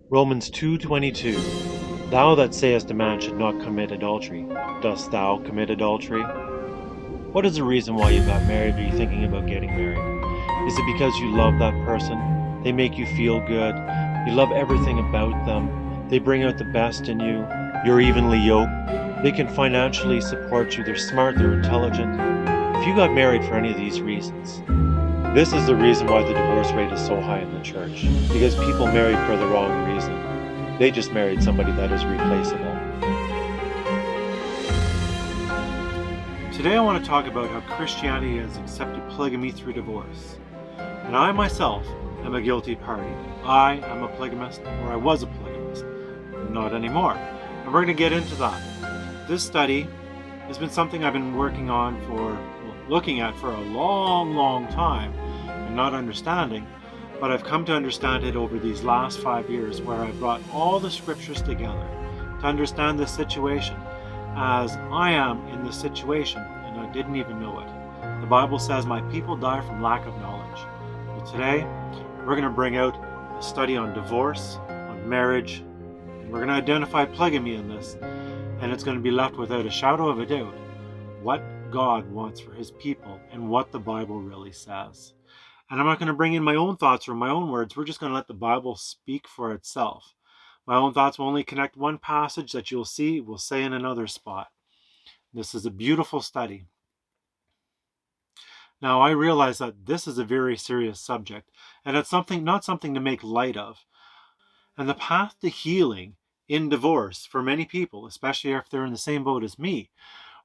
Romans 2:22. Thou that sayest a man should not commit adultery, dost thou commit adultery? What is the reason why you got married or you thinking about getting married? Is it because you love that person? They make you feel good. You love everything about them. They bring out the best in you. You're evenly yoked. They can financially support you. They're smart. They're intelligent. If you got married for any of these reasons, this is the reason why the divorce rate is so high in the church. Because people married for the wrong reason. They just married somebody that is replaceable. Today I want to talk about how Christianity has accepted polygamy through divorce. And I myself am a guilty party. I am a polygamist, or I was a polygamist. Not anymore. And we're going to get into that. This study has been something I've been working on looking at for a long time and not understanding. But I've come to understand it over these last 5 years, where I've brought all the scriptures together to understand this situation, as I am in this situation and I didn't even know it. The Bible says my people die from lack of knowledge. Well, today we're going to bring out a study on divorce, on marriage, and we're going to identify polygamy in this, and it's going to be left without a shadow of a doubt what God wants for his people and what the Bible really says. And I'm not going to bring in my own thoughts or my own words. We're just going to let the Bible speak for itself. My own thoughts will only connect one passage that you'll see will say in another spot. This is a beautiful study. Now, I realize that this is a very serious subject, and it's not something to make light of. And the path to healing in divorce for many people, especially if they're in the same boat as me,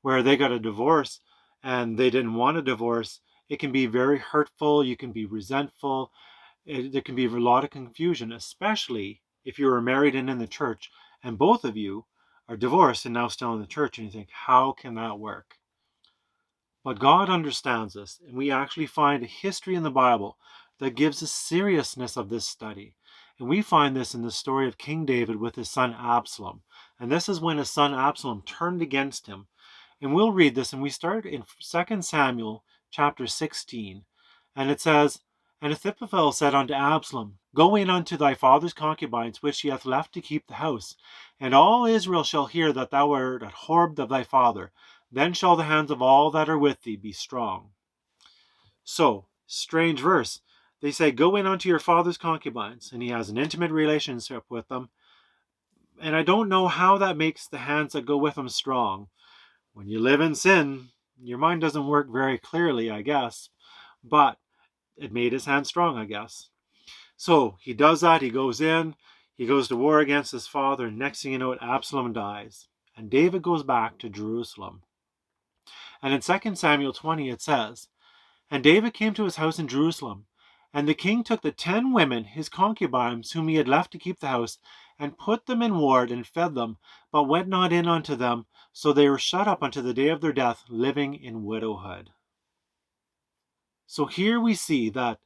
where they got a divorce and they didn't want a divorce, it can be very hurtful. You can be resentful. There can be a lot of confusion, especially if you were married and in the church and both of you are divorced and now still in the church, and you think, how can that work? But God understands this, and we actually find a history in the Bible that gives the seriousness of this study. And we find this in the story of King David with his son Absalom. And this is when his son Absalom turned against him. And we'll read this, and we start in 2 Samuel chapter 16. And it says, And Ahithophel said unto Absalom, Go in unto thy father's concubines, which he hath left to keep the house, and all Israel shall hear that thou art at Horeb of thy father. Then shall the hands of all that are with thee be strong. So, strange verse. They say, Go in unto your father's concubines, and he has an intimate relationship with them. And I don't know how that makes the hands that go with him strong. When you live in sin, your mind doesn't work very clearly, I guess. But it made his hand strong, I guess. So he does that. He goes in. He goes to war against his father. And next thing you know, Absalom dies. And David goes back to Jerusalem. And in 2 Samuel 20, it says, And David came to his house in Jerusalem. And the king took the 10 women, his concubines, whom he had left to keep the house, and put them in ward, and fed them, but went not in unto them. So they were shut up unto the day of their death, living in widowhood. So here we see that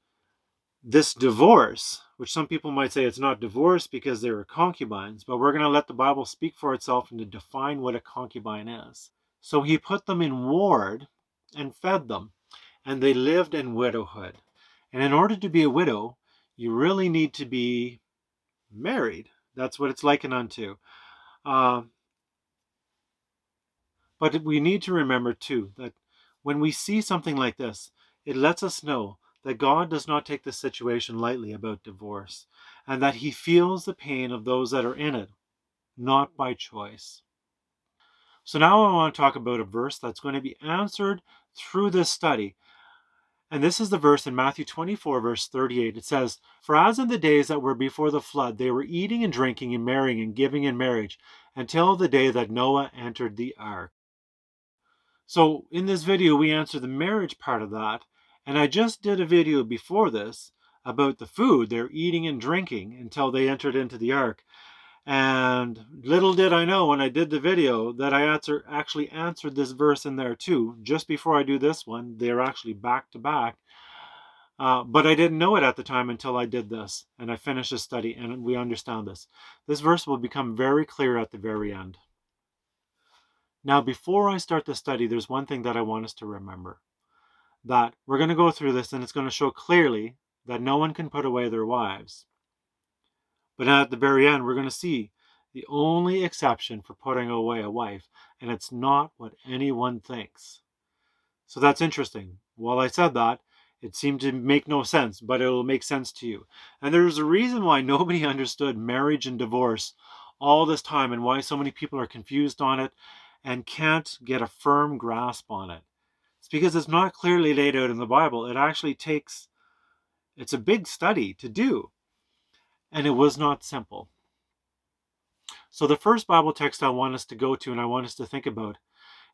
this divorce, which some people might say it's not divorce because they were concubines, but we're going to let the Bible speak for itself and to define what a concubine is. So he put them in ward and fed them, and they lived in widowhood. And in order to be a widow, you really need to be married. That's what it's likened unto. But we need to remember, too, that when we see something like this, it lets us know that God does not take the situation lightly about divorce, and that he feels the pain of those that are in it, not by choice. So now I want to talk about a verse that's going to be answered through this study. And this is the verse in Matthew 24, verse 38. It says, For as in the days that were before the flood, they were eating and drinking and marrying and giving in marriage, until the day that Noah entered the ark. So in this video, we answer the marriage part of that. And I just did a video before this about the food. They're eating and drinking until they entered into the ark. And little did I know when I did the video that I actually answered this verse in there too. Just before I do this one, they're actually back to back. But I didn't know it at the time until I did this. And I finished the study and we understand this. This verse will become very clear at the very end. Now, before I start the study, there's one thing that I want us to remember. That we're going to go through this and it's going to show clearly that no one can put away their wives. But at the very end, we're going to see the only exception for putting away a wife, and it's not what anyone thinks. So that's interesting. While I said that, it seemed to make no sense, but it'll make sense to you. And there's a reason why nobody understood marriage and divorce all this time, and why so many people are confused on it and can't get a firm grasp on it. It's because it's not clearly laid out in the Bible. It's a big study to do, and it was not simple. So the first Bible text I want us to go to and I want us to think about,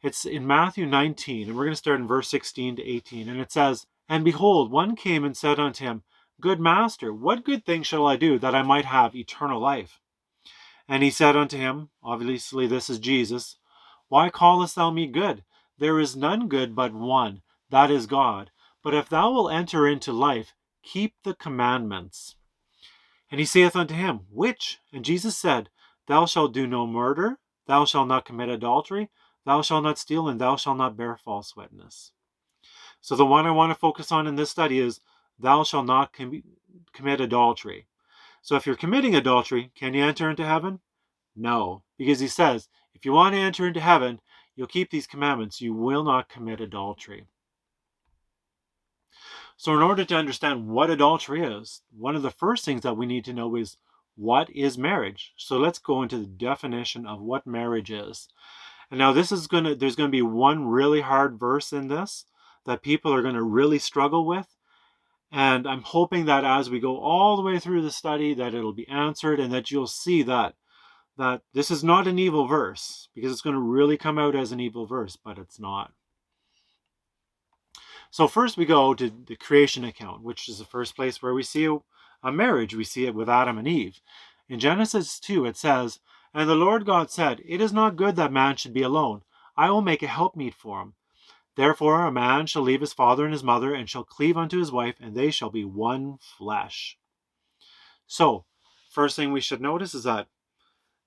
it's in Matthew 19, and we're going to start in verse 16 to 18. And it says, "And behold, one came and said unto him, Good master, what good thing shall I do that I might have eternal life? And he said unto him," obviously this is Jesus, "Why callest thou me good? There is none good but one, that is God. But if thou wilt enter into life, keep the commandments." And he saith unto him, "Which?" And Jesus said, "Thou shalt do no murder, thou shalt not commit adultery, thou shalt not steal, and thou shalt not bear false witness." So the one I want to focus on in this study is, thou shalt not commit adultery. So if you're committing adultery, can you enter into heaven? No, because he says, if you want to enter into heaven, you'll keep these commandments. You will not commit adultery. So in order to understand what adultery is, one of the first things that we need to know is, what is marriage? So let's go into the definition of what marriage is. And now there's going to be one really hard verse in this that people are going to really struggle with. And I'm hoping that as we go all the way through the study, that it'll be answered, and that you'll see that this is not an evil verse, because it's going to really come out as an evil verse, but it's not. So first we go to the creation account, which is the first place where we see a marriage. We see it with Adam and Eve. In Genesis 2, it says, "And the Lord God said, It is not good that man should be alone. I will make a helpmeet for him. Therefore a man shall leave his father and his mother, and shall cleave unto his wife, and they shall be one flesh." So, first thing we should notice is that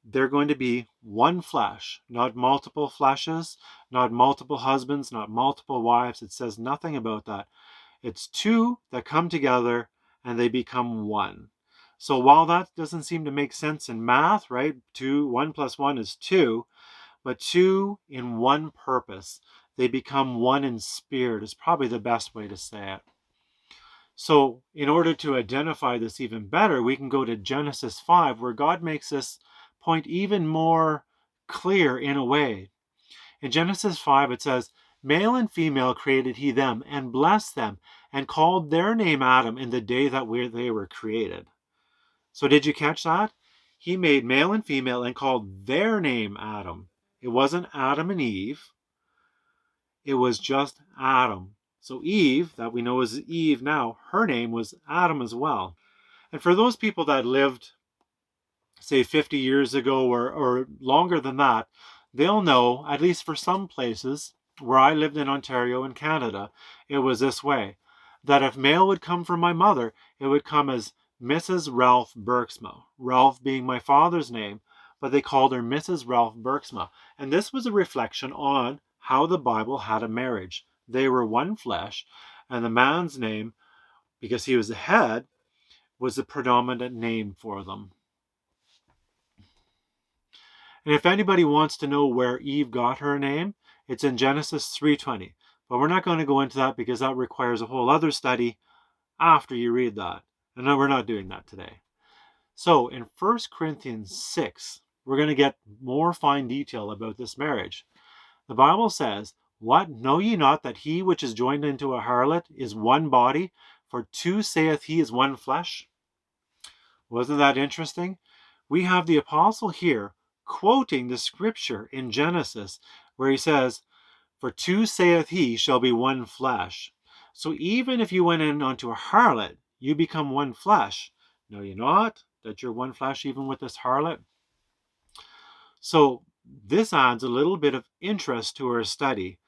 they're going to be one flesh, not multiple fleshes, not multiple husbands, not multiple wives. It says nothing about that. It's two that come together and they become one. So while that doesn't seem to make sense in math, right? 1 + 1 is 2, but two in one purpose. They become one in spirit is probably the best way to say it. So in order to identify this even better, we can go to Genesis 5, where God makes this point even more clear in a way. In Genesis 5, it says, "Male and female created he them, and blessed them, and called their name Adam in the day that they were created." So did you catch that? He made male and female and called their name Adam. It wasn't Adam and Eve. It was just Adam. So Eve, that we know as Eve now, her name was Adam as well. And for those people that lived, say, 50 years ago or longer than that, they'll know, at least for some places, where I lived in Ontario in Canada, it was this way, that if mail would come from my mother, it would come as Mrs. Ralph Berksma, Ralph being my father's name, but they called her Mrs. Ralph Berksma. And this was a reflection on how the Bible had a marriage. They were one flesh, and the man's name, because he was the head, was the predominant name for them. And if anybody wants to know where Eve got her name, it's in Genesis 3:20. But we're not going to go into that because that requires a whole other study after you read that. And no, we're not doing that today. So in 1 Corinthians 6, we're going to get more fine detail about this marriage. The Bible says, "What, know ye not that he which is joined into a harlot is one body? For two saith he is one flesh." Wasn't that interesting? We have the apostle here quoting the scripture in Genesis where he says, "For two saith he shall be one flesh." So even if you went in onto a harlot, you become one flesh. Know ye not that you're one flesh even with this harlot? So this adds a little bit of interest to our study,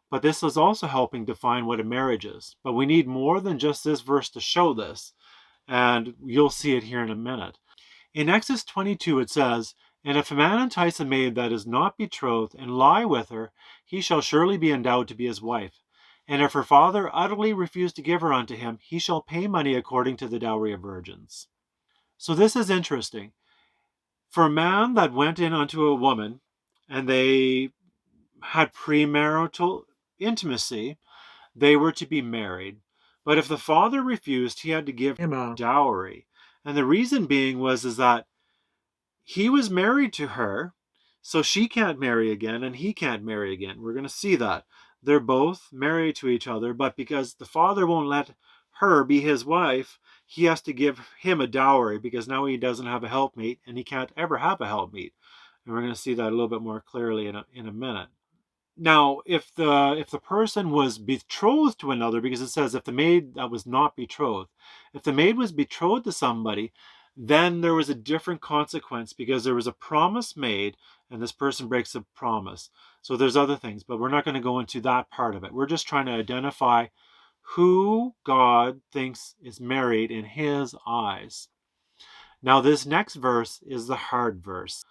but this is also helping define what a marriage is. But we need more than just this verse to show this, and you'll see it here in a minute. In Exodus 22 it says, "And if a man entice a maid that is not betrothed, and lie with her, he shall surely be endowed to be his wife. And if her father utterly refuse to give her unto him, he shall pay money according to the dowry of virgins." So this is interesting. For a man that went in onto a woman and they had premarital intimacy, they were to be married. But if the father refused, he had to give him a dowry. And the reason being was is that he was married to her, so she can't marry again and he can't marry again. We're going to see that. They're both married to each other, but because the father won't let her be his wife, he has to give him a dowry because now he doesn't have a helpmate and he can't ever have a helpmate. And we're going to see that a little bit more clearly in a minute. Now, if the person was betrothed to another, because it says if the maid that was not betrothed, if the maid was betrothed to somebody, then there was a different consequence because there was a promise made and this person breaks a promise. So there's other things, but we're not going to go into that part of it. We're just trying to identify who God thinks is married in his eyes. Now, this next verse is the hard verse.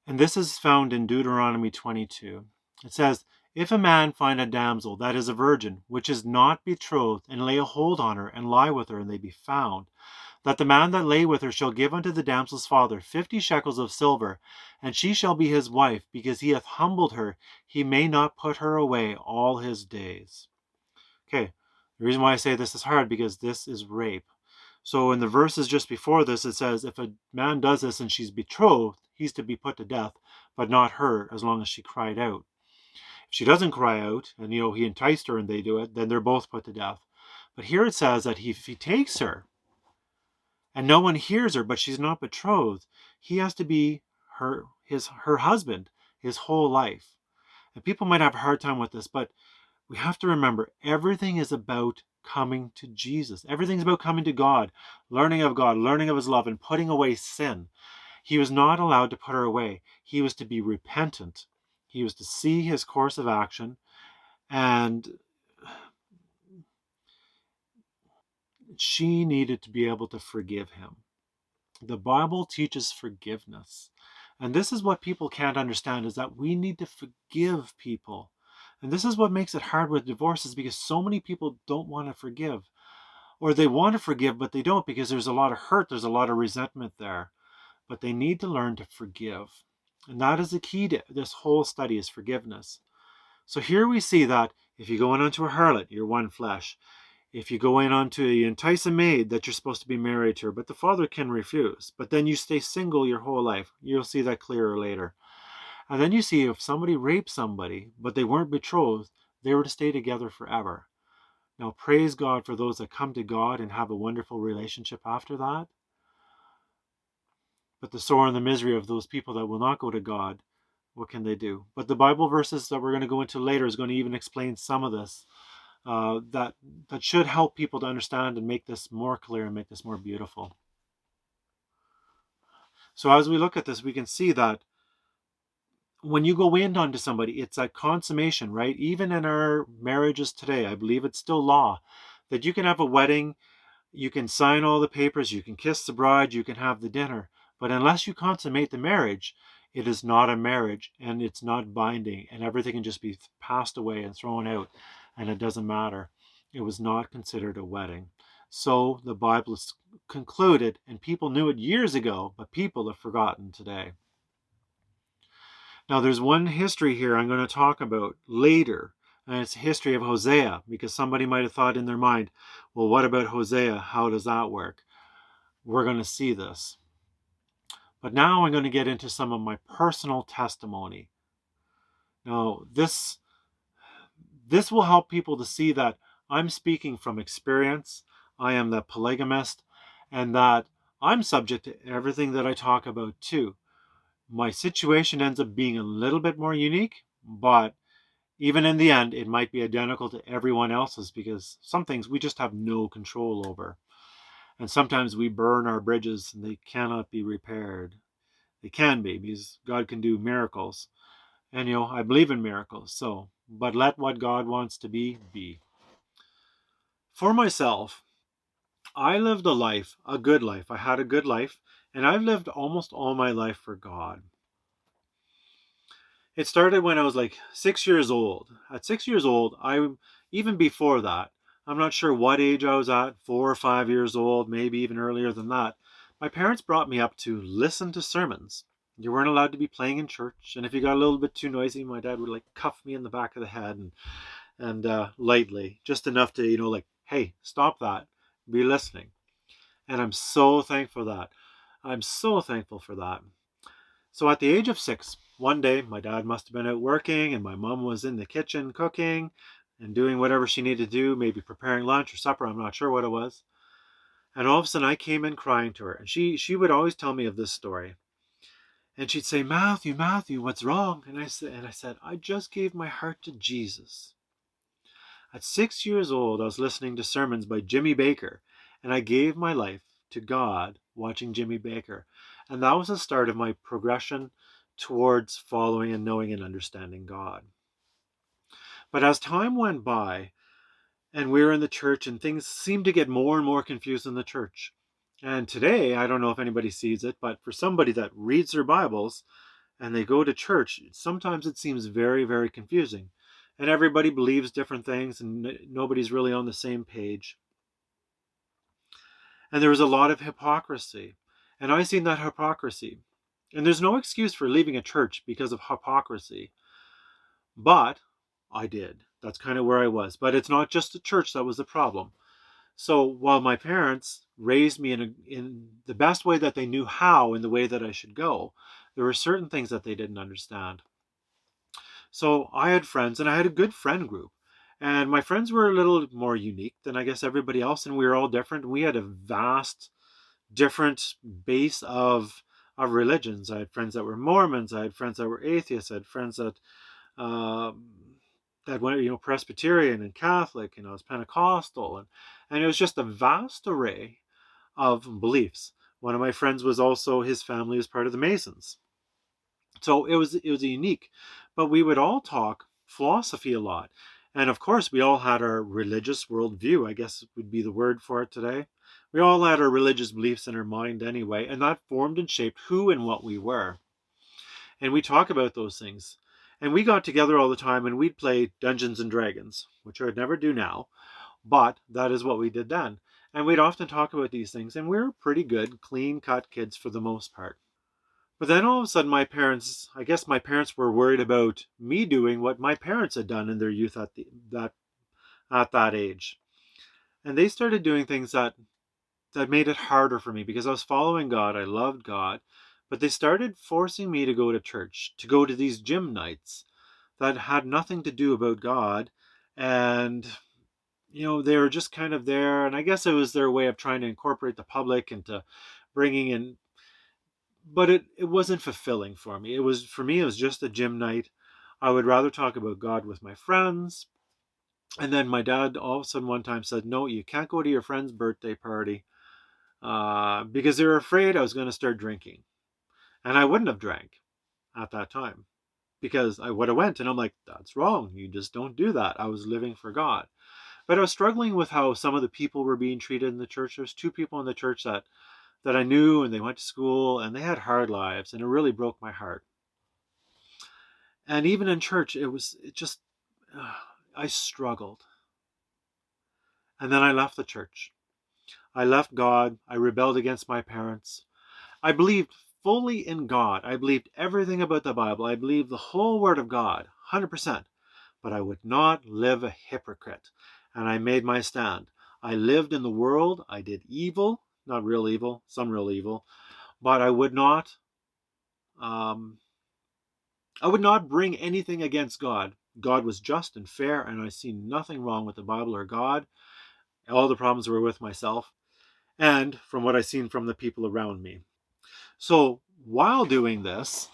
And this is found in Deuteronomy 22. It says, if a man find a damsel that is a virgin, which is not betrothed, and lay a hold on her, and lie with her, and they be found, that the man that lay with her shall give unto the damsel's father 50 shekels of silver, and she shall be his wife, because he hath humbled her, he may not put her away all his days. Okay, the reason why I say this is hard, because this is rape. So in the verses just before this, it says if a man does this and she's betrothed, he's to be put to death, but not her, as long as she cried out. If she doesn't cry out, and he enticed her and they do it, then they're both put to death. But here it says that if he takes her and no one hears her, but she's not betrothed, he has to be her husband his whole life. And people might have a hard time with this, but we have to remember everything is about coming to Jesus. Everything's about coming to God, learning of his love, and putting away sin. He was not allowed to put her away. He was to be repentant. He was to see his course of action, and she needed to be able to forgive him. The Bible teaches forgiveness. And this is what people can't understand, is that we need to forgive people. And this is what makes it hard with divorces, because so many people don't want to forgive. Or they want to forgive, but they don't, because there's a lot of hurt, there's a lot of resentment there. But they need to learn to forgive. And that is the key to this whole study, is forgiveness. So here we see that if you go in onto a harlot, you're one flesh. If you go in onto you entice a maid that you're supposed to be married to her, but the father can refuse. But then you stay single your whole life. You'll see that clearer later. And then you see if somebody raped somebody, but they weren't betrothed, they were to stay together forever. Now, praise God for those that come to God and have a wonderful relationship after that. But the sorrow and the misery of those people that will not go to God, what can they do? But the Bible verses that we're going to go into later is going to even explain some of this. That should help people to understand and make this more clear and make this more beautiful. So as we look at this, we can see that when you go in onto somebody, it's a consummation, right? Even in our marriages today, I believe it's still law that you can have a wedding, you can sign all the papers, you can kiss the bride, you can have the dinner, but unless you consummate the marriage, it is not a marriage, and it's not binding, and everything can just be passed away and thrown out, and it doesn't matter. It was not considered a wedding. So the Bible is concluded, and people knew it years ago, but people have forgotten today. Now there's one history here I'm going to talk about later, and it's the history of Hosea, because somebody might have thought in their mind, well, what about Hosea? How does that work? We're going to see this. But now I'm going to get into some of my personal testimony. Now, this will help people to see that I'm speaking from experience. I am the polygamist, and that I'm subject to everything that I talk about too. My situation ends up being a little bit more unique, but even in the end, it might be identical to everyone else's, because some things we just have no control over. And sometimes we burn our bridges and they cannot be repaired. They can be, because God can do miracles. And I believe in miracles. So, but let what God wants to be, be. For myself, I lived a life, a good life. I had a good life, and I've lived almost all my life for God. It started when I was like 6 years old. At 6 years old, even before that, I'm not sure what age I was at, 4 or 5 years old, maybe even earlier than that. My parents brought me up to listen to sermons. You weren't allowed to be playing in church, and if you got a little bit too noisy, my dad would like cuff me in the back of the head and lightly, just enough to, like, hey, stop that, be listening. And I'm so thankful for that. I'm so thankful for that. So at the age of 6, one day my dad must have been out working and my mom was in the kitchen cooking and doing whatever she needed to do, maybe preparing lunch or supper, I'm not sure what it was. And all of a sudden I came in crying to her. And she would always tell me of this story. And she'd say, Matthew, Matthew, what's wrong? And I said, I just gave my heart to Jesus. At 6 years old, I was listening to sermons by Jimmy Baker, and I gave my life to God watching Jimmy Baker. And that was the start of my progression towards following and knowing and understanding God. But as time went by, and we were in the church, and things seemed to get more and more confused in the church. And today, I don't know if anybody sees it, but for somebody that reads their Bibles and they go to church, sometimes it seems very, very confusing. And everybody believes different things, and nobody's really on the same page. And there was a lot of hypocrisy. And I seen that hypocrisy. And there's no excuse for leaving a church because of hypocrisy. But I did. That's kind of where I was. But it's not just the church that was the problem. So while my parents raised me in the best way that they knew how, in the way that I should go, there were certain things that they didn't understand. So I had friends, and I had a good friend group. And my friends were a little more unique than I guess everybody else, and we were all different. We had a vast, different base of religions. I had friends that were Mormons. I had friends that were atheists. I had friends um, that went, Presbyterian and Catholic, and I was Pentecostal, and it was just a vast array of beliefs. One of my friends was also, his family was part of the Masons. So it was unique, but we would all talk philosophy a lot. And of course, we all had our religious worldview, I guess would be the word for it today. We all had our religious beliefs in our mind anyway, and that formed and shaped who and what we were. And we talk about those things. And we got together all the time and we'd play Dungeons and Dragons, which I would never do now, but that is what we did then. And we'd often talk about these things, and we were pretty good, clean cut kids for the most part. But then all of a sudden, I guess my parents were worried about me doing what my parents had done in their youth at that age. And they started doing things that made it harder for me because I was following God. I loved God. But they started forcing me to go to church, to go to these gym nights that had nothing to do about God. And, they were just kind of there. And I guess it was their way of trying to incorporate the public into bringing in, but it wasn't fulfilling for me. It was just a gym night. I would rather talk about God with my friends. And then my dad all of a sudden one time said, no, you can't go to your friend's birthday party because they were afraid I was going to start drinking. And I wouldn't have drank at that time because I would have went, and I'm like, that's wrong. You just don't do that. I was living for God. But I was struggling with how some of the people were being treated in the church. There's 2 people in the church that I knew, and they went to school, and they had hard lives, and it really broke my heart. And even in church, I struggled. And then I left the church. I left God. I rebelled against my parents. I believed fully in God. I believed everything about the Bible. I believed the whole Word of God, 100%. But I would not live a hypocrite. And I made my stand. I lived in the world. I did evil, not real evil, some real evil. But I would not bring anything against God. God was just and fair, and I see nothing wrong with the Bible or God. All the problems were with myself and from what I've seen from the people around me. So while doing this,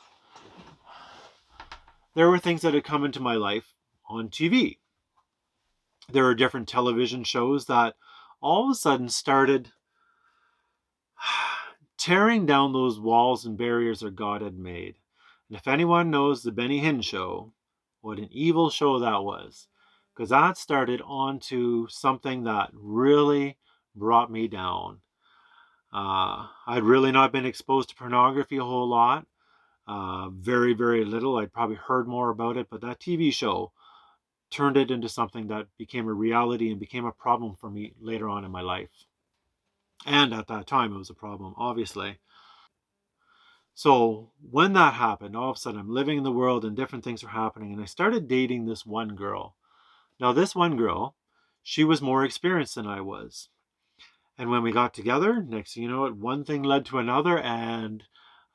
there were things that had come into my life on TV. There were different television shows that all of a sudden started tearing down those walls and barriers that God had made. And if anyone knows the Benny Hinn show, what an evil show that was. Because that started onto something that really brought me down. I'd really not been exposed to pornography a whole lot. Very, very little. I'd probably heard more about it, but that TV show turned it into something that became a reality and became a problem for me later on in my life. And at that time, it was a problem, obviously. So when that happened, all of a sudden I'm living in the world and different things are happening. And I started dating this one girl. Now, this one girl, she was more experienced than I was. And when we got together, next thing you know, one thing led to another. And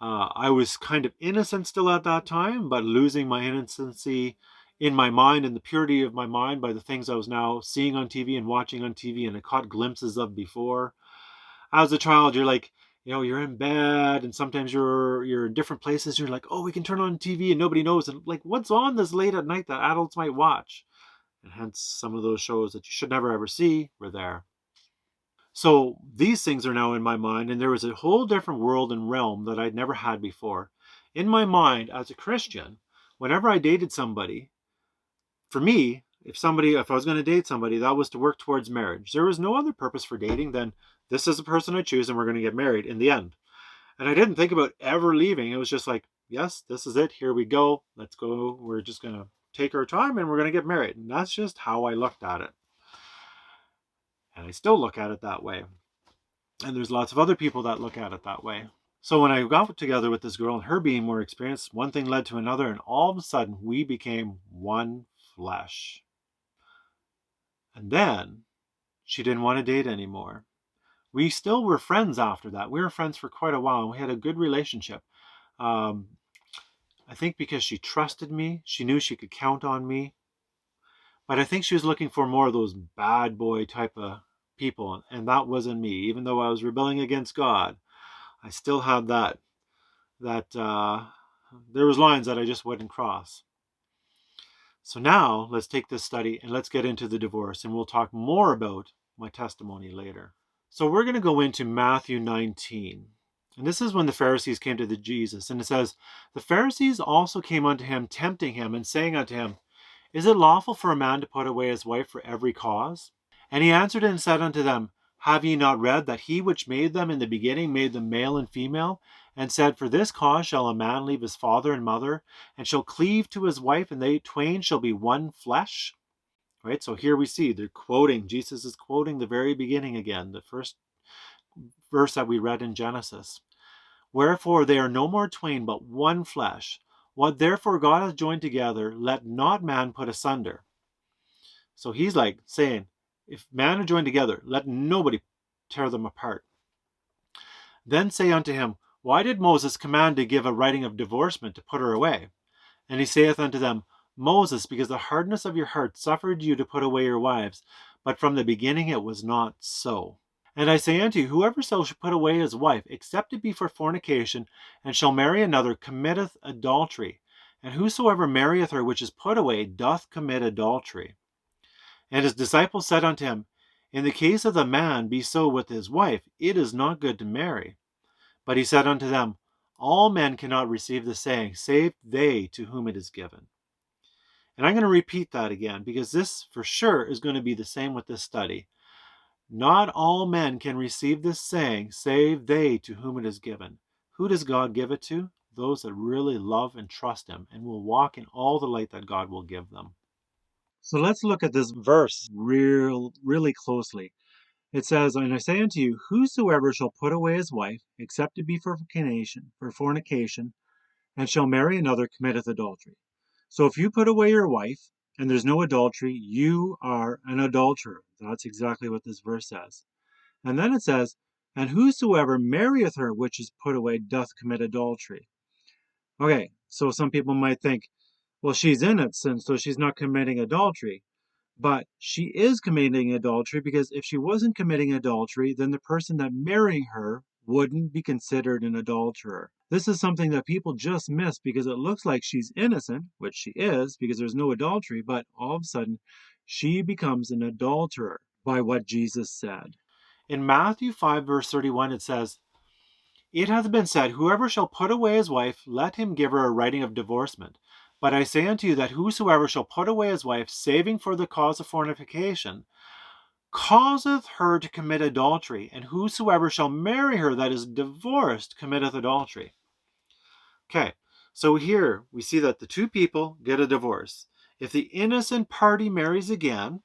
I was kind of innocent still at that time, but losing my innocency in my mind and the purity of my mind by the things I was now seeing on TV and watching on TV and I caught glimpses of before. As a child, you're like, you're in bed and sometimes you're in different places. You're like, oh, we can turn on TV and nobody knows. And like, what's on this late at night that adults might watch? And hence some of those shows that you should never ever see were there. So these things are now in my mind, and there was a whole different world and realm that I'd never had before. In my mind, as a Christian, whenever I dated somebody, for me, if I was going to date somebody, that was to work towards marriage. There was no other purpose for dating than this is the person I choose and we're going to get married in the end. And I didn't think about ever leaving. It was just like, yes, this is it. Here we go. Let's go. We're just going to take our time and we're going to get married. And that's just how I looked at it. And I still look at it that way. And there's lots of other people that look at it that way. So when I got together with this girl and her being more experienced, one thing led to another. And all of a sudden, we became one flesh. And then she didn't want to date anymore. We still were friends after that. We were friends for quite a while and we had a good relationship. Um, I think because she trusted me, she knew she could count on me. But I think she was looking for more of those bad boy type of people. And that wasn't me. Even though I was rebelling against God, I still had that there was lines that I just wouldn't cross. So now let's take this study and let's get into the divorce. And we'll talk more about my testimony later. So we're going to go into Matthew 19. And this is when the Pharisees came to Jesus. And it says, the Pharisees also came unto him, tempting him, and saying unto him, is it lawful for a man to put away his wife for every cause? And he answered and said unto them, have ye not read that he which made them in the beginning made them male and female, and said, for this cause shall a man leave his father and mother, and shall cleave to his wife, and they twain shall be one flesh? Right? So here we see Jesus is quoting the very beginning again, the first verse that we read in Genesis. Wherefore they are no more twain, but one flesh. What therefore God hath joined together, let not man put asunder. So he's like saying, if man are joined together, let nobody tear them apart. Then say unto him, why did Moses command to give a writing of divorcement to put her away? And he saith unto them, Moses, because the hardness of your heart suffered you to put away your wives, but from the beginning it was not so. And I say unto you, whoever shall put away his wife, except it be for fornication, and shall marry another, committeth adultery. And whosoever marrieth her which is put away doth commit adultery. And his disciples said unto him, in the case of the man be so with his wife, it is not good to marry. But he said unto them, all men cannot receive the saying, save they to whom it is given. And I'm going to repeat that again, because this for sure is going to be the same with this study. Not all men can receive this saying, save they to whom it is given. Who does God give it to? Those that really love and trust him and will walk in all the light that God will give them. So let's look at this verse really closely. It says, and I say unto you, whosoever shall put away his wife, except it be for fornication, and shall marry another, committeth adultery. So if you put away your wife, and there's no adultery, you are an adulterer. That's exactly what this verse says. And then it says, and whosoever marrieth her which is put away doth commit adultery. Okay, so some people might think, well, she's innocent, so she's not committing adultery. But she is committing adultery because if she wasn't committing adultery, then the person that marrying her wouldn't be considered an adulterer. This is something that people just miss because it looks like she's innocent, which she is because there's no adultery, but all of a sudden she becomes an adulterer by what Jesus said. In Matthew 5, verse 31, it says, it hath been said, whoever shall put away his wife, let him give her a writing of divorcement. But I say unto you that whosoever shall put away his wife, saving for the cause of fornication, causeth her to commit adultery, and whosoever shall marry her that is divorced committeth adultery. Okay, so here we see that the two people get a divorce. If the innocent party marries again,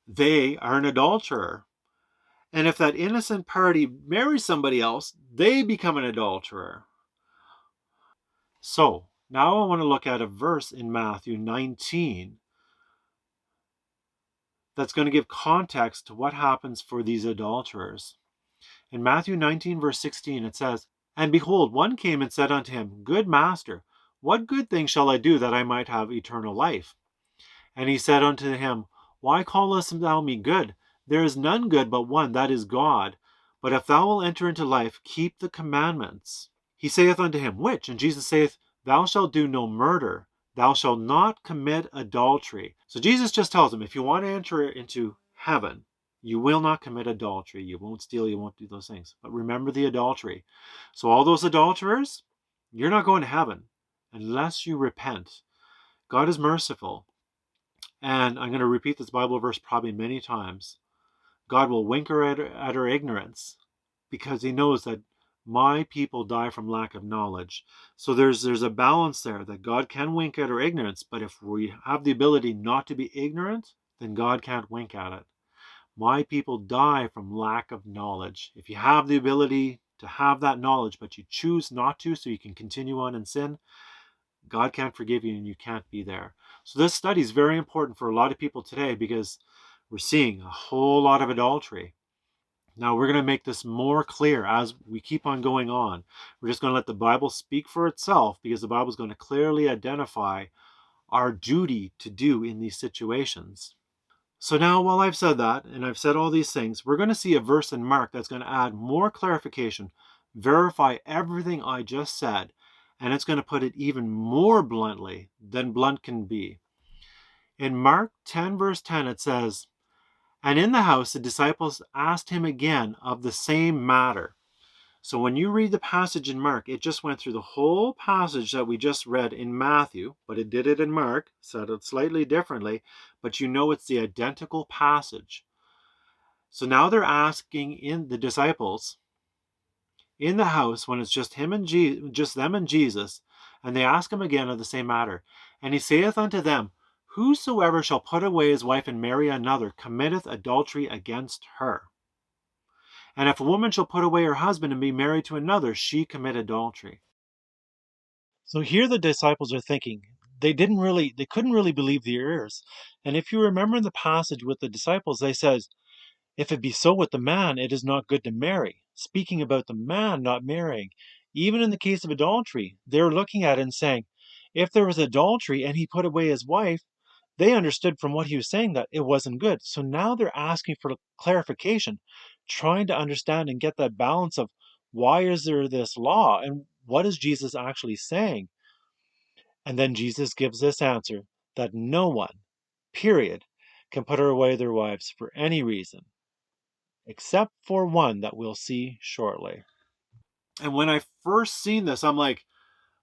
they are an adulterer. And if that innocent party marries somebody else, they become an adulterer. So now I want to look at a verse in Matthew 19 that's going to give context to what happens for these adulterers. In Matthew 19, verse 16, it says, "And behold, one came and said unto him, Good master, what good thing shall I do that I might have eternal life? And he said unto him, Why callest thou me good? There is none good but one, that is God. But if thou wilt enter into life, keep the commandments. He saith unto him, Which? And Jesus saith, Thou shalt do no murder. Thou shalt not commit adultery." So Jesus just tells him, if you want to enter into heaven, you will not commit adultery. You won't steal. You won't do those things. But remember the adultery. So all those adulterers, you're not going to heaven unless you repent. God is merciful. And I'm going to repeat this Bible verse probably many times. God will wink her at her ignorance because he knows that my people die from lack of knowledge. So there's a balance there that God can wink at our ignorance, but if we have the ability not to be ignorant, then God can't wink at it. My people die from lack of knowledge. If you have the ability to have that knowledge, but you choose not to so you can continue on in sin, God can't forgive you and you can't be there. So this study is very important for a lot of people today because we're seeing a whole lot of adultery. Now we're going to make this more clear as we keep on going on. We're just going to let the Bible speak for itself because the Bible is going to clearly identify our duty to do in these situations. So now while I've said that and I've said all these things, we're going to see a verse in Mark that's going to add more clarification, verify everything I just said, and it's going to put it even more bluntly than blunt can be. In Mark 10 verse 10 it says, "And in the house the disciples asked him again of the same matter." So when you read the passage in Mark, it just went through the whole passage that we just read in Matthew, but it did it in Mark, said it slightly differently, but you know it's the identical passage. So now they're asking in the disciples in the house when it's just him and just them and Jesus, and they ask him again of the same matter. And he saith unto them, Whosoever shall put away his wife and marry another committeth adultery against her. And if a woman shall put away her husband and be married to another, she commit adultery. So here the disciples are thinking, they couldn't really believe their ears. And if you remember in the passage with the disciples, they says, if it be so with the man, it is not good to marry. Speaking about the man not marrying. Even in the case of adultery, they're looking at it and saying, if there was adultery and he put away his wife, they understood from what he was saying that it wasn't good. So now they're asking for clarification, trying to understand and get that balance of why is there this law and what is Jesus actually saying? And then Jesus gives this answer that no one, period, can put away their wives for any reason, except for one that we'll see shortly. And when I first seen this, I'm like,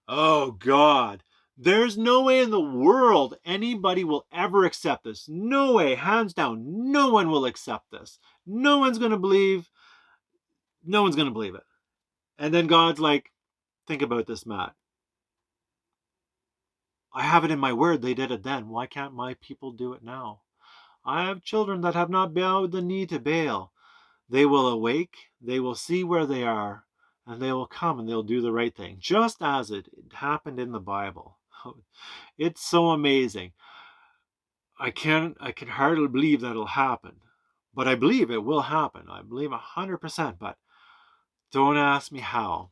oh God, there's no way in the world anybody will ever accept this. No way, hands down, no one will accept this. No one's going to believe, no one's going to believe it. And then God's like, think about this, Matt. I have it in my word they did it then. Why can't my people do it now? I have children that have not bowed the knee to Baal. They will awake, they will see where they are, and they will come and they'll do the right thing, just as it happened in the Bible. It's so amazing. I can hardly believe that'll happen. But I believe it will happen. I believe 100%, but don't ask me how.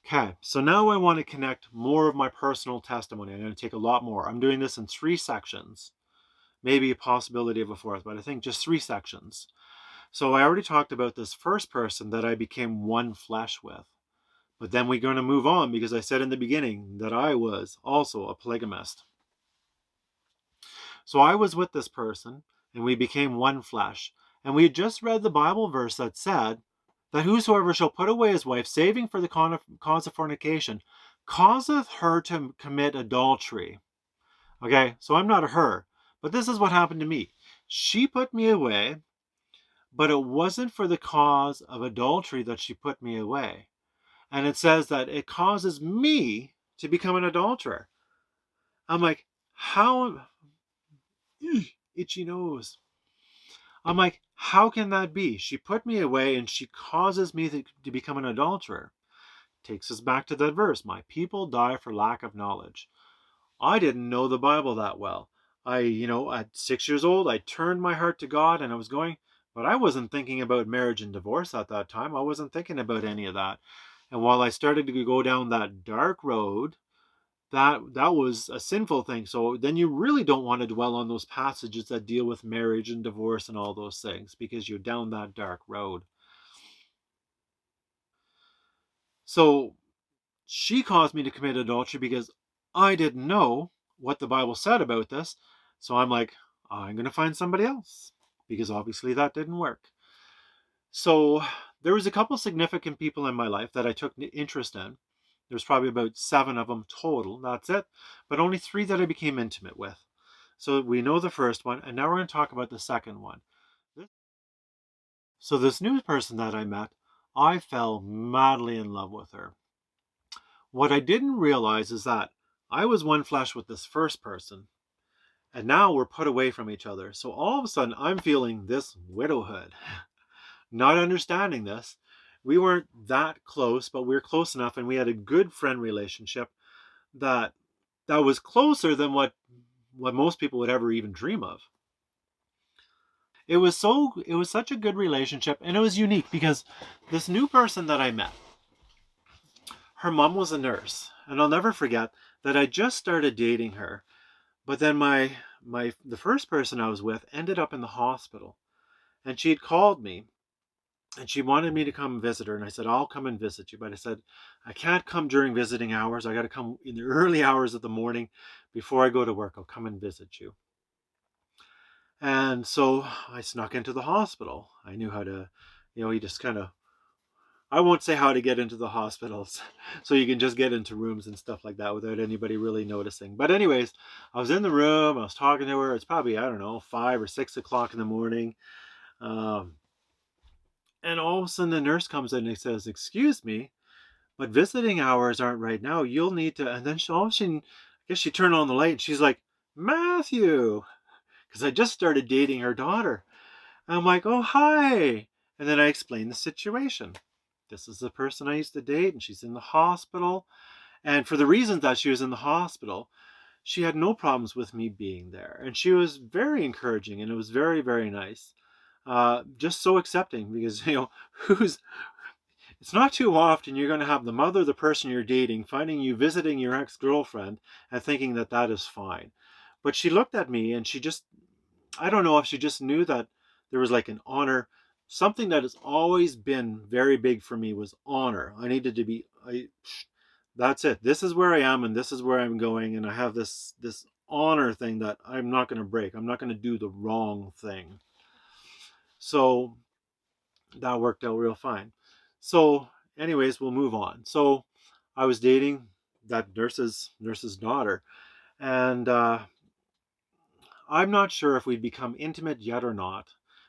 Okay, so now I want to connect more of my personal testimony. I'm going to take a lot more. I'm doing this in 3 sections. Maybe a possibility of a fourth, but I think just 3 sections. So I already talked about this first person that I became one flesh with. But then we're going to move on because I said in the beginning that I was also a polygamist. So I was with this person and we became one flesh. And we had just read the Bible verse that said that whosoever shall put away his wife, saving for the cause of fornication, causeth her to commit adultery. Okay, so I'm not a her, but this is what happened to me. She put me away, but it wasn't for the cause of adultery that she put me away. And it says that it causes me to become an adulterer. I'm like, how? Itchy nose. I'm like, how can that be? She put me away and she causes me to become an adulterer. Takes us back to that verse. My people die for lack of knowledge. I didn't know the Bible that well. At 6 years old, I turned my heart to God and I was going, but I wasn't thinking about marriage and divorce at that time. I wasn't thinking about any of that. And while I started to go down that dark road, that was a sinful thing. So then you really don't want to dwell on those passages that deal with marriage and divorce and all those things because you're down that dark road. So she caused me to commit adultery because I didn't know what the Bible said about this. So I'm like, I'm going to find somebody else because obviously that didn't work. So there was a couple significant people in my life that I took interest in. There's probably about 7 of them total. That's it. But only 3 that I became intimate with. So we know the first one, and now we're going to talk about the second one. So this new person that I met, I fell madly in love with her. What I didn't realize is that I was one flesh with this first person, and now we're put away from each other. So all of a sudden, I'm feeling this widowhood, not understanding this. We weren't that close, but we were close enough, and we had a good friend relationship that was closer than what most people would ever even dream of. It was such a good relationship, and it was unique because this new person that I met, her mom was a nurse, and I'll never forget that I just started dating her. But then the first person I was with ended up in the hospital, and she had called me and she wanted me to come visit her, and I said, I'll come and visit you. But I said, I can't come during visiting hours. I got to come in the early hours of the morning before I go to work. I'll come and visit you. And so I snuck into the hospital. I knew how to, you just kind of, I won't say how to get into the hospitals. So you can just get into rooms and stuff like that without anybody really noticing. But anyways, I was in the room, I was talking to her. It's probably, I don't know, 5 or 6 o'clock in the morning. Um, and all of a sudden the nurse comes in and he says, excuse me, but visiting hours aren't right now. You'll need to, and then I guess she turned on the light and she's like, Matthew, because I just started dating her daughter. And I'm like, oh, hi. And then I explained the situation. This is the person I used to date, and she's in the hospital. And for the reasons that she was in the hospital, she had no problems with me being there. And she was very encouraging, and it was very, very nice. Just so accepting because, who's it's not too often you're going to have the mother of the person you're dating finding you visiting your ex-girlfriend and thinking that that is fine. But she looked at me and I don't know if she just knew that there was like an honor. Something that has always been very big for me was honor. I needed to be, that's it. This is where I am and this is where I'm going. And I have this honor thing that I'm not going to break. I'm not going to do the wrong thing. So that worked out real fine. So anyways, we'll move on. So I was dating that nurse's daughter, and I'm not sure if we'd become intimate yet or not,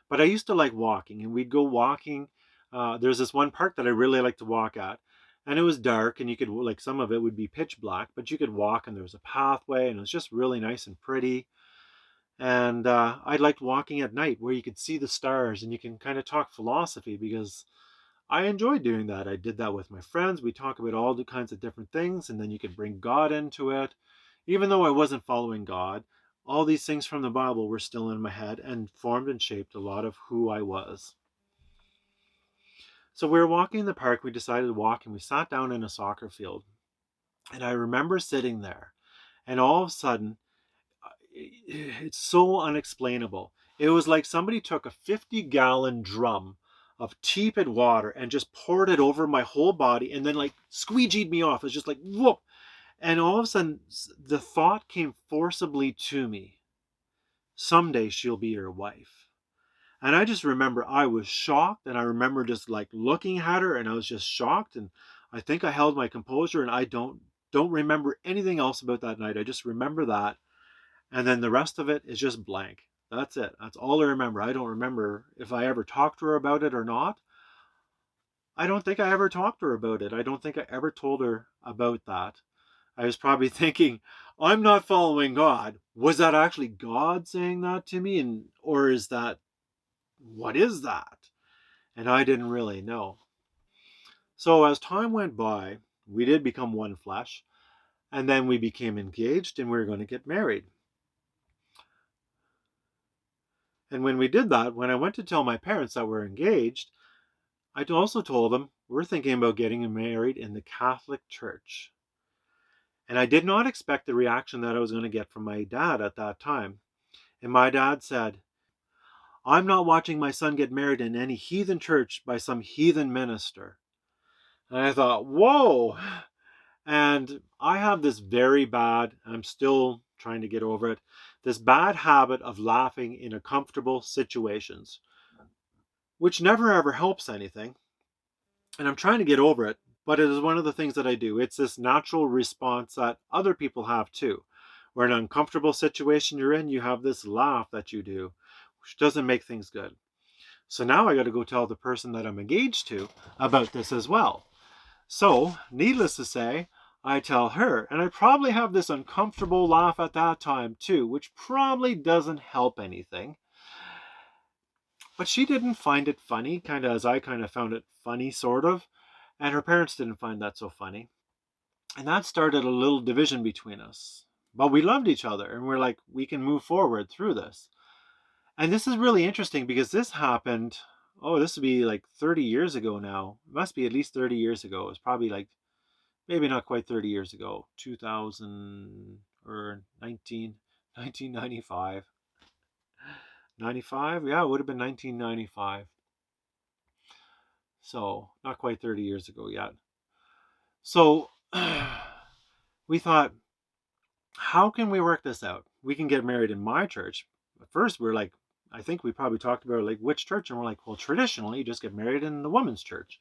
but I used to like walking, and we'd go walking. There's this one park that I really like to walk at, and it was dark, and you could, like, some of it would be pitch black, but you could walk, and there was a pathway, and it was just really nice and pretty. And I liked walking at night where you could see the stars and you can kind of talk philosophy because I enjoyed doing that. I did that with my friends. We talk about all the kinds of different things, and then you could bring God into it. Even though I wasn't following God, all these things from the Bible were still in my head and formed and shaped a lot of who I was. So we were walking in the park. We decided to walk, and we sat down in a soccer field. And I remember sitting there, and all of a sudden, it's so unexplainable. It was like somebody took a 50-gallon drum of tepid water and just poured it over my whole body and then like squeegeed me off. It's just like whoop. And all of a sudden the thought came forcibly to me. Someday she'll be your wife. And I just remember I was shocked, and I remember just like looking at her and I was just shocked, and I think I held my composure, and I don't remember anything else about that night. I just remember that, and then the rest of it is just blank. That's it. That's all I remember. I don't remember if I ever talked to her about it or not. I don't think I ever talked to her about it. I don't think I ever told her about that. I was probably thinking, I'm not following God. Was that actually God saying that to me? Or is that what is that? And I didn't really know. So as time went by, we did become one flesh, and then we became engaged and we were going to get married. And when we did that, when I went to tell my parents that we're engaged, I also told them we're thinking about getting married in the Catholic Church. And I did not expect the reaction that I was going to get from my dad at that time. And my dad said, I'm not watching my son get married in any heathen church by some heathen minister. And I thought, whoa. And I have this very bad, I'm still trying to get over it, this bad habit of laughing in uncomfortable situations, which never ever helps anything. And I'm trying to get over it, but it is one of the things that I do. It's this natural response that other people have too. Where in an uncomfortable situation you're in, you have this laugh that you do, which doesn't make things good. So now I got to go tell the person that I'm engaged to about this as well. So, needless to say, I tell her, and I probably have this uncomfortable laugh at that time too, which probably doesn't help anything. But she didn't find it funny, kind of as I kind of found it funny, sort of. And her parents didn't find that so funny. And that started a little division between us. But we loved each other, and we're like, we can move forward through this. And this is really interesting because this happened, oh, this would be like 30 years ago now. It must be at least 30 years ago. It was probably like, maybe not quite 30 years ago, 2000 or 1995. 95? Yeah, it would have been 1995. So, not quite 30 years ago yet. So, we thought, how can we work this out? We can get married in my church. At first, we're like, I think we probably talked about like which church, and we're like, well, traditionally, you just get married in the woman's church.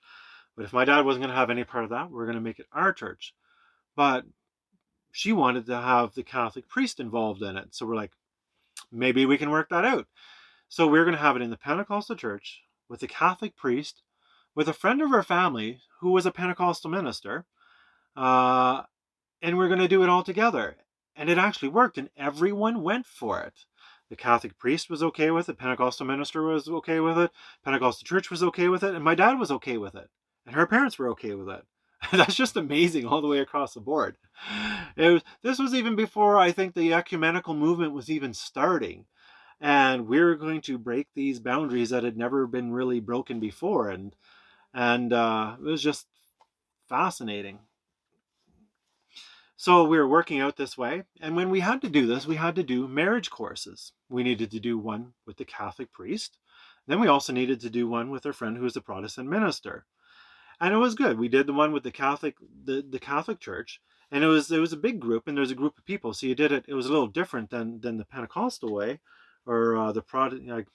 But if my dad wasn't going to have any part of that, we're going to make it our church. But she wanted to have the Catholic priest involved in it. So we're like, maybe we can work that out. So we're going to have it in the Pentecostal church with the Catholic priest, with a friend of our family who was a Pentecostal minister. Uh, and we're going to do it all together. And it actually worked, and everyone went for it. The Catholic priest was okay with it. Pentecostal minister was okay with it. Pentecostal church was okay with it. And my dad was okay with it. And her parents were okay with it. That's just amazing all the way across the board. This was even before I think the ecumenical movement was even starting. And we were going to break these boundaries that had never been really broken before. And it was just fascinating. So we were working out this way. And when we had to do this, we had to do marriage courses. We needed to do one with the Catholic priest. Then we also needed to do one with our friend who was a Protestant minister. And it was good. We did the one with the Catholic Church, and it was a big group, and there's a group of people. So you did it. It was a little different than the Pentecostal way, or the Protestant,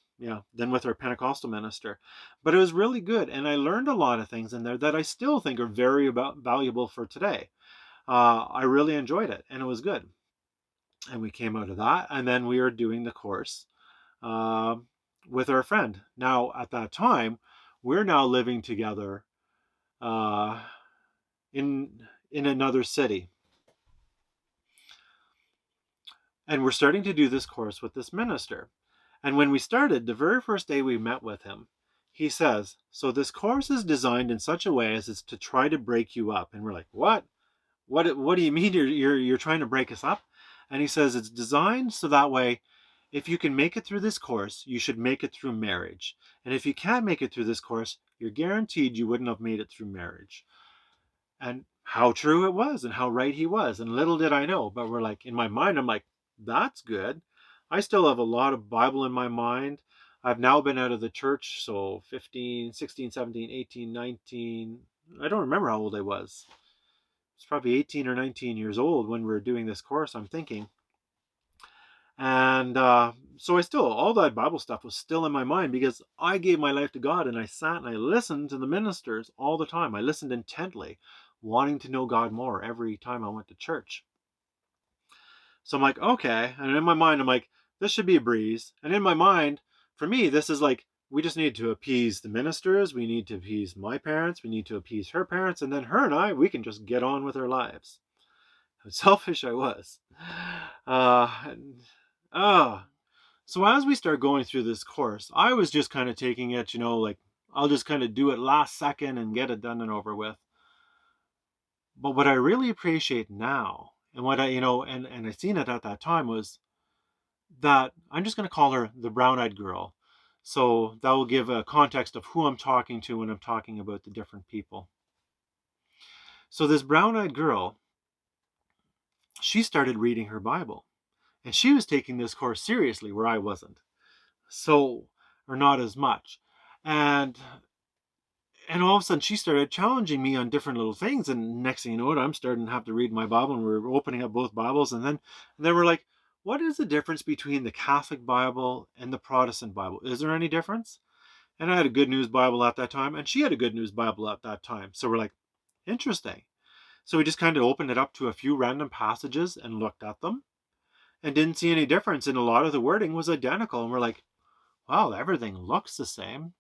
than with our Pentecostal minister. But it was really good, and I learned a lot of things in there that I still think are very valuable for today. I really enjoyed it, and it was good. And we came out of that, and then we were doing the course uh, with our friend. Now, at that time, we're now living together uh, in another city, and we're starting to do this course with this minister. And when we started, the very first day we met with him, he says, "So this course is designed in such a way as it's to try to break you up." And we're like, "What? What do you mean you're trying to break us up?" And he says it's designed so that way, if you can make it through this course, you should make it through marriage. And if you can't make it through this course, you're guaranteed you wouldn't have made it through marriage. And how true it was, and how right he was. And little did I know, but we're like, in my mind, I'm like, that's good. I still have a lot of Bible in my mind. I've now been out of the church, so 15, 16, 17, 18, 19. I don't remember how old I was. It's probably 18 or 19 years old when we were doing this course, I'm thinking. And so all that Bible stuff was still in my mind because I gave my life to God, and I sat and I listened to the ministers all the time. I listened intently, wanting to know God more every time I went to church. So I'm like, okay. And in my mind, I'm like, this should be a breeze. And in my mind, for me, this is like, we just need to appease the ministers. We need to appease my parents. We need to appease her parents. And then her and I, we can just get on with our lives. How selfish I was. Uh, oh, So as we start going through this course, I was just kind of taking it, like I'll just kind of do it last second and get it done and over with. But what I really appreciate now, and what and I seen it at that time, was that I'm just going to call her the brown-eyed girl. So that will give a context of who I'm talking to when I'm talking about the different people. So this brown-eyed girl, she started reading her Bible, and she was taking this course seriously where I wasn't. So, or not as much. And all of a sudden she started challenging me on different little things, and next thing you know, I'm starting to have to read my Bible, and we're opening up both Bibles, and then we're like, what is the difference between the Catholic Bible and the Protestant Bible? Is there any difference? And I had a Good News Bible at that time, and she had a Good News Bible at that time. So we're like, interesting. So we just kind of opened it up to a few random passages and looked at them and didn't see any difference. And a lot of the wording was identical. And we're like, wow, everything looks the same.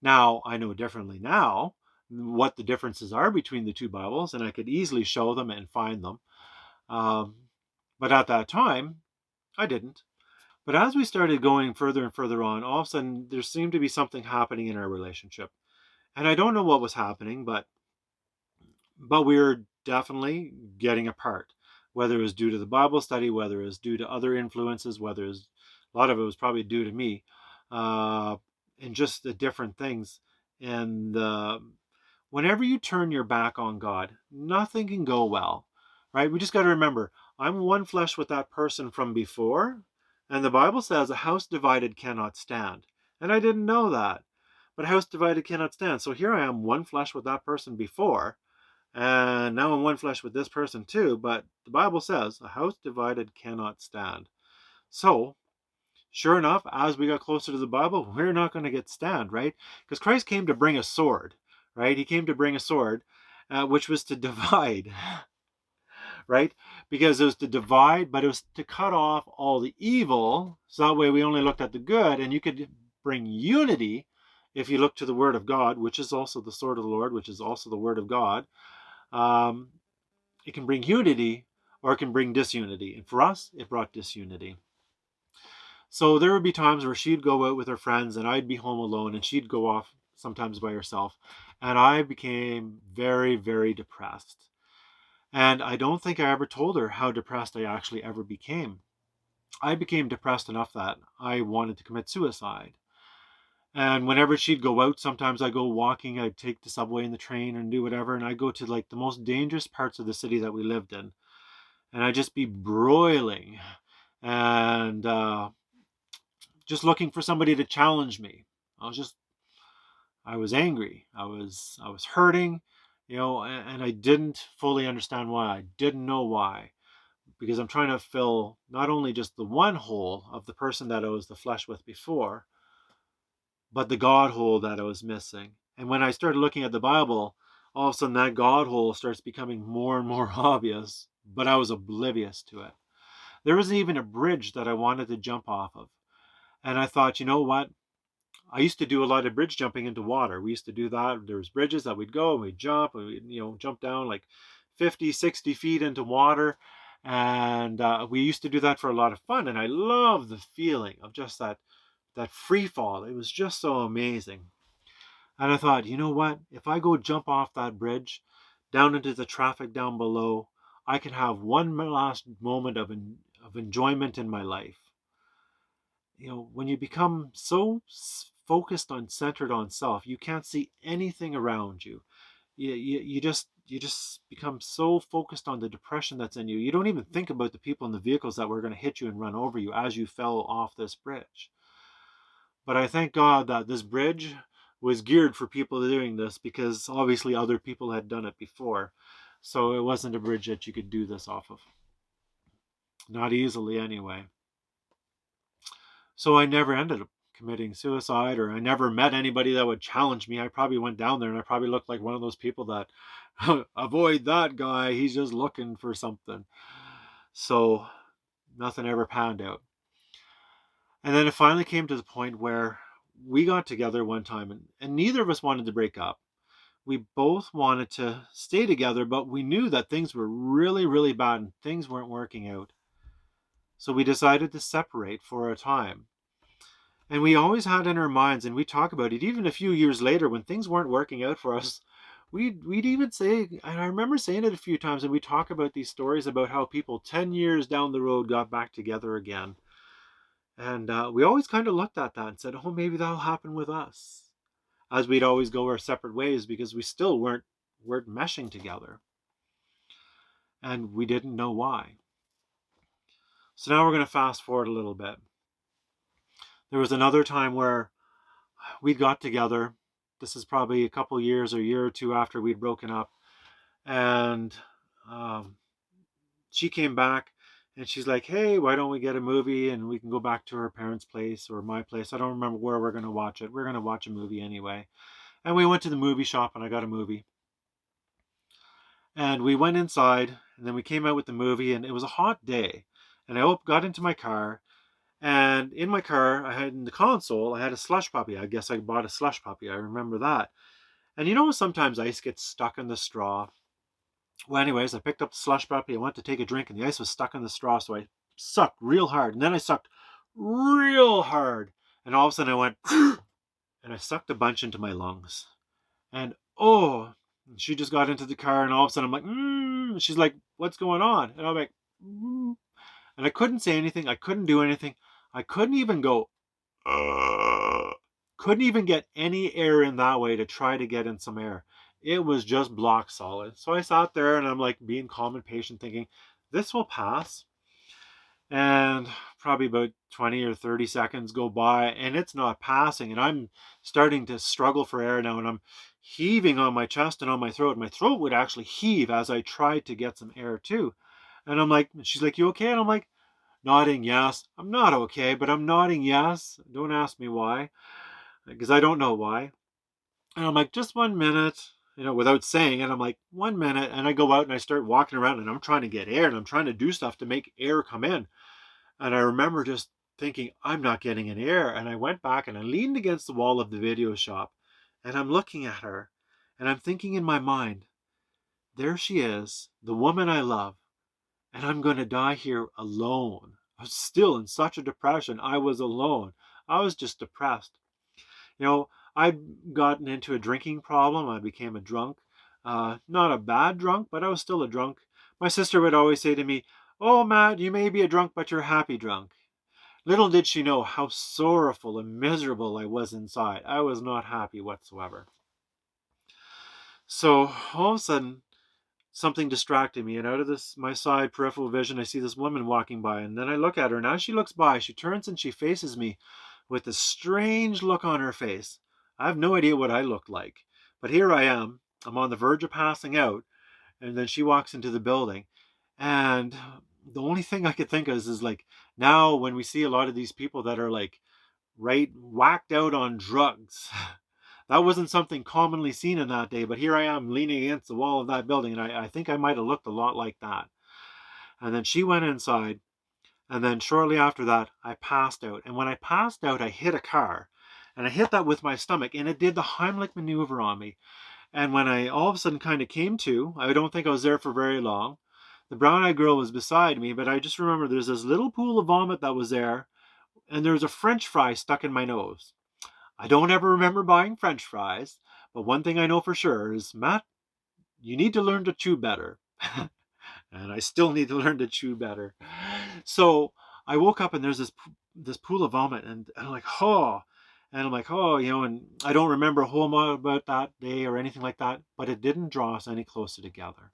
Now, I know differently now what the differences are between the two Bibles, and I could easily show them and find them. Um, but at that time, I didn't. But as we started going further and further on, all of a sudden there seemed to be something happening in our relationship. And I don't know what was happening, but we were definitely getting apart. Whether it was due to the Bible study, whether it was due to other influences, whether it was a lot of it was probably due to me, uh, and just the different things. And whenever you turn your back on God, nothing can go well, right? We just got to remember, I'm one flesh with that person from before, and the Bible says a house divided cannot stand. And I didn't know that, but a house divided cannot stand. So here I am, one flesh with that person before, and now I'm one flesh with this person too. But the Bible says a house divided cannot stand. So sure enough, as we got closer to the Bible, we're not going to get stand, right? Because Christ came to bring a sword, right? He came to bring a sword, which was to divide, right? Because it was to divide, but it was to cut off all the evil. So that way we only looked at the good, and you could bring unity if you look to the Word of God, which is also the sword of the Lord, which is also the Word of God. Um, it can bring unity or it can bring disunity. And for us, it brought disunity. So there would be times where she'd go out with her friends and I'd be home alone, and she'd go off sometimes by herself. And I became very, very depressed. And I don't think I ever told her how depressed I actually ever became. I became depressed enough that I wanted to commit suicide. And whenever she'd go out, sometimes I'd go walking, I'd take the subway and the train and do whatever. And I'd go to like the most dangerous parts of the city that we lived in. And I'd just be broiling and just looking for somebody to challenge me. I was angry. I was hurting, and I didn't fully understand why. I didn't know why, because I'm trying to fill not only just the one hole of the person that I was the flesh with before, but the God hole that I was missing. And when I started looking at the Bible, all of a sudden that God hole starts becoming more and more obvious, but I was oblivious to it. There wasn't even a bridge that I wanted to jump off of. And I thought, you know what? I used to do a lot of bridge jumping into water. We used to do that. There was bridges that we'd go and we'd jump and we'd, jump down like 50, 60 feet into water. And we used to do that for a lot of fun. And I love the feeling of just that free fall. It was just so amazing. And I thought, you know what? If I go jump off that bridge down into the traffic down below, I can have one last moment of enjoyment in my life. When you become so focused on centered on self, you can't see anything around you. You just become so focused on the depression that's in you. You don't even think about the people in the vehicles that were going to hit you and run over you as you fell off this bridge. But I thank God that this bridge was geared for people doing this, because obviously other people had done it before. So it wasn't a bridge that you could do this off of. Not easily anyway. So I never ended up committing suicide, or I never met anybody that would challenge me. I probably went down there and I probably looked like one of those people that avoid that guy. He's just looking for something. So nothing ever panned out. And then it finally came to the point where we got together one time, and neither of us wanted to break up. We both wanted to stay together, but we knew that things were really, really bad and things weren't working out. So we decided to separate for a time. And we always had in our minds, and we talk about it even a few years later when things weren't working out for us. We'd even say, and I remember saying it a few times, and we talk about these stories about how people 10 years down the road got back together again. And we always kind of looked at that and said, oh, maybe that'll happen with us. As we'd always go our separate ways because we still weren't meshing together. And we didn't know why. So now we're going to fast forward a little bit. There was another time where we got together. This is probably a couple years or a year or two after we'd broken up. And um, she came back and she's like, hey, why don't we get a movie and we can go back to her parents' place or my place. I don't remember where we're going to watch it. We're going to watch a movie anyway. And we went to the movie shop and I got a movie. And we went inside and then we came out with the movie and it was a hot day. And I got into my car. And in my car, I had in the console, I had a slush puppy. I guess I bought a slush puppy. I remember that. And you know, sometimes ice gets stuck in the straw. Well, anyways, I picked up the slush puppy. I went to take a drink, and the ice was stuck in the straw. So I sucked real hard. And then I sucked real hard. And all of a sudden I went, and I sucked a bunch into my lungs. And oh, she just got into the car, and all of a sudden I'm like, she's like, what's going on? And I'm like, and I couldn't say anything. I couldn't do anything. I couldn't even go, couldn't even get any air in that way to try to get in some air. It was just block solid. So I sat there and I'm like being calm and patient, thinking, this will pass. And probably about 20 or 30 seconds go by and it's not passing. And I'm starting to struggle for air now. And I'm heaving on my chest and on my throat. My throat would actually heave as I tried to get some air too. And I'm like, she's like, you okay? And I'm like, nodding yes. I'm not okay, but I'm nodding yes. Don't ask me why, because I don't know why. And I'm like, just 1 minute, without saying it. I'm like, 1 minute. And I go out and I start walking around and I'm trying to get air and I'm trying to do stuff to make air come in. And I remember just thinking, I'm not getting any air. And I went back and I leaned against the wall of the video shop and I'm looking at her and I'm thinking in my mind, there she is, the woman I love, and I'm going to die here alone. I was still in such a depression. I was alone. I was just depressed. I'd gotten into a drinking problem. I became a drunk. Not a bad drunk, but I was still a drunk. My sister would always say to me, oh, Matt, you may be a drunk, but you're a happy drunk. Little did she know how sorrowful and miserable I was inside. I was not happy whatsoever. So all of a sudden, something distracted me, and out of my side peripheral vision, I see this woman walking by, and then I look at her, and as she looks by, she turns and she faces me with a strange look on her face. I have no idea what I look like, but here I am. I'm on the verge of passing out, and then she walks into the building, and the only thing I could think of is like, now when we see a lot of these people that are like whacked out on drugs, that wasn't something commonly seen in that day, but here I am leaning against the wall of that building, and I think I might have looked a lot like that. And then she went inside, and then shortly after that, I passed out. And when I passed out, I hit a car, and I hit that with my stomach, and it did the Heimlich maneuver on me. And when I all of a sudden kind of came to, I don't think I was there for very long. The brown-eyed girl was beside me, but I just remember there's this little pool of vomit that was there, and there was a French fry stuck in my nose. I don't ever remember buying French fries, but one thing I know for sure is, Matt, you need to learn to chew better. And I still need to learn to chew better. So I woke up and there's this pool of vomit, and I'm like, oh. And I'm like, oh, and I don't remember a whole lot about that day or anything like that, but it didn't draw us any closer together.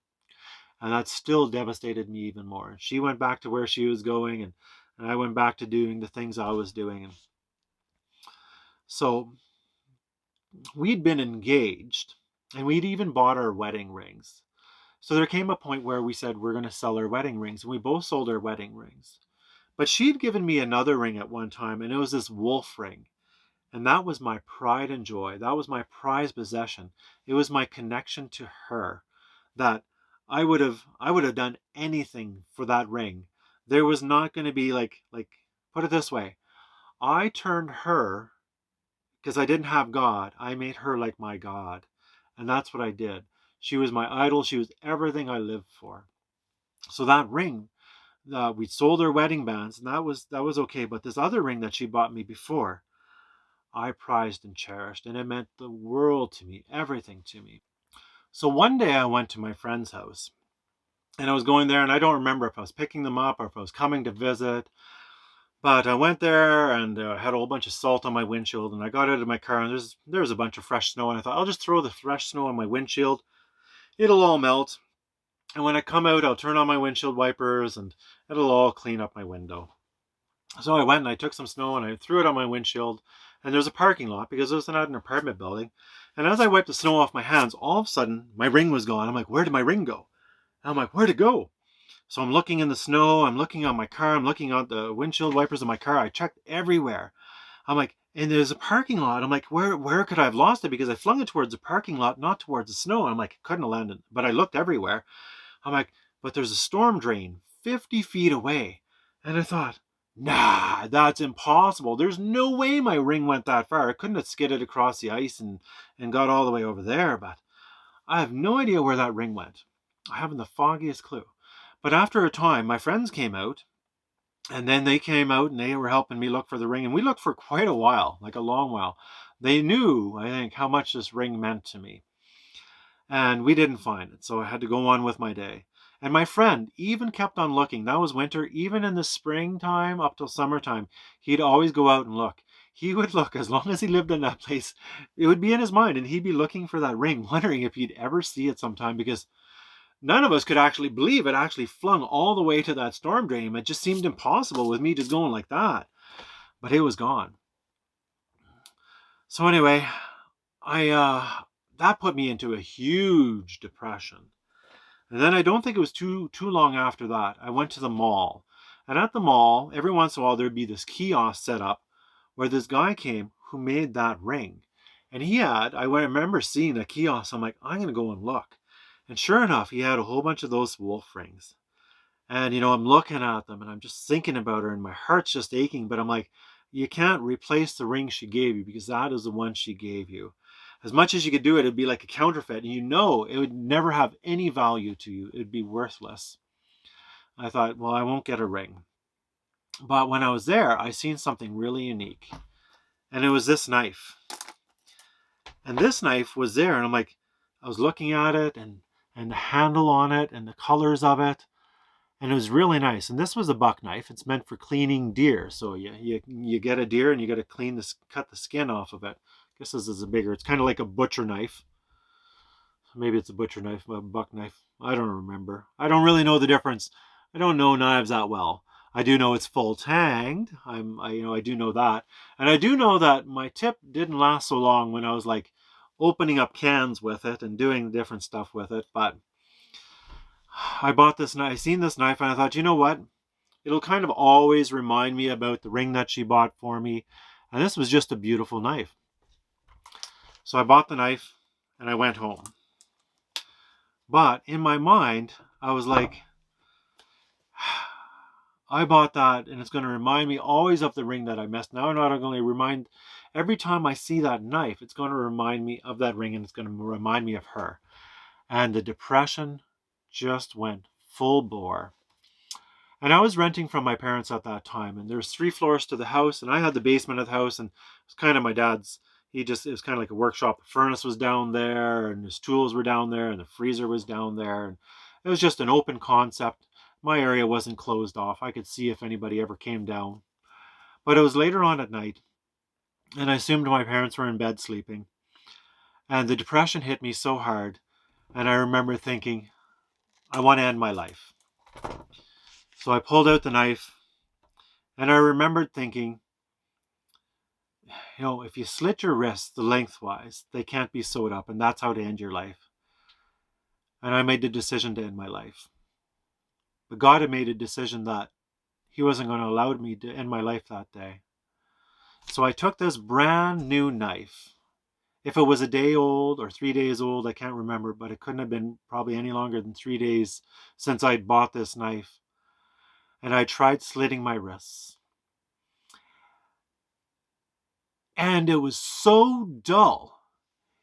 And that still devastated me even more. She went back to where she was going, and I went back to doing the things I was doing. And so we'd been engaged, and we'd even bought our wedding rings. So there came a point where we said we're going to sell our wedding rings, and we both sold our wedding rings. But she'd given me another ring at one time, and it was this wolf ring. And that was my pride and joy. That was my prized possession. It was my connection to her, that I would have done anything for that ring. There was not going to be like put it this way. I turned her, because I didn't have God, I made her like my God. And that's what I did. She was my idol. She was everything I lived for. So that ring, we sold her wedding bands, and that was okay. But this other ring that she bought me before, I prized and cherished, and it meant the world to me, everything to me. So one day I went to my friend's house, and I was going there, and I don't remember if I was picking them up or if I was coming to visit. But I went there and I had a whole bunch of salt on my windshield, and I got out of my car, and there's a bunch of fresh snow, and I thought I'll just throw the fresh snow on my windshield. It'll all melt, and when I come out, I'll turn on my windshield wipers, and it'll all clean up my window. So I went and I took some snow and I threw it on my windshield, and there's a parking lot because it was not an apartment building. And as I wiped the snow off my hands, all of a sudden my ring was gone. I'm like, where did my ring go? And I'm like, where'd it go? So I'm looking in the snow, I'm looking on my car, I'm looking on the windshield wipers of my car. I checked everywhere. I'm like, and there's a parking lot. I'm like, where could I have lost it? Because I flung it towards the parking lot, not towards the snow. I'm like, it couldn't have landed, but I looked everywhere. I'm like, but there's a storm drain 50 feet away. And I thought, nah, that's impossible. There's no way my ring went that far. I couldn't have skidded across the ice and got all the way over there, but I have no idea where that ring went. I haven't the foggiest clue. But after a time, my friends came out, and then they came out and they were helping me look for the ring. And we looked for quite a while, like a long while. They knew, I think, how much this ring meant to me. And we didn't find it, so I had to go on with my day. And my friend even kept on looking. That was winter. Even in the springtime up till summertime, he'd always go out and look. He would look as long as he lived in that place. It would be in his mind, and he'd be looking for that ring, wondering if he'd ever see it sometime, because none of us could actually believe it actually flung all the way to that storm drain. It just seemed impossible with me just going like that. But it was gone. So anyway, I that put me into a huge depression. And then I don't think it was too long after that, I went to the mall. And at the mall, every once in a while there'd be this kiosk set up where this guy came who made that ring. And I remember seeing a kiosk. I'm like, I'm going to go and look. And sure enough, he had a whole bunch of those wolf rings. And, I'm looking at them and I'm just thinking about her and my heart's just aching. But I'm like, you can't replace the ring she gave you because that is the one she gave you. As much as you could do it, it'd be like a counterfeit. And it would never have any value to you. It'd be worthless. I thought, well, I won't get a ring. But when I was there, I seen something really unique. And it was this knife. And this knife was there. And I'm like, I was looking at it and the handle on it and the colors of it. And it was really nice. And this was a buck knife. It's meant for cleaning deer. So you get a deer and you got to cut the skin off of it. I guess this is it's kind of like a butcher knife. Maybe it's a butcher knife, a buck knife. I don't remember. I don't really know the difference. I don't know knives that well. I do know it's full tanged. I do know that. And I do know that my tip didn't last so long when I was like opening up cans with it and doing different stuff with it. But I bought this knife. I seen this knife and I thought, you know what? It'll kind of always remind me about the ring that she bought for me. And this was just a beautiful knife. So I bought the knife and I went home. But in my mind, I was like, I bought that and it's going to remind me always of the ring that I missed. Now I'm not going to remind, every time I see that knife, it's going to remind me of that ring and it's going to remind me of her. And the depression just went full bore. And I was renting from my parents at that time, and there's 3 floors to the house, and I had the basement of the house, and it was kind of my dad's. It was kind of like a workshop. The furnace was down there, and his tools were down there, and the freezer was down there, and it was just an open concept. My area wasn't closed off. I could see if anybody ever came down. But it was later on at night, and I assumed my parents were in bed sleeping, and the depression hit me so hard, and I remember thinking, I want to end my life. So I pulled out the knife, and I remembered thinking, if you slit your wrists the lengthwise, they can't be sewed up, and that's how to end your life. And I made the decision to end my life. But God had made a decision that He wasn't going to allow me to end my life that day. So I took this brand new knife. If it was a day old or 3 days old, I can't remember, but it couldn't have been probably any longer than 3 days since I'd bought this knife. And I tried slitting my wrists. And it was so dull.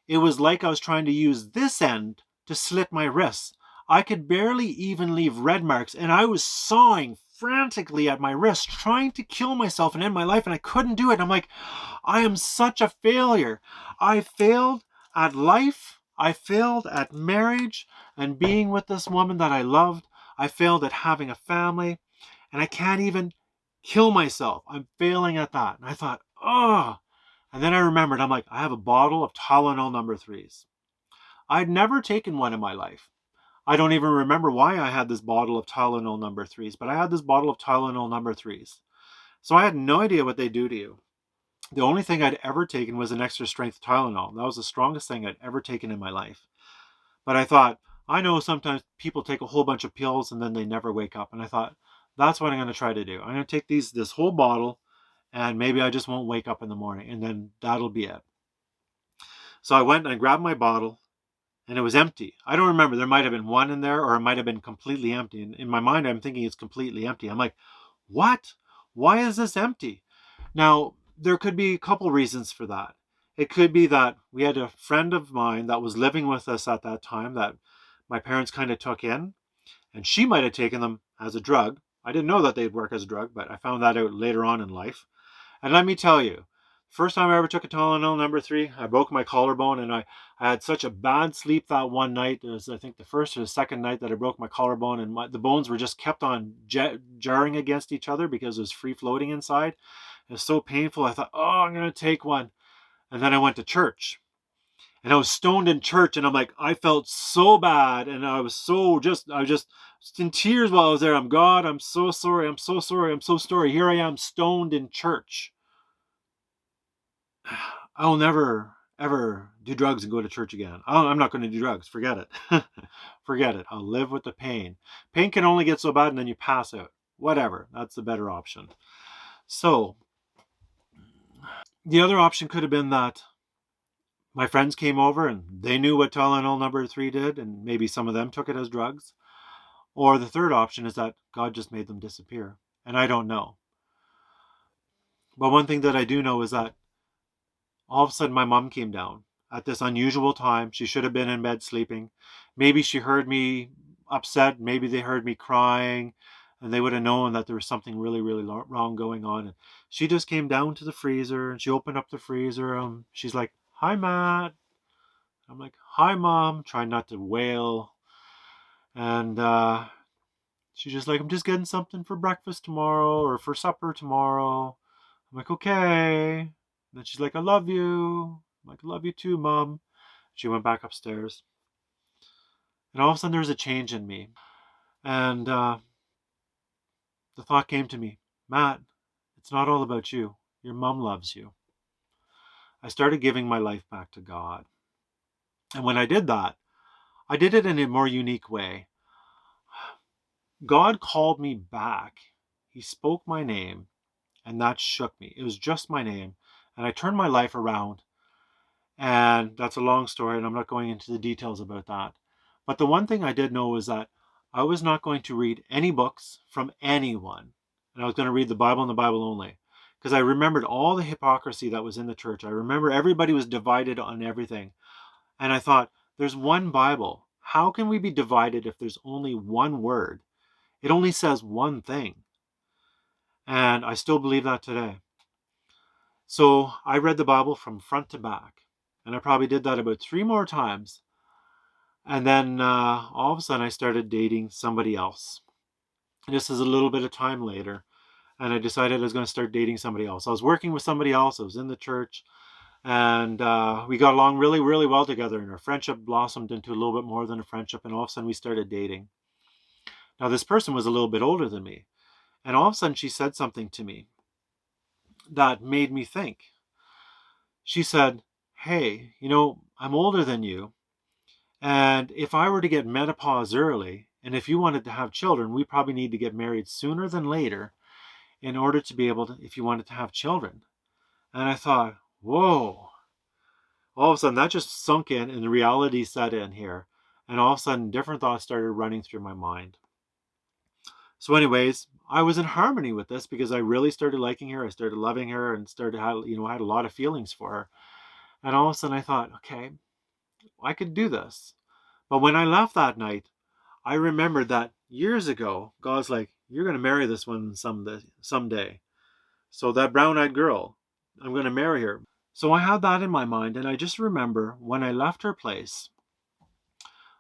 It was like I was trying to use this end to slit my wrists. I could barely even leave red marks, and I was sawing frantically at my wrist trying to kill myself and end my life, and I couldn't do it. And I'm like, I am such a failure. I failed at life. I failed at marriage and being with this woman that I loved. I failed at having a family, and I can't even kill myself. I'm failing at that. And I thought, oh. And then I remembered, I'm like, I have a bottle of Tylenol number threes. I'd never taken one in my life. I don't even remember why I had this bottle of Tylenol number threes, but I had this bottle of Tylenol number threes. So I had no idea what they do to you. The only thing I'd ever taken was an extra strength Tylenol. That was the strongest thing I'd ever taken in my life. But I thought, I know sometimes people take a whole bunch of pills and then they never wake up. And I thought, that's what I'm going to try to do. I'm going to take this whole bottle, and maybe I just won't wake up in the morning, and then that'll be it. So I went and I grabbed my bottle, and it was empty. I don't remember. There might have been one in there, or it might have been completely empty. And in my mind, I'm thinking it's completely empty. I'm like, what? Why is this empty? Now, there could be a couple reasons for that. It could be that we had a friend of mine that was living with us at that time that my parents kind of took in, and she might have taken them as a drug. I didn't know that they'd work as a drug, but I found that out later on in life. And let me tell you, first time I ever took a Tylenol number three, I broke my collarbone, and I had such a bad sleep that one night. It was, I think, the first or the second night that I broke my collarbone, and the bones were just kept on jarring against each other because it was free floating inside. It was so painful. I thought, oh, I'm going to take one. And then I went to church, and I was stoned in church, and I'm like, I felt so bad, and I was just in tears while I was there. God, I'm so sorry. I'm so sorry. I'm so sorry. Here I am stoned in church. I'll never, ever do drugs and go to church again. I'm not going to do drugs. Forget it. Forget it. I'll live with the pain. Pain can only get so bad and then you pass out. Whatever. That's the better option. So the other option could have been that my friends came over and they knew what Tylenol number three did, and maybe some of them took it as drugs. Or the third option is that God just made them disappear. And I don't know. But one thing that I do know is that all of a sudden my mom came down at this unusual time. She should have been in bed sleeping. Maybe she heard me upset. Maybe they heard me crying, and they would have known that there was something really, really wrong going on. And she just came down to the freezer, and she opened up the freezer. She's like, hi, Matt. I'm like, hi, Mom. Trying not to wail. And she's just like, I'm just getting something for breakfast tomorrow or for supper tomorrow. I'm like, okay. And then she's like, I love you. I'm like, I love you too, Mom. She went back upstairs. And all of a sudden there was a change in me. And the thought came to me, Matt, it's not all about you. Your mom loves you. I started giving my life back to God. And when I did that, I did it in a more unique way. God called me back. He spoke my name, and that shook me. It was just my name. And I turned my life around. And that's a long story, and I'm not going into the details about that. But the one thing I did know was that I was not going to read any books from anyone. And I was going to read the Bible and the Bible only. Because I remembered all the hypocrisy that was in the church. I remember everybody was divided on everything. And I thought, there's one Bible. How can we be divided if there's only one word? It only says one thing. And I still believe that today. So I read the Bible from front to back. And I probably did that about 3 more times. And then all of a sudden I started dating somebody else. And this is a little bit of time later. And I decided I was going to start dating somebody else. I was working with somebody else. I was in the church. And we got along really, really well together. And our friendship blossomed into a little bit more than a friendship. And all of a sudden we started dating. Now this person was a little bit older than me. And all of a sudden she said something to me that made me think. She said, hey, I'm older than you. And if I were to get menopause early, and if you wanted to have children, we probably need to get married sooner than later in order to be able to, if you wanted to have children. And I thought, whoa. All of a sudden that just sunk in and the reality set in here. And all of a sudden different thoughts started running through my mind. So anyways, I was in harmony with this because I really started liking her. I started loving her and I had a lot of feelings for her. And all of a sudden I thought, okay, I could do this. But when I left that night, I remembered that, years ago, God's like, you're going to marry this one someday. So that brown-eyed girl, I'm going to marry her. So I had that in my mind, and I just remember when I left her place,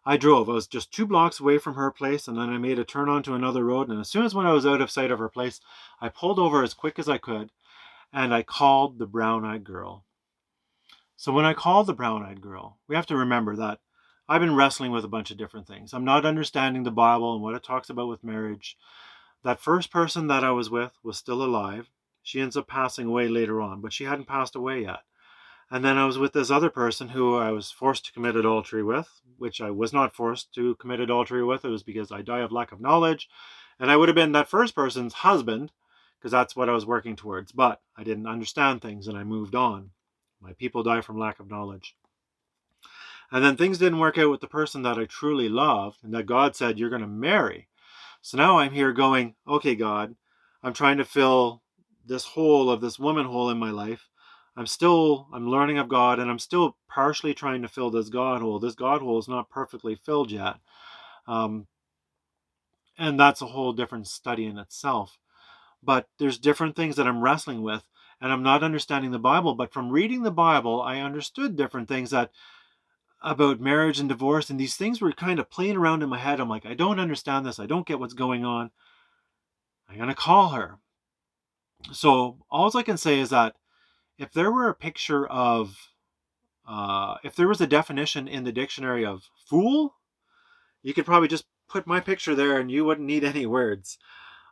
I drove. I was just 2 blocks away from her place, and then I made a turn onto another road. And as soon as when I was out of sight of her place, I pulled over as quick as I could, and I called the brown-eyed girl. So when I called the brown-eyed girl, we have to remember that I've been wrestling with a bunch of different things. I'm not understanding the Bible and what it talks about with marriage. That first person that I was with was still alive. She ends up passing away later on, but she hadn't passed away yet. And then I was with this other person who I was forced to commit adultery with, which I was not forced to commit adultery with. It was because I die of lack of knowledge. And I would have been that first person's husband, because that's what I was working towards. But I didn't understand things and I moved on. My people die from lack of knowledge. And then things didn't work out with the person that I truly loved and that God said, you're going to marry. So now I'm here going, okay, God, I'm trying to fill this hole of this woman hole in my life. I'm learning of God, and I'm still partially trying to fill this God hole. This God hole is not perfectly filled yet. And that's a whole different study in itself. But there's different things that I'm wrestling with, and I'm not understanding the Bible. But from reading the Bible, I understood different things about marriage and divorce, and these things were kind of playing around in my head. I'm like, I don't understand this. I don't get what's going on. I'm going to call her. So all I can say is that if there were a picture of, if there was a definition in the dictionary of fool, you could probably just put my picture there and you wouldn't need any words.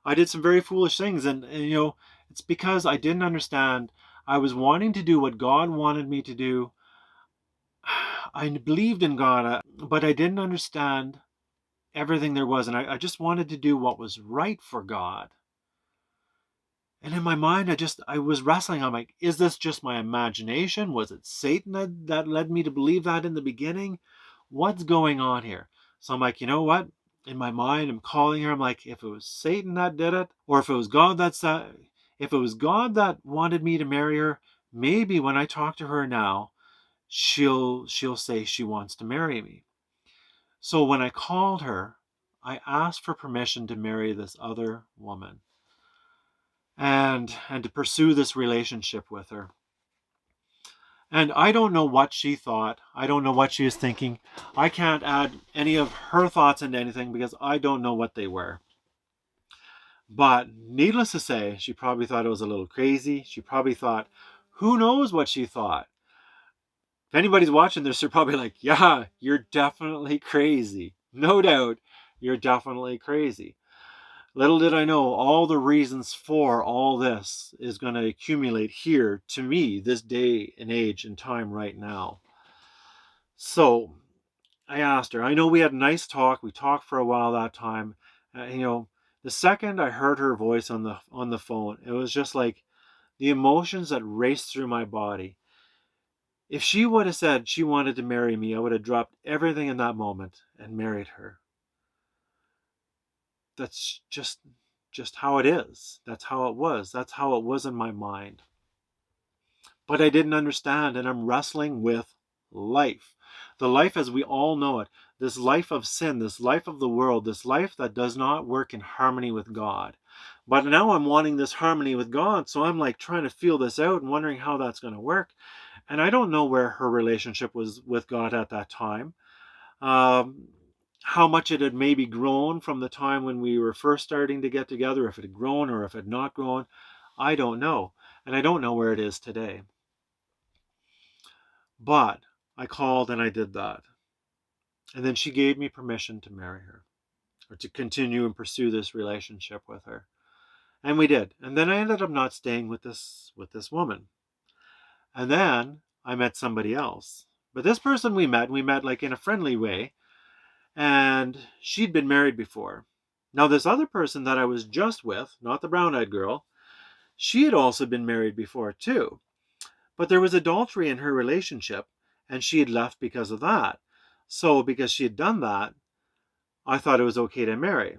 I did some very foolish things, and it's because I didn't understand. I was wanting to do what God wanted me to do. I believed in God, but I didn't understand everything there was, and I just wanted to do what was right for God. And in my mind, I was wrestling. I'm like, is this just my imagination? Was it Satan that led me to believe that in the beginning? What's going on here? So I'm like, you know what? In my mind, I'm calling her. I'm like, if it was Satan that did it, or if it was God if it was God that wanted me to marry her, maybe when I talk to her now, she'll say she wants to marry me. So when I called her, I asked for permission to marry this other woman and to pursue this relationship with her. And I don't know what she thought. I don't know what she was thinking. I can't add any of her thoughts into anything because I don't know what they were. But needless to say, she probably thought it was a little crazy. She probably thought, who knows what she thought? If anybody's watching this, they're probably like, yeah, you're definitely crazy. No doubt, you're definitely crazy. Little did I know all the reasons for all this is going to accumulate here to me this day and age and time right now. So I asked her. I know we had a nice talk. We talked for a while that time. The second I heard her voice on the phone, it was just like the emotions that raced through my body. If she would have said she wanted to marry me, I would have dropped everything in that moment and married her. That's just how it is. That's how it was. That's how it was in my mind. But I didn't understand, and I'm wrestling with life. The life as we all know it. This life of sin, this life of the world, this life that does not work in harmony with God. But now I'm wanting this harmony with God, so I'm like trying to feel this out and wondering how that's going to work. And I don't know where her relationship was with God at that time. How much it had maybe grown from the time when we were first starting to get together, if it had grown or if it had not grown, I don't know. And I don't know where it is today. But I called and I did that. And then she gave me permission to marry her or to continue and pursue this relationship with her. And we did. And then I ended up not staying with this woman. And then I met somebody else. But this person we met like in a friendly way. And she'd been married before. Now, this other person that I was just with, not the brown-eyed girl, she had also been married before too. But there was adultery in her relationship, and she had left because of that. So, because she had done that, I thought it was okay to marry.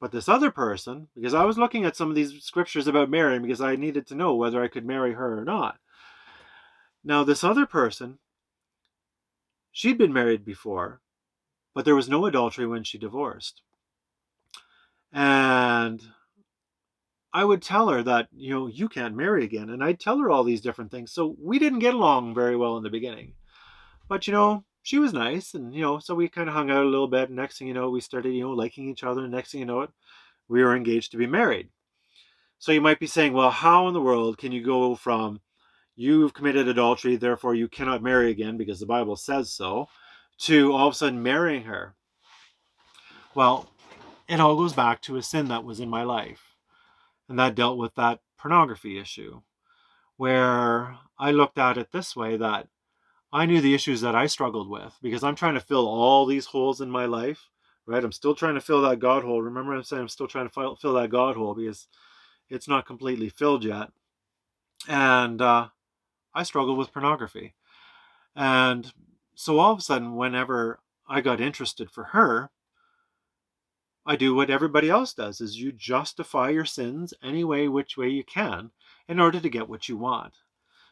But this other person, because I was looking at some of these scriptures about marrying because I needed to know whether I could marry her or not. Now, this other person, she'd been married before, but there was no adultery when she divorced. And I would tell her that, you can't marry again. And I'd tell her all these different things. So we didn't get along very well in the beginning. But, she was nice. And, so we kind of hung out a little bit. Next thing you know, we started, liking each other. Next thing you know it, we were engaged to be married. So you might be saying, well, how in the world can you go from you've committed adultery, therefore you cannot marry again because the Bible says so, to all of a sudden marrying her? Well, it all goes back to a sin that was in my life. And that dealt with that pornography issue, where I looked at it this way, that I knew the issues that I struggled with because I'm trying to fill all these holes in my life, right? I'm still trying to fill that God hole. Remember, I'm saying I'm still trying to fill that God hole because it's not completely filled yet. And I struggled with pornography. And so all of a sudden, whenever I got interested for her, I do what everybody else does, is you justify your sins any way, which way you can in order to get what you want.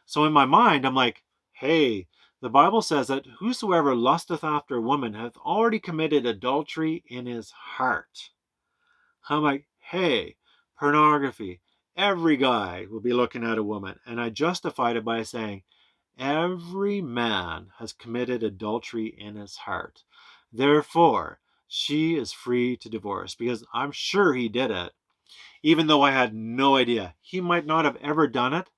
So in my mind, I'm like, hey, the Bible says that whosoever lusteth after a woman hath already committed adultery in his heart. I'm like, hey, pornography. Every guy will be looking at a woman. And I justified it by saying, every man has committed adultery in his heart. Therefore, she is free to divorce, because I'm sure he did it, even though I had no idea. He might not have ever done it,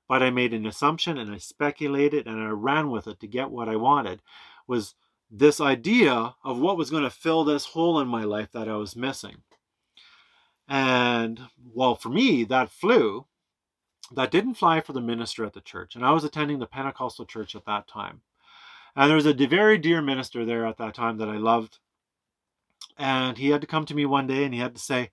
but I made an assumption and I speculated and I ran with it to get what I wanted, was this idea of what was going to fill this hole in my life that I was missing. And well, for me, that didn't fly for the minister at the church. And I was attending the Pentecostal church at that time. And there was a very dear minister there at that time that I loved. And he had to come to me one day and he had to say,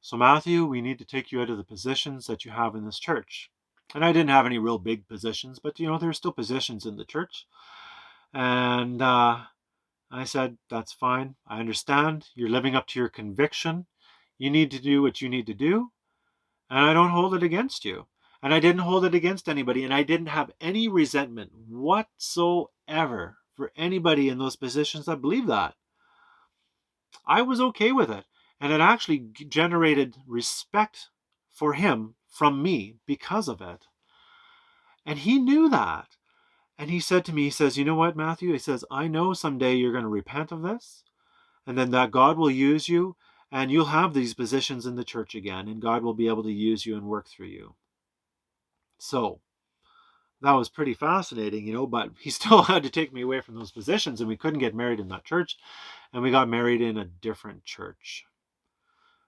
so Matthew, we need to take you out of the positions that you have in this church. And I didn't have any real big positions, but there's still positions in the church. And I said, that's fine. I understand. You're living up to your conviction. You need to do what you need to do. And I don't hold it against you. And I didn't hold it against anybody. And I didn't have any resentment whatsoever for anybody in those positions that believed that. I was okay with it. And it actually generated respect for him from me because of it. And he knew that. And he said to me, he says, you know what, Matthew? He says, I know someday you're going to repent of this. And then that God will use you and you'll have these positions in the church again. And God will be able to use you and work through you. So that was pretty fascinating, but he still had to take me away from those positions and we couldn't get married in that church. And we got married in a different church.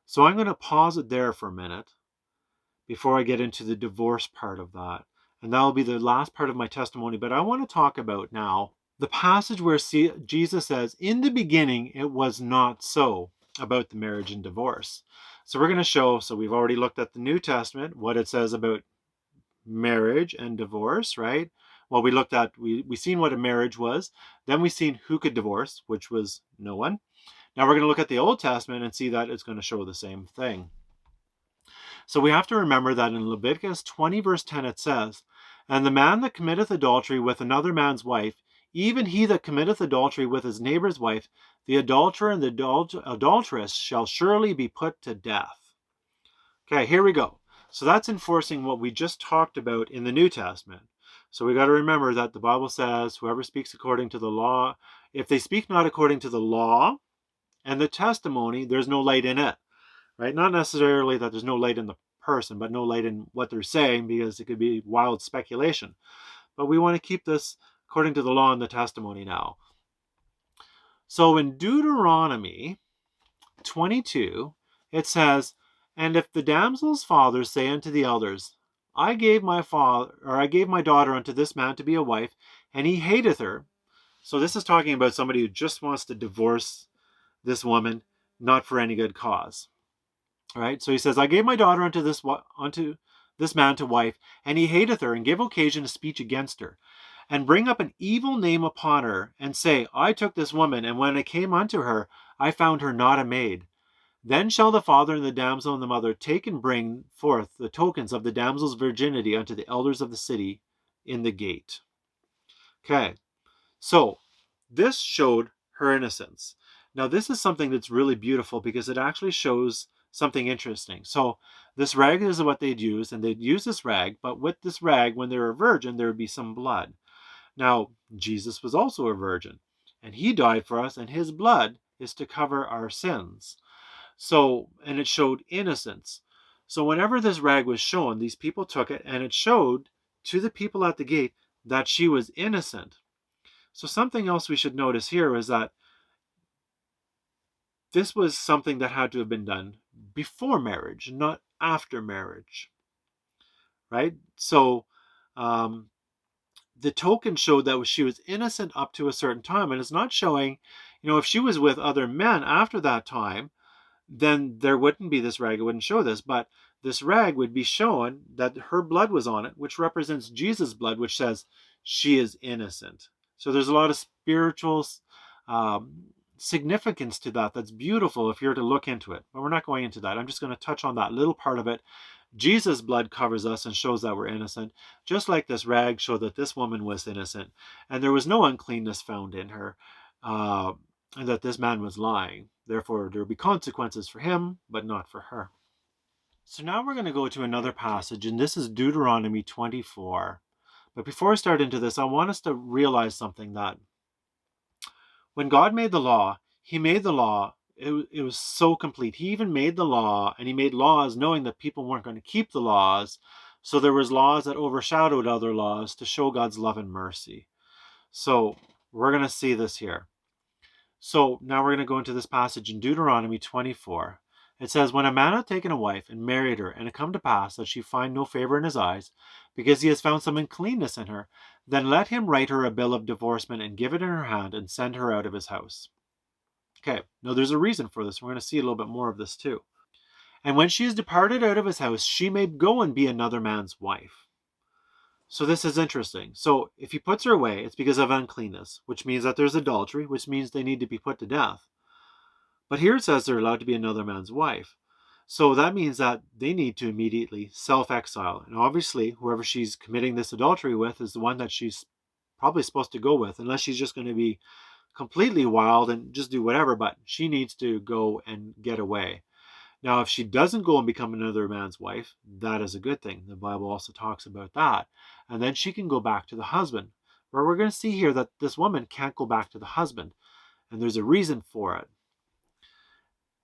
So I'm going to pause it there for a minute before I get into the divorce part of that. And that will be the last part of my testimony. But I want to talk about now the passage where Jesus says, in the beginning, it was not so, about the marriage and divorce. So we're going to show, so we've already looked at the New Testament, what it says about marriage and divorce, right? Well, we looked at, we seen what a marriage was. Then we seen who could divorce, which was no one. Now we're going to look at the Old Testament and see that it's going to show the same thing. So we have to remember that in Leviticus 20 verse 10 it says, and the man that committeth adultery with another man's wife, even he that committeth adultery with his neighbor's wife, the adulterer and the adulteress shall surely be put to death. Okay, here we go. So that's enforcing what we just talked about in the New Testament. So we got to remember that the Bible says, whoever speaks according to the law, if they speak not according to the law and the testimony, there's no light in it, right? Not necessarily that there's no light in the person, but no light in what they're saying, because it could be wild speculation. But we want to keep this according to the law and the testimony now. So in Deuteronomy 22, it says, and if the damsel's father say unto the elders, I gave my daughter unto this man to be a wife, and he hateth her. So this is talking about somebody who just wants to divorce this woman, not for any good cause. All right, so he says, I gave my daughter unto this man to wife, and he hateth her, and give occasion to speech against her, and bring up an evil name upon her, and say, I took this woman, and when I came unto her, I found her not a maid. Then shall the father and the damsel and the mother take and bring forth the tokens of the damsel's virginity unto the elders of the city in the gate. Okay, so this showed her innocence. Now, this is something that's really beautiful because it actually shows something interesting. So, this rag is what they'd use, and they'd use this rag, but with this rag, when they were a virgin, there would be some blood. Now, Jesus was also a virgin, and he died for us, and his blood is to cover our sins. So, and it showed innocence. So, whenever this rag was shown, these people took it, and it showed to the people at the gate that she was innocent. So, something else we should notice here is that this was something that had to have been done before marriage, not after marriage, right? So, um, the token showed that she was innocent up to a certain time, and it's not showing, if she was with other men after that time, then there wouldn't be this rag. It wouldn't show this, but this rag would be showing that her blood was on it, which represents Jesus' blood, which says she is innocent. So there's a lot of spiritual um, significance to that. That's beautiful if you're to look into it. But we're not going into that. I'm just going to touch on that little part of it. Jesus' blood covers us and shows that we're innocent, just like this rag showed that this woman was innocent, and there was no uncleanness found in her. And that this man was lying. Therefore, there will be consequences for him, but not for her. So now we're going to go to another passage, and this is Deuteronomy 24. But before I start into this, I want us to realize something, that when God made the law, he made the law, it was so complete. He even made the law, and he made laws knowing that people weren't going to keep the laws. So there was laws that overshadowed other laws to show God's love and mercy. So we're going to see this here. So now we're going to go into this passage in Deuteronomy 24. It says, when a man hath taken a wife and married her, and it come to pass that she find no favor in his eyes, because he has found some uncleanness in her, then let him write her a bill of divorcement and give it in her hand and send her out of his house. Okay, now there's a reason for this. We're going to see a little bit more of this too. And when she is departed out of his house, she may go and be another man's wife. So this is interesting. So if he puts her away, it's because of uncleanness, which means that there's adultery, which means they need to be put to death. But here it says they're allowed to be another man's wife. So that means that they need to immediately self-exile. And obviously, whoever she's committing this adultery with is the one that she's probably supposed to go with, unless she's just going to be completely wild and just do whatever, but she needs to go and get away. Now, if she doesn't go and become another man's wife, that is a good thing. The Bible also talks about that. And then she can go back to the husband. But we're going to see here that this woman can't go back to the husband. And there's a reason for it.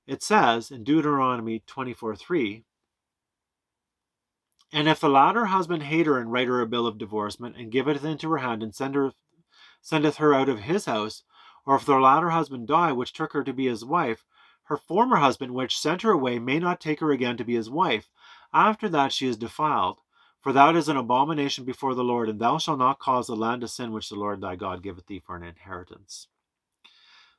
It says in Deuteronomy 24:3, and if the latter husband hate her and write her a bill of divorcement and give it into her hand and sendeth her out of his house, or if the latter husband die which took her to be his wife, her former husband which sent her away may not take her again to be his wife. After that she is defiled. For that is an abomination before the Lord, and thou shalt not cause the land to sin which the Lord thy God giveth thee for an inheritance.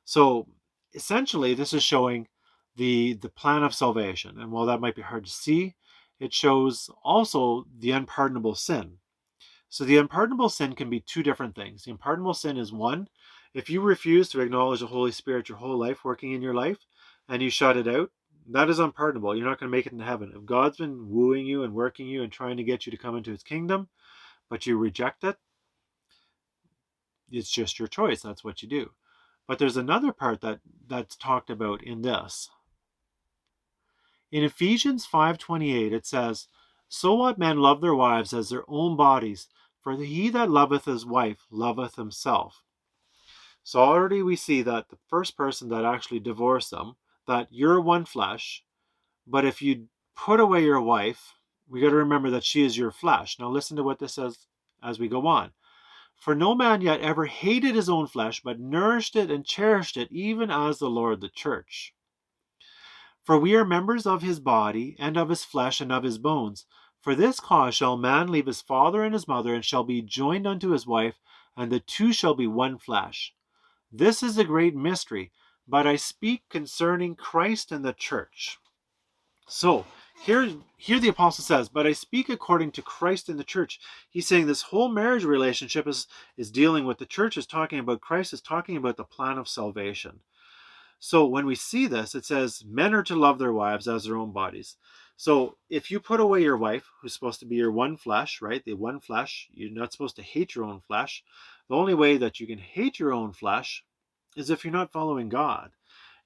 So essentially, this is showing the plan of salvation. And while that might be hard to see, it shows also the unpardonable sin. So the unpardonable sin can be two different things. The unpardonable sin is one, if you refuse to acknowledge the Holy Spirit your whole life working in your life and you shut it out, that is unpardonable. You're not going to make it into heaven. If God's been wooing you and working you and trying to get you to come into his kingdom, but you reject it, it's just your choice. That's what you do. But there's another part that's talked about in this. In Ephesians 5:28 it says, so ought men love their wives as their own bodies, for he that loveth his wife loveth himself. So already we see that the first person that actually divorced them, that you're one flesh, but if you put away your wife, we got to remember that she is your flesh. Now listen to what this says as we go on. For no man yet ever hated his own flesh, but nourished it and cherished it, even as the Lord the church. For we are members of his body, and of his flesh, and of his bones. For this cause shall man leave his father and his mother, and shall be joined unto his wife, and the two shall be one flesh. This is a great mystery, but I speak concerning Christ and the church. So, here the apostle says, but I speak according to Christ and the church. He's saying this whole marriage relationship is dealing with the church, is talking about Christ, is talking about the plan of salvation. So when we see this, it says men are to love their wives as their own bodies. So if you put away your wife, who's supposed to be your one flesh, right? The one flesh, you're not supposed to hate your own flesh. The only way that you can hate your own flesh is if you're not following God.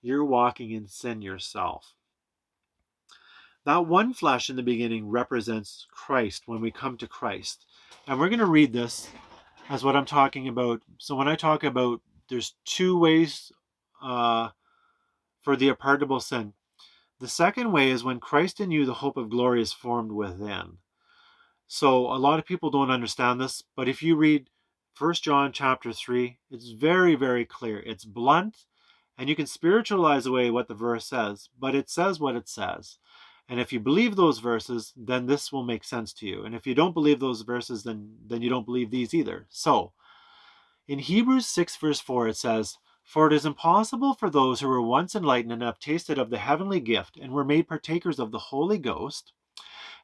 you're walking in sin yourself. That one flesh in the beginning represents Christ when we come to Christ. And we're going to read this as what I'm talking about. So when I talk about there's two ways for the pardonable sin. The second way is when Christ in you, the hope of glory, is formed within. So a lot of people don't understand this, but if you read 1 John chapter 3, it's very, very clear. It's blunt, and you can spiritualize away what the verse says, but it says what it says. And if you believe those verses, then this will make sense to you. And if you don't believe those verses, then you don't believe these either. So in Hebrews 6 verse 4, it says, "For it is impossible for those who were once enlightened and have tasted of the heavenly gift and were made partakers of the Holy Ghost,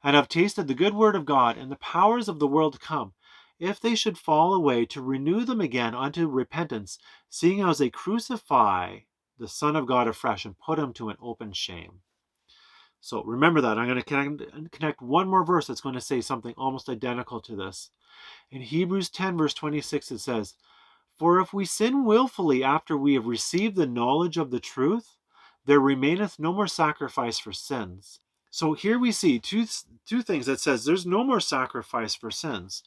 and have tasted the good word of God and the powers of the world to come, if they should fall away, to renew them again unto repentance, seeing as they crucify the Son of God afresh and put him to an open shame." So remember that. I'm going to connect one more verse that's going to say something almost identical to this. In Hebrews 10 verse 26 it says, "For if we sin wilfully after we have received the knowledge of the truth, there remaineth no more sacrifice for sins." So here we see two things that says there's no more sacrifice for sins.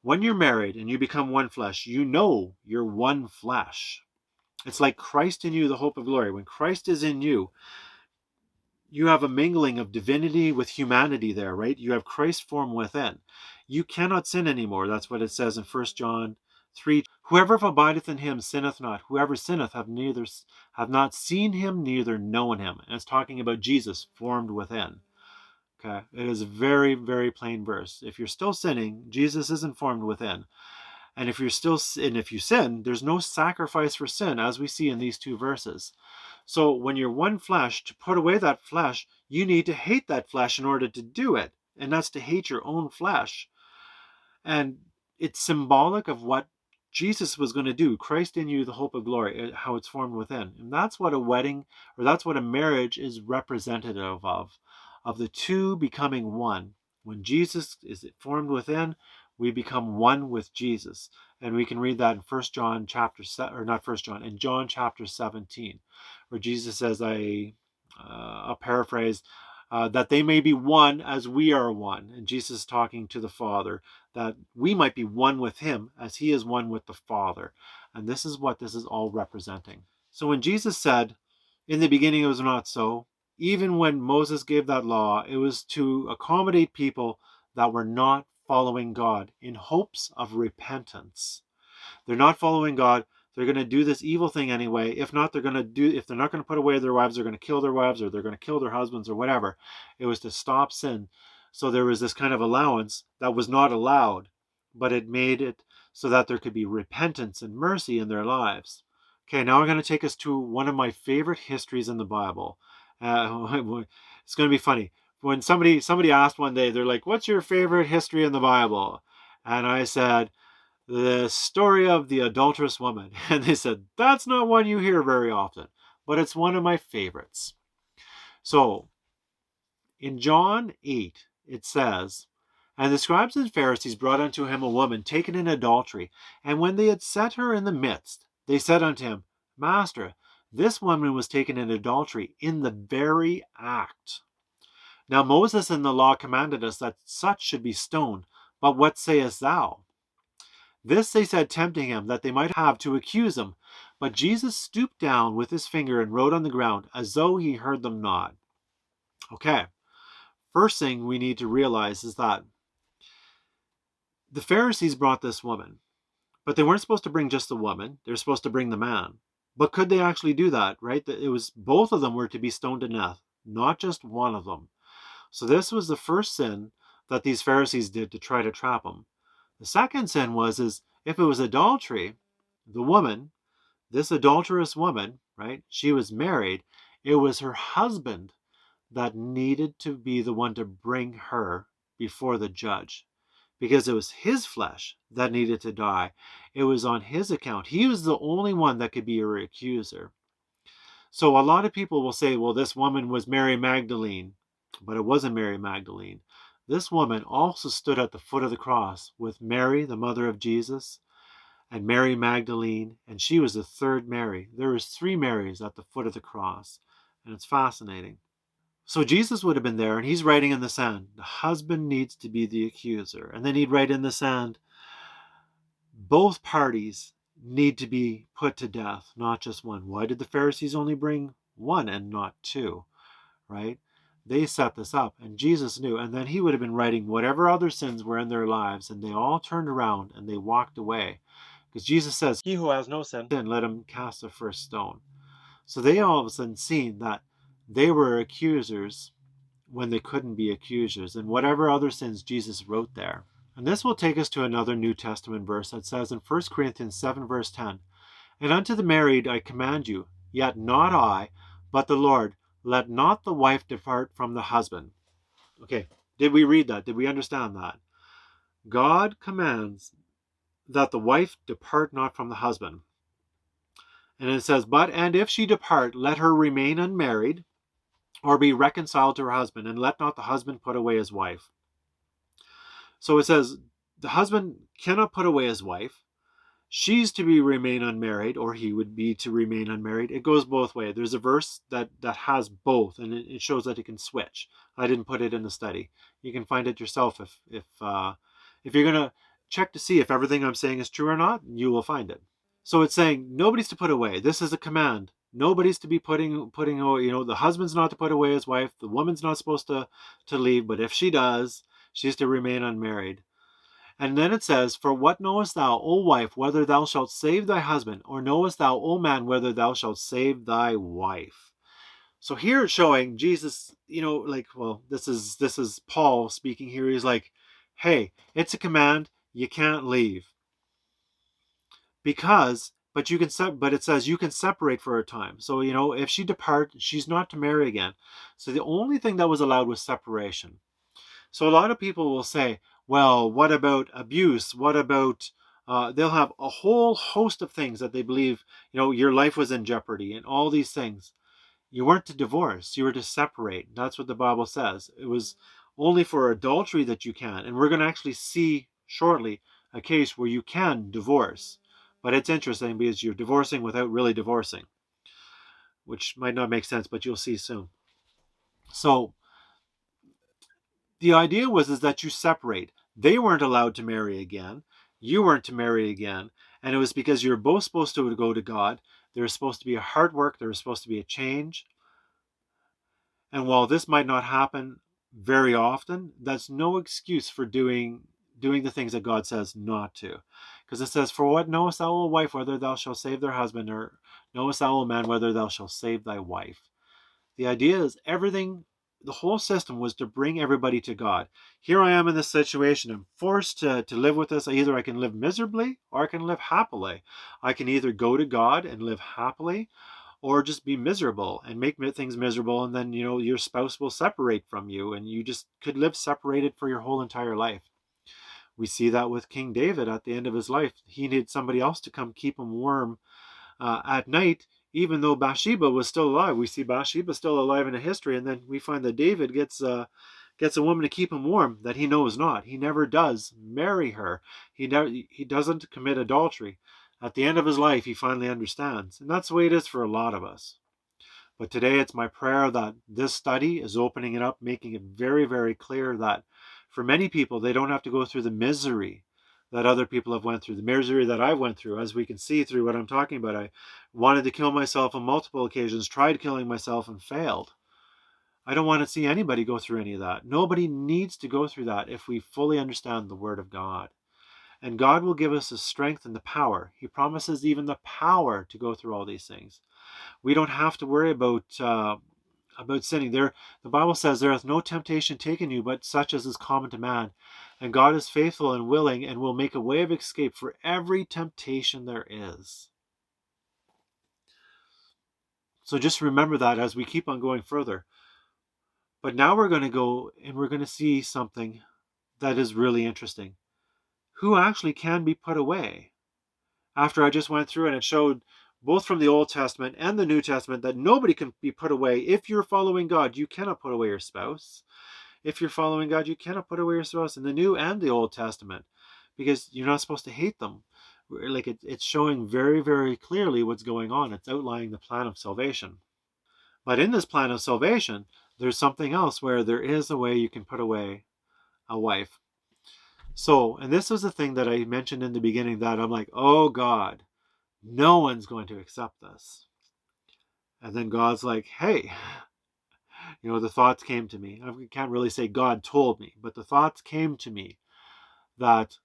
When you're married and you become one flesh, you know you're one flesh. It's like Christ in you, the hope of glory. When Christ is in you, you have a mingling of divinity with humanity there, right? You have Christ formed within. You cannot sin anymore. That's what it says in 1 John 3. "Whoever abideth in him sinneth not. Whoever sinneth have not seen him, neither known him." And it's talking about Jesus formed within. Okay, it is a very, very plain verse. If you're still sinning, Jesus isn't formed within. And if you sin, there's no sacrifice for sin, as we see in these two verses. So when you're one flesh, to put away that flesh, you need to hate that flesh in order to do it. And that's to hate your own flesh. And it's symbolic of what Jesus was going to do. Christ in you, the hope of glory, how it's formed within. And that's what a wedding, or that's what a marriage is representative of the two becoming one. When Jesus is formed within, we become one with Jesus. And we can read that in in John chapter 17, where Jesus says, I'll paraphrase, that they may be one as we are one. And Jesus is talking to the Father, that we might be one with him as he is one with the Father. And this is what this is all representing. So when Jesus said, "In the beginning it was not so," even when Moses gave that law, it was to accommodate people that were not following God in hopes of repentance. They're not following God. They're going to do this evil thing anyway. If not, if they're not going to put away their wives, they're going to kill their wives, or they're going to kill their husbands, or whatever. It was to stop sin. So there was this kind of allowance that was not allowed, but it made it so that there could be repentance and mercy in their lives. Okay, now I'm going to take us to one of my favorite histories in the Bible. It's going to be funny. When somebody asked one day, they're like, "What's your favorite history in the Bible?" And I said, "The story of the adulterous woman." And they said, "That's not one you hear very often, but it's one of my favorites." So in John 8, it says, "And the scribes and Pharisees brought unto him a woman taken in adultery. And when they had set her in the midst, they said unto him, Master, this woman was taken in adultery in the very act. Now Moses in the law commanded us that such should be stoned. But what sayest thou?" This they said, tempting him, that they might have to accuse him. But Jesus stooped down with his finger and wrote on the ground, as though he heard them not. Okay, first thing we need to realize is that the Pharisees brought this woman, but they weren't supposed to bring just the woman. They were supposed to bring the man. But could they actually do that, right? It was both of them were to be stoned to death, not just one of them. So this was the first sin that these Pharisees did to try to trap him. The second sin is if it was adultery, the woman, this adulterous woman, right? She was married. It was her husband that needed to be the one to bring her before the judge, because it was his flesh that needed to die. It was on his account. He was the only one that could be her accuser. So a lot of people will say, well, this woman was Mary Magdalene, but it wasn't Mary Magdalene. This woman also stood at the foot of the cross with Mary, the mother of Jesus, and Mary Magdalene, and she was the third Mary. There was three Marys at the foot of the cross, and it's fascinating. So Jesus would have been there, and he's writing in the sand, the husband needs to be the accuser. And then he'd write in the sand, both parties need to be put to death, not just one. Why did the Pharisees only bring one and not two, right? They set this up, and Jesus knew. And then he would have been writing whatever other sins were in their lives, and they all turned around and they walked away. Because Jesus says, he who has no sin, let him cast the first stone. So they all of a sudden seen that they were accusers when they couldn't be accusers, and whatever other sins Jesus wrote there. And this will take us to another New Testament verse that says in 1 Corinthians 7 verse 10, and unto the married I command you, yet not I, but the Lord, let not the wife depart from the husband. Okay, did we read that? Did we understand that? God commands that the wife depart not from the husband. And it says, but and if she depart, let her remain unmarried, or be reconciled to her husband, and let not the husband put away his wife. So it says the husband cannot put away his wife. She's to be remain unmarried, or he would be to remain unmarried. It goes both ways. There's a verse that has both, and it shows that it can switch. I didn't put it in the study. You can find it yourself if you're gonna check to see if everything I'm saying is true or not. You will find it. So it's saying nobody's to put away. This is a command. Nobody's to be putting away. The husband's not to put away his wife. The woman's not supposed to leave. But if she does, she's to remain unmarried. And then it says, for what knowest thou, O wife, whether thou shalt save thy husband? Or knowest thou, O man, whether thou shalt save thy wife? So here it's showing Jesus, this is Paul speaking here. He's like, hey, it's a command. You can't leave. But it says you can separate for a time. So, if she depart, she's not to marry again. So the only thing that was allowed was separation. So a lot of people will say, well, what about abuse? What about, they'll have a whole host of things that they believe, your life was in jeopardy and all these things. You weren't to divorce, you were to separate. That's what the Bible says. It was only for adultery that you can. And we're going to actually see shortly a case where you can divorce. But it's interesting because you're divorcing without really divorcing, which might not make sense, but you'll see soon. So the idea is that you separate. They weren't allowed to marry again. You weren't to marry again. And it was because you're both supposed to go to God. There was supposed to be a hard work. There was supposed to be a change. And while this might not happen very often, that's no excuse for doing the things that God says not to. Because it says, for what knowest thou, O wife, whether thou shalt save thy husband, or knowest thou, O man, whether thou shalt save thy wife? The idea is the whole system was to bring everybody to God. Here I am in this situation. I'm forced to live with this. Either I can live miserably or I can live happily. I can either go to God and live happily, or just be miserable and make things miserable, and then your spouse will separate from you, and you just could live separated for your whole entire life. We see that with King David at the end of his life. He needed somebody else to come keep him warm at night, even though Bathsheba was still alive. We see Bathsheba still alive in the history, and then we find that David gets a woman to keep him warm that he knows not. He never does marry her. He doesn't commit adultery. At the end of his life, he finally understands. And that's the way it is for a lot of us. But today it's my prayer that this study is opening it up, making it very, very clear that for many people, they don't have to go through the misery that other people have went through, the misery that I went through. As we can see through what I'm talking about, I wanted to kill myself on multiple occasions, tried killing myself and failed. I don't want to see anybody go through any of that. Nobody needs to go through that if we fully understand the Word of God. And God will give us the strength and the power. He promises even the power to go through all these things. We don't have to worry about sinning. The Bible says, there hath no temptation taken you, but such as is common to man. And God is faithful and willing, and will make a way of escape for every temptation there is. So just remember that as we keep on going further. But now we're going to go and we're going to see something that is really interesting. Who actually can be put away? After I just went through and it showed both from the Old Testament and the New Testament that nobody can be put away. If you're following God, you cannot put away your spouse. If you're following God, you cannot put away your spouse in the New and the Old Testament, because you're not supposed to hate them. Like it's showing very, very clearly what's going on. It's outlining the plan of salvation. But in this plan of salvation, there's something else where there is a way you can put away a wife. So, and this was the thing that I mentioned in the beginning, that I'm like, oh God, no one's going to accept this. And then God's like, hey, the thoughts came to me. I can't really say God told me, but the thoughts came to me that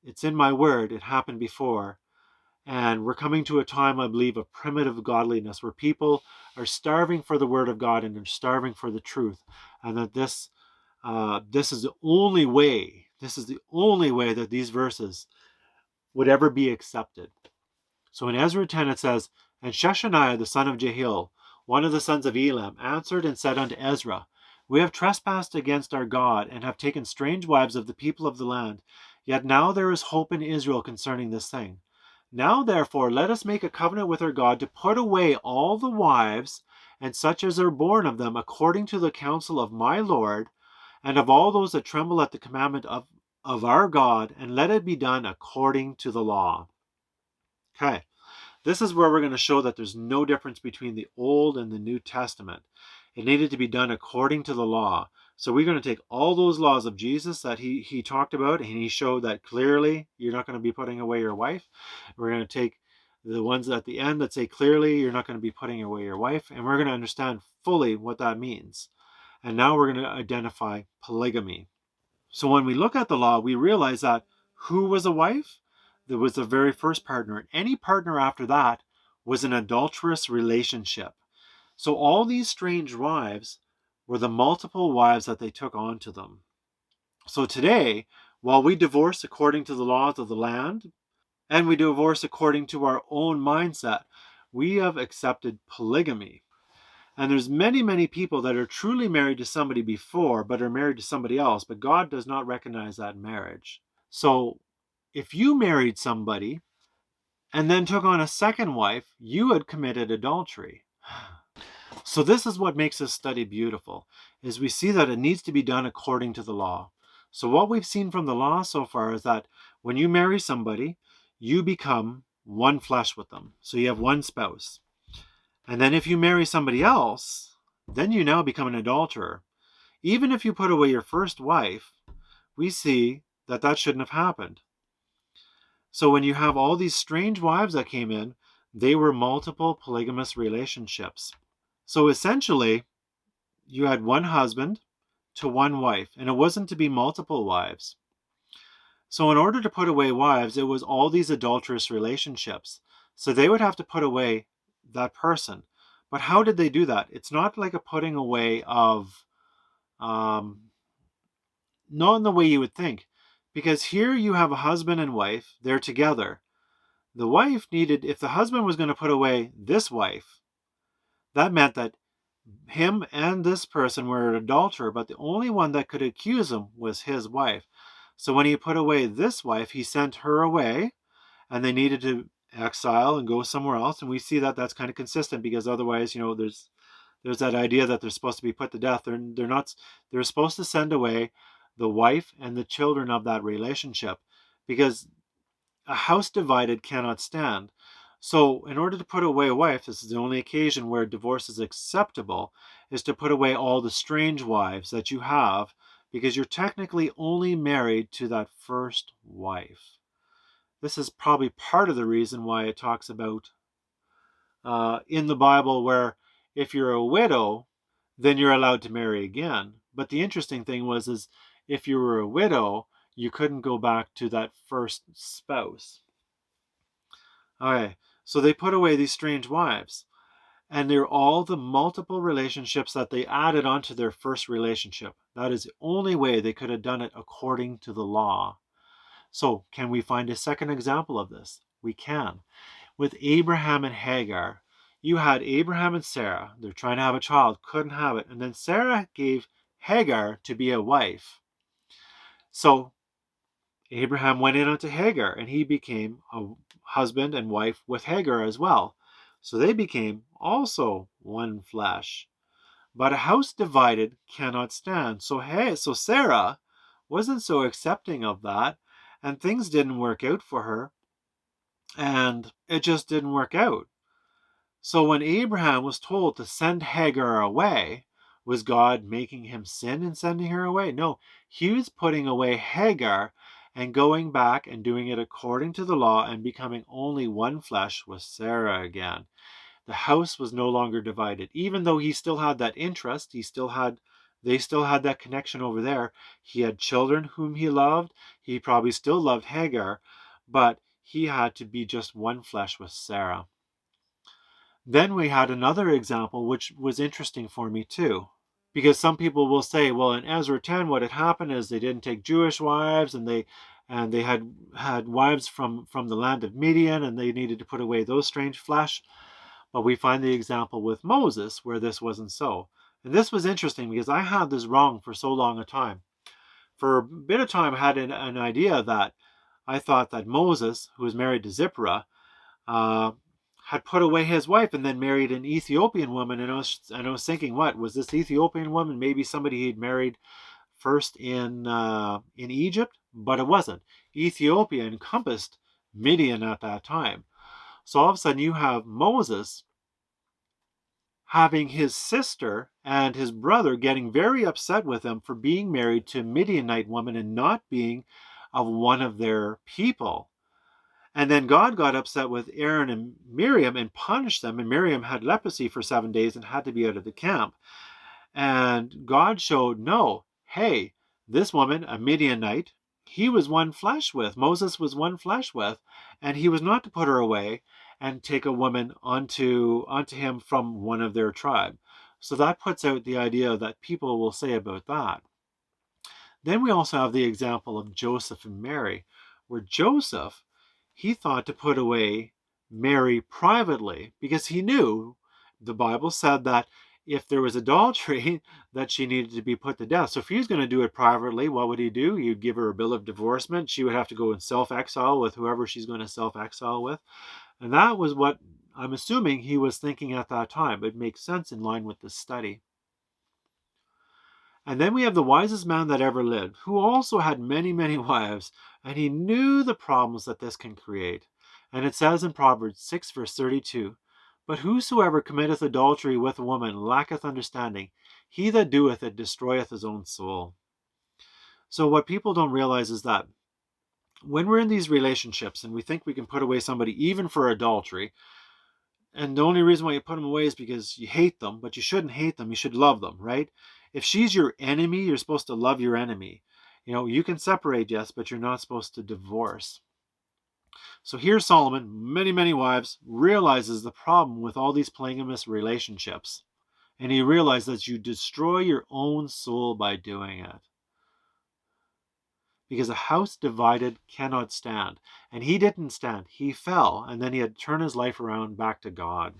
it's in my word, it happened before. And we're coming to a time, I believe, of primitive godliness where people are starving for the word of God and they're starving for the truth. And that this is the only way, that these verses would ever be accepted. So in Ezra 10 it says, And Sheshaniah the son of Jehiel, one of the sons of Elam, answered and said unto Ezra, We have trespassed against our God, and have taken strange wives of the people of the land. Yet now there is hope in Israel concerning this thing. Now therefore let us make a covenant with our God to put away all the wives, and such as are born of them, according to the counsel of my Lord, and of all those that tremble at the commandment of our God, and let it be done according to the law. Okay. This is where we're going to show that there's no difference between the Old and the New Testament. It needed to be done according to the law. So we're going to take all those laws of Jesus that he talked about, and he showed that clearly you're not going to be putting away your wife. We're going to take the ones at the end that say clearly you're not going to be putting away your wife, and we're going to understand fully what that means. And now we're going to identify polygamy. So when we look at the law, we realize that who was a wife? There was the very first partner. And any partner after that was an adulterous relationship. So all these strange wives were the multiple wives that they took onto them. So today, while we divorce according to the laws of the land, and we divorce according to our own mindset, we have accepted polygamy. And there's many, many people that are truly married to somebody before, but are married to somebody else, but God does not recognize that marriage. So if you married somebody and then took on a second wife, you had committed adultery. So this is what makes this study beautiful, is we see that it needs to be done according to the law. So what we've seen from the law so far is that when you marry somebody, you become one flesh with them. So you have one spouse. And then if you marry somebody else, then you now become an adulterer. Even if you put away your first wife, we see that that shouldn't have happened. So when you have all these strange wives that came in, they were multiple polygamous relationships. So essentially, you had one husband to one wife, and it wasn't to be multiple wives. So in order to put away wives, it was all these adulterous relationships. So they would have to put away that person. But how did they do that? It's not like a putting away of, not in the way you would think. Because here you have a husband and wife, they're together. The wife needed, if the husband was going to put away this wife, that meant that him and this person were an adulterer, but the only one that could accuse him was his wife. So when he put away this wife, he sent her away, and they needed to exile and go somewhere else. And we see that that's kind of consistent, because otherwise, there's that idea that they're supposed to be put to death. They're not. They're supposed to send away the wife and the children of that relationship, because a house divided cannot stand. So in order to put away a wife, this is the only occasion where divorce is acceptable, is to put away all the strange wives that you have, because you're technically only married to that first wife. This is probably part of the reason why it talks about in the Bible where if you're a widow, then you're allowed to marry again. But the interesting thing is if you were a widow, you couldn't go back to that first spouse. Okay, so they put away these strange wives, and they're all the multiple relationships that they added onto their first relationship. That is the only way they could have done it according to the law. So can we find a second example of this? We can. With Abraham and Hagar, you had Abraham and Sarah. They're trying to have a child, couldn't have it. And then Sarah gave Hagar to be a wife. So Abraham went in unto Hagar, and he became a husband and wife with Hagar as well. So they became also one flesh. But a house divided cannot stand. So Sarah wasn't so accepting of that, and things didn't work out for her. And it just didn't work out. So when Abraham was told to send Hagar away, was God making him sin in sending her away? No, he was putting away Hagar and going back and doing it according to the law and becoming only one flesh with Sarah again. The house was no longer divided. Even though he still had that interest, they still had that connection over there. He had children whom he loved. He probably still loved Hagar, but he had to be just one flesh with Sarah. Then we had another example which was interesting for me too. Because some people will say, well, in Ezra 10, what had happened is they didn't take Jewish wives, and they had wives from the land of Midian, and they needed to put away those strange flesh. But we find the example with Moses where this wasn't so. And this was interesting because I had this wrong for so long a time. For a bit of time, I had an idea that I thought that Moses, who was married to Zipporah, uh, had put away his wife and then married an Ethiopian woman. And I was thinking, what was this Ethiopian woman? Maybe somebody he'd married first in Egypt, but it wasn't. Ethiopia encompassed Midian at that time. So all of a sudden, you have Moses having his sister and his brother getting very upset with him for being married to a Midianite woman and not being of one of their people. And then God got upset with Aaron and Miriam and punished them. And Miriam had leprosy for 7 days and had to be out of the camp. And God showed, no, hey, this woman, a Midianite, he was one flesh with, Moses was one flesh with, and he was not to put her away and take a woman onto him from one of their tribe. So that puts out the idea that people will say about that. Then we also have the example of Joseph and Mary, where Joseph, he thought to put away Mary privately because he knew the Bible said that if there was adultery, that she needed to be put to death. So if he was going to do it privately, what would he do? He'd give her a bill of divorcement. She would have to go in self-exile with whoever she's going to self-exile with. And that was what I'm assuming he was thinking at that time. It makes sense in line with the study. And then we have the wisest man that ever lived, who also had many, many wives, and he knew the problems that this can create. And it says in Proverbs 6, verse 32, but whosoever committeth adultery with a woman lacketh understanding. He that doeth it destroyeth his own soul. So what people don't realize is that when we're in these relationships and we think we can put away somebody even for adultery, and the only reason why you put them away is because you hate them, but you shouldn't hate them. You should love them, right? If she's your enemy, you're supposed to love your enemy. You know, you can separate, yes, but you're not supposed to divorce. So here Solomon, many, many wives, realizes the problem with all these polygamous relationships. And he realized that you destroy your own soul by doing it. Because a house divided cannot stand. And he didn't stand. He fell, and then he had to turn his life around back to God.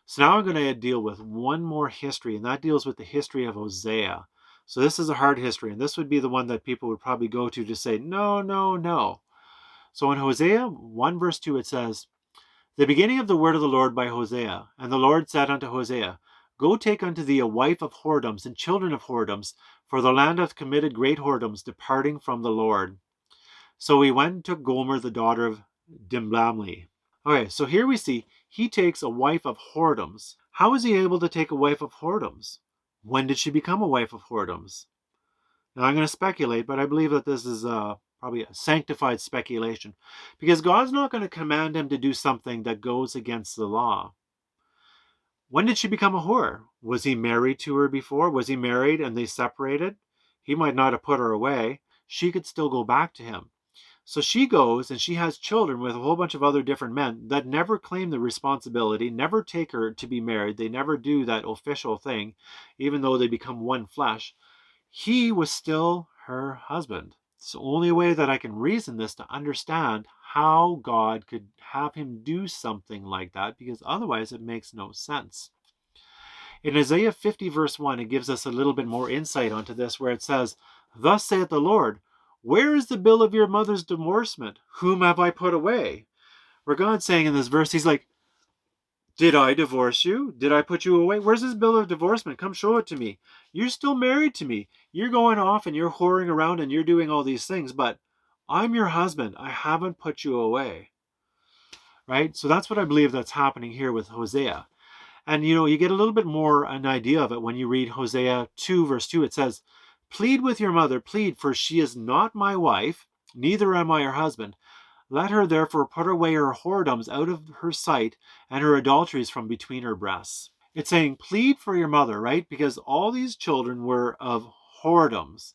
So now I'm going to deal with one more history, and that deals with the history of Hosea. So this is a hard history, and this would be the one that people would probably go to say, no, no, no. So in Hosea 1 verse 2 it says, the beginning of the word of the Lord by Hosea. And the Lord said unto Hosea, go take unto thee a wife of whoredoms and children of whoredoms, for the land hath committed great whoredoms, departing from the Lord. So he went and took Gomer the daughter of Dimblamli. Okay, so here we see he takes a wife of whoredoms. How is he able to take a wife of whoredoms? When did she become a wife of whoredoms? Now I'm going to speculate, but I believe that this is probably a sanctified speculation, because God's not going to command him to do something that goes against the law. When did she become a whore? Was he married to her before? Was he married and they separated? He might not have put her away. She could still go back to him. So she goes and she has children with a whole bunch of other different men that never claim the responsibility, never take her to be married. They never do that official thing, even though they become one flesh. He was still her husband. It's the only way that I can reason this to understand how God could have him do something like that, because otherwise it makes no sense. In Isaiah 50 verse 1, it gives us a little bit more insight onto this, where it says, thus saith the Lord, where is the bill of your mother's divorcement? Whom have I put away? Where God's saying in this verse, he's like, did I divorce you? Did I put you away? Where's this bill of divorcement? Come show it to me. You're still married to me. You're going off and you're whoring around and you're doing all these things, but I'm your husband. I haven't put you away. right? So that's what I believe that's happening here with Hosea. And you get a little bit more an idea of it when you read Hosea 2, verse 2. It says, plead with your mother, plead, for she is not my wife, neither am I her husband. Let her therefore put away her whoredoms out of her sight, and her adulteries from between her breasts. It's saying, plead for your mother, right? Because all these children were of whoredoms.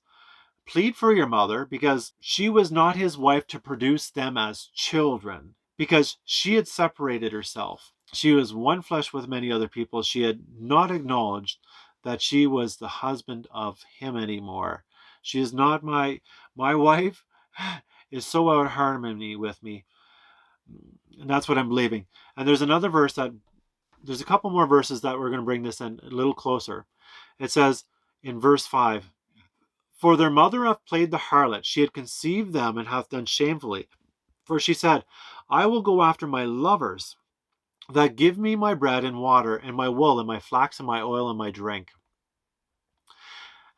Plead for your mother because she was not his wife to produce them as children, because she had separated herself. She was one flesh with many other people. She had not acknowledged that she was the husband of him anymore. She is not my wife is so out of harmony with me. And that's what I'm believing. And there's a couple more verses that we're going to bring this in a little closer. It says in verse 5, for their mother hath played the harlot, she had conceived them and hath done shamefully. For she said, I will go after my lovers that give me my bread and water and my wool and my flax and my oil and my drink.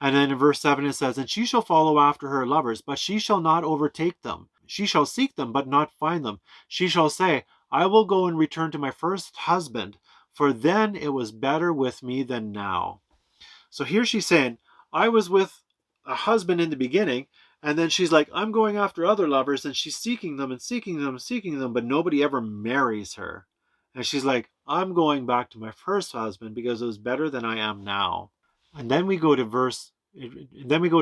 And then in verse 7 it says, and she shall follow after her lovers, but she shall not overtake them. She shall seek them, but not find them. She shall say, I will go and return to my first husband, for then it was better with me than now. So here she's saying, I was with a husband in the beginning, and then she's like, I'm going after other lovers, and she's seeking them and seeking them and seeking them, but nobody ever marries her. And she's like, I'm going back to my first husband because it was better than I am now. And then we go to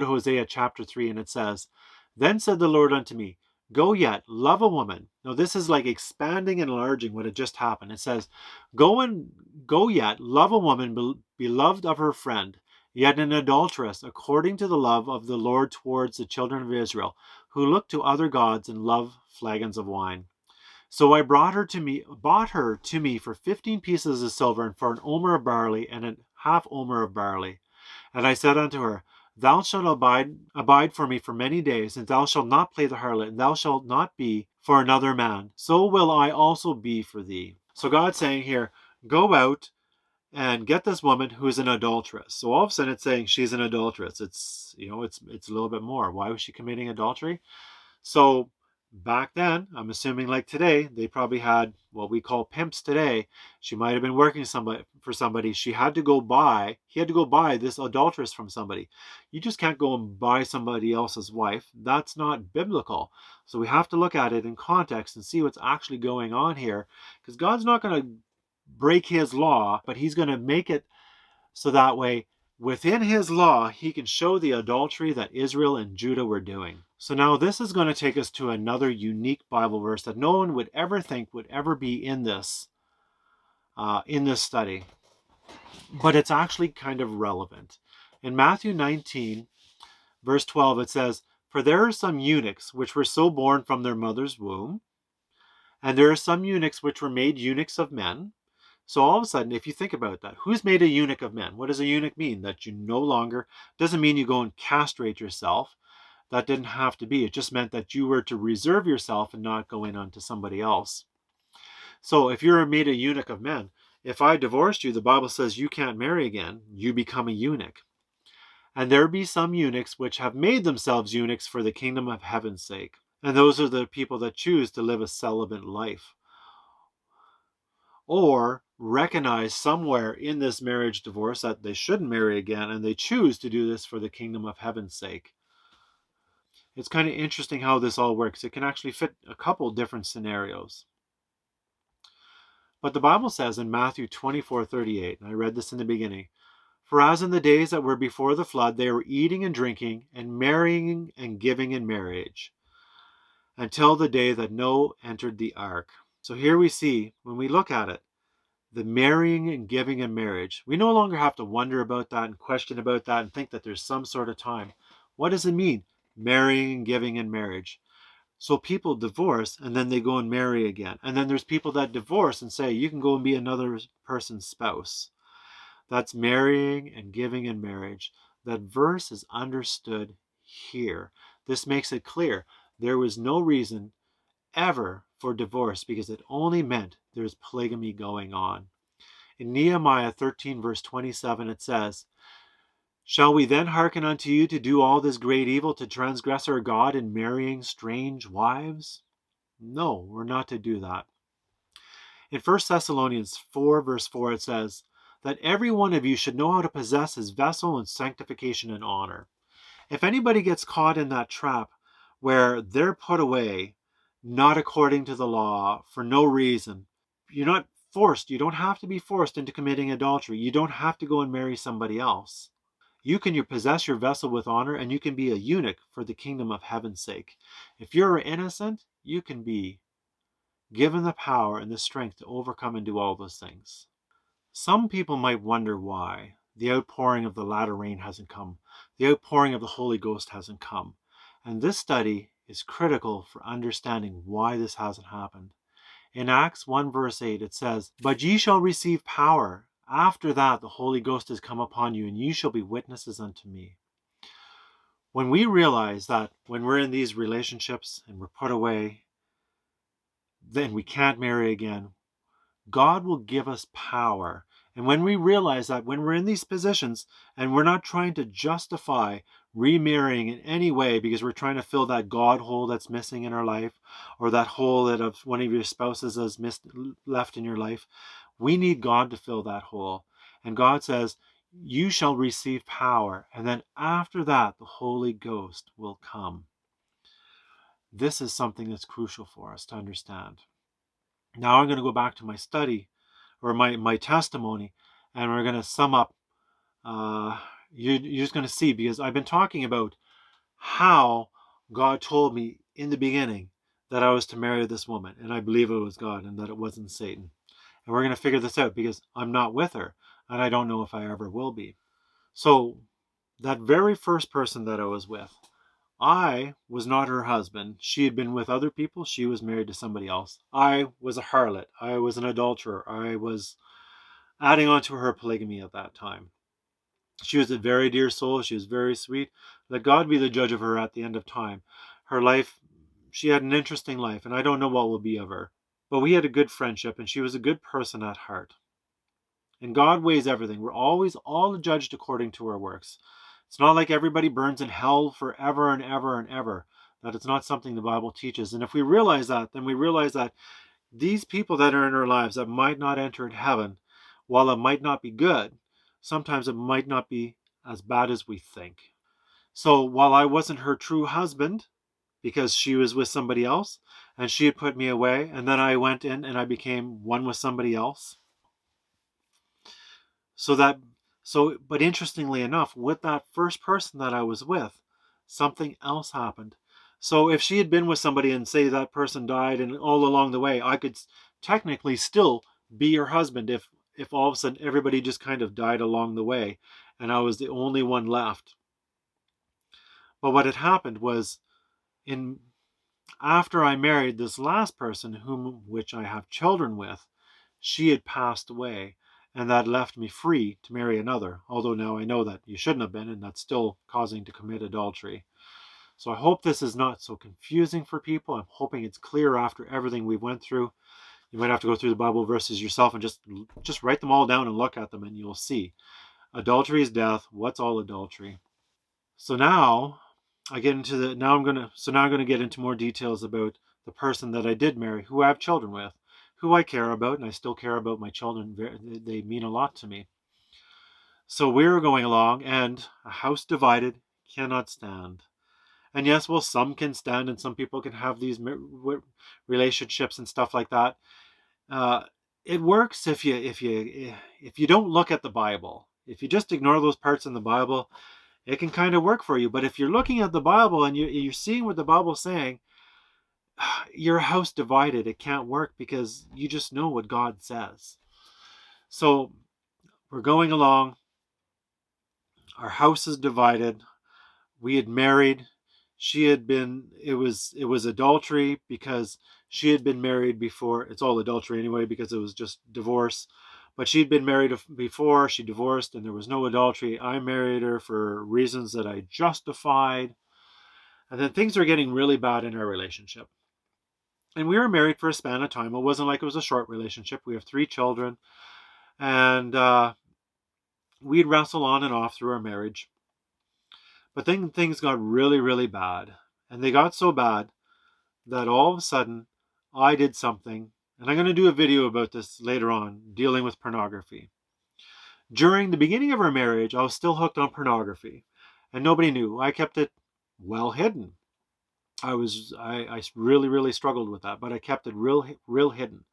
Hosea chapter 3, and it says, then said the Lord unto me, go yet, love a woman. Now this is like expanding and enlarging what had just happened. It says, go yet, love a woman, beloved of her friend, yet an adulteress, according to the love of the Lord towards the children of Israel, who look to other gods and love flagons of wine. So I bought her to me for 15 pieces of silver, and for an omer of barley, and a half omer of barley. And I said unto her, thou shalt abide for me for many days, and thou shalt not play the harlot, and thou shalt not be for another man. So will I also be for thee. So God's saying here, go out and get this woman who is an adulteress. So all of a sudden it's saying she's an adulteress. It's a little bit more. Why was she committing adultery? So back then, I'm assuming like today, they probably had what we call pimps today. She might have been working for somebody. He had to go buy this adulteress from somebody. You just can't go and buy somebody else's wife. That's not biblical. So we have to look at it in context and see what's actually going on here, because God's not going to break his law, but he's going to make it so that way within his law, he can show the adultery that Israel and Judah were doing. So now this is going to take us to another unique Bible verse that no one would ever think would ever be in this study. But it's actually kind of relevant. In Matthew 19, verse 12, it says, for there are some eunuchs which were so born from their mother's womb, and there are some eunuchs which were made eunuchs of men. So all of a sudden, if you think about that, who's made a eunuch of men? What does a eunuch mean? That you no longer, doesn't mean you go and castrate yourself. That didn't have to be. It just meant that you were to reserve yourself and not go in onto somebody else. So if you're made a eunuch of men, if I divorced you, the Bible says you can't marry again. You become a eunuch. And there be some eunuchs which have made themselves eunuchs for the kingdom of heaven's sake. And those are the people that choose to live a celibate life, or recognize somewhere in this marriage divorce that they shouldn't marry again, and they choose to do this for the kingdom of heaven's sake. It's kind of interesting how this all works. It can actually fit a couple different scenarios. But the Bible says in Matthew 24:38, and I read this in the beginning, for as in the days that were before the flood, they were eating and drinking and marrying and giving in marriage, until the day that Noah entered the ark. So here we see, when we look at it, the marrying and giving in marriage. We no longer have to wonder about that and question about that and think that there's some sort of time. What does it mean? Marrying and giving in marriage. So people divorce and then they go and marry again. And then there's people that divorce and say, you can go and be another person's spouse. That's marrying and giving in marriage. That verse is understood here. This makes it clear. There was no reason ever for divorce because it only meant there's polygamy going on. In Nehemiah 13 verse 27 it says, shall we then hearken unto you to do all this great evil, to transgress our God in marrying strange wives? No, we're not to do that. In 1 Thessalonians 4, verse 4, it says that every one of you should know how to possess his vessel in sanctification and honor. If anybody gets caught in that trap where they're put away, not according to the law, for no reason, you're not forced. You don't have to be forced into committing adultery. You don't have to go and marry somebody else. You can possess your vessel with honor, and you can be a eunuch for the kingdom of heaven's sake. If you're innocent, you can be given the power and the strength to overcome and do all those things. Some people might wonder why the outpouring of the latter rain hasn't come. The outpouring of the Holy Ghost hasn't come. And this study is critical for understanding why this hasn't happened. In Acts 1 verse 8 it says, "But ye shall receive power. After that the Holy Ghost has come upon you, and ye shall be witnesses unto me." When we realize that when we're in these relationships and we're put away, then we can't marry again, God will give us power. And when we realize that when we're in these positions and we're not trying to justify remarrying in any way because we're trying to fill that God hole that's missing in our life, or that hole that one of your spouses has left in your life, we need God to fill that hole. And God says, "You shall receive power." And then after that, the Holy Ghost will come. This is something that's crucial for us to understand. Now I'm going to go back to my study, or my testimony, and we're going to sum up. You're just going to see, because I've been talking about how God told me in the beginning that I was to marry this woman, and I believe it was God and that it wasn't Satan. And we're going to figure this out because I'm not with her, and I don't know if I ever will be. So that very first person that I was with, I was not her husband. She had been with other people. She was married to somebody else. I was a harlot. I was an adulterer. I was adding on to her polygamy at that time. She was a very dear soul. She was very sweet. Let God be the judge of her at the end of time. Her life, she had an interesting life, and I don't know what will be of her. But we had a good friendship, and she was a good person at heart. And God weighs everything. We're always all judged according to our works. It's not like everybody burns in hell forever and ever and ever. That it's not something the Bible teaches. And if we realize that, then we realize that these people that are in our lives that might not enter heaven, while it might not be good, sometimes it might not be as bad as we think. So while I wasn't her true husband, because she was with somebody else, and she had put me away, and then I went in and I became one with somebody else. But interestingly enough, with that first person that I was with, something else happened. So if she had been with somebody and say that person died, and all along the way, I could technically still be her husband if all of a sudden everybody just kind of died along the way and I was the only one left. But what had happened was, in after I married this last person, which I have children with, she had passed away, and that left me free to marry another. Although now I know that you shouldn't have been, and that's still causing to commit adultery. So I hope this is not so confusing for people. I'm hoping it's clear after everything we went through. You might have to go through the Bible verses yourself and just write them all down and look at them, and you'll see. Adultery is death. What's all adultery? So now I get into the now I'm gonna get into more details about the person that I did marry, who I have children with, who I care about, and I still care about my children. They mean a lot to me. So we're going along, and a house divided cannot stand. And yes, well, some can stand, and some people can have these relationships and stuff like that. Uh, it works if you don't look at the Bible. If you just ignore those parts in the Bible, it can kind of work for you. But if you're looking at the Bible and you're seeing what the Bible's saying, your house divided, it can't work because you just know what God says. So we're going along. Our house is divided. We had married. She had been. It was adultery because she had been married before. It's all adultery anyway because it was just divorce. But she'd been married before. She divorced, and there was no adultery. I married her for reasons that I justified. And then things were getting really bad in our relationship. And we were married for a span of time. It wasn't like it was a short relationship. We have 3 children. And we'd wrestle on and off through our marriage. But then things got really, really bad. And they got so bad that all of a sudden I did something And I'm going to do a video about this later on, dealing with pornography. During the beginning of our marriage, I was still hooked on pornography, and nobody knew. I kept it well hidden. I really, really struggled with that, but I kept it real hidden.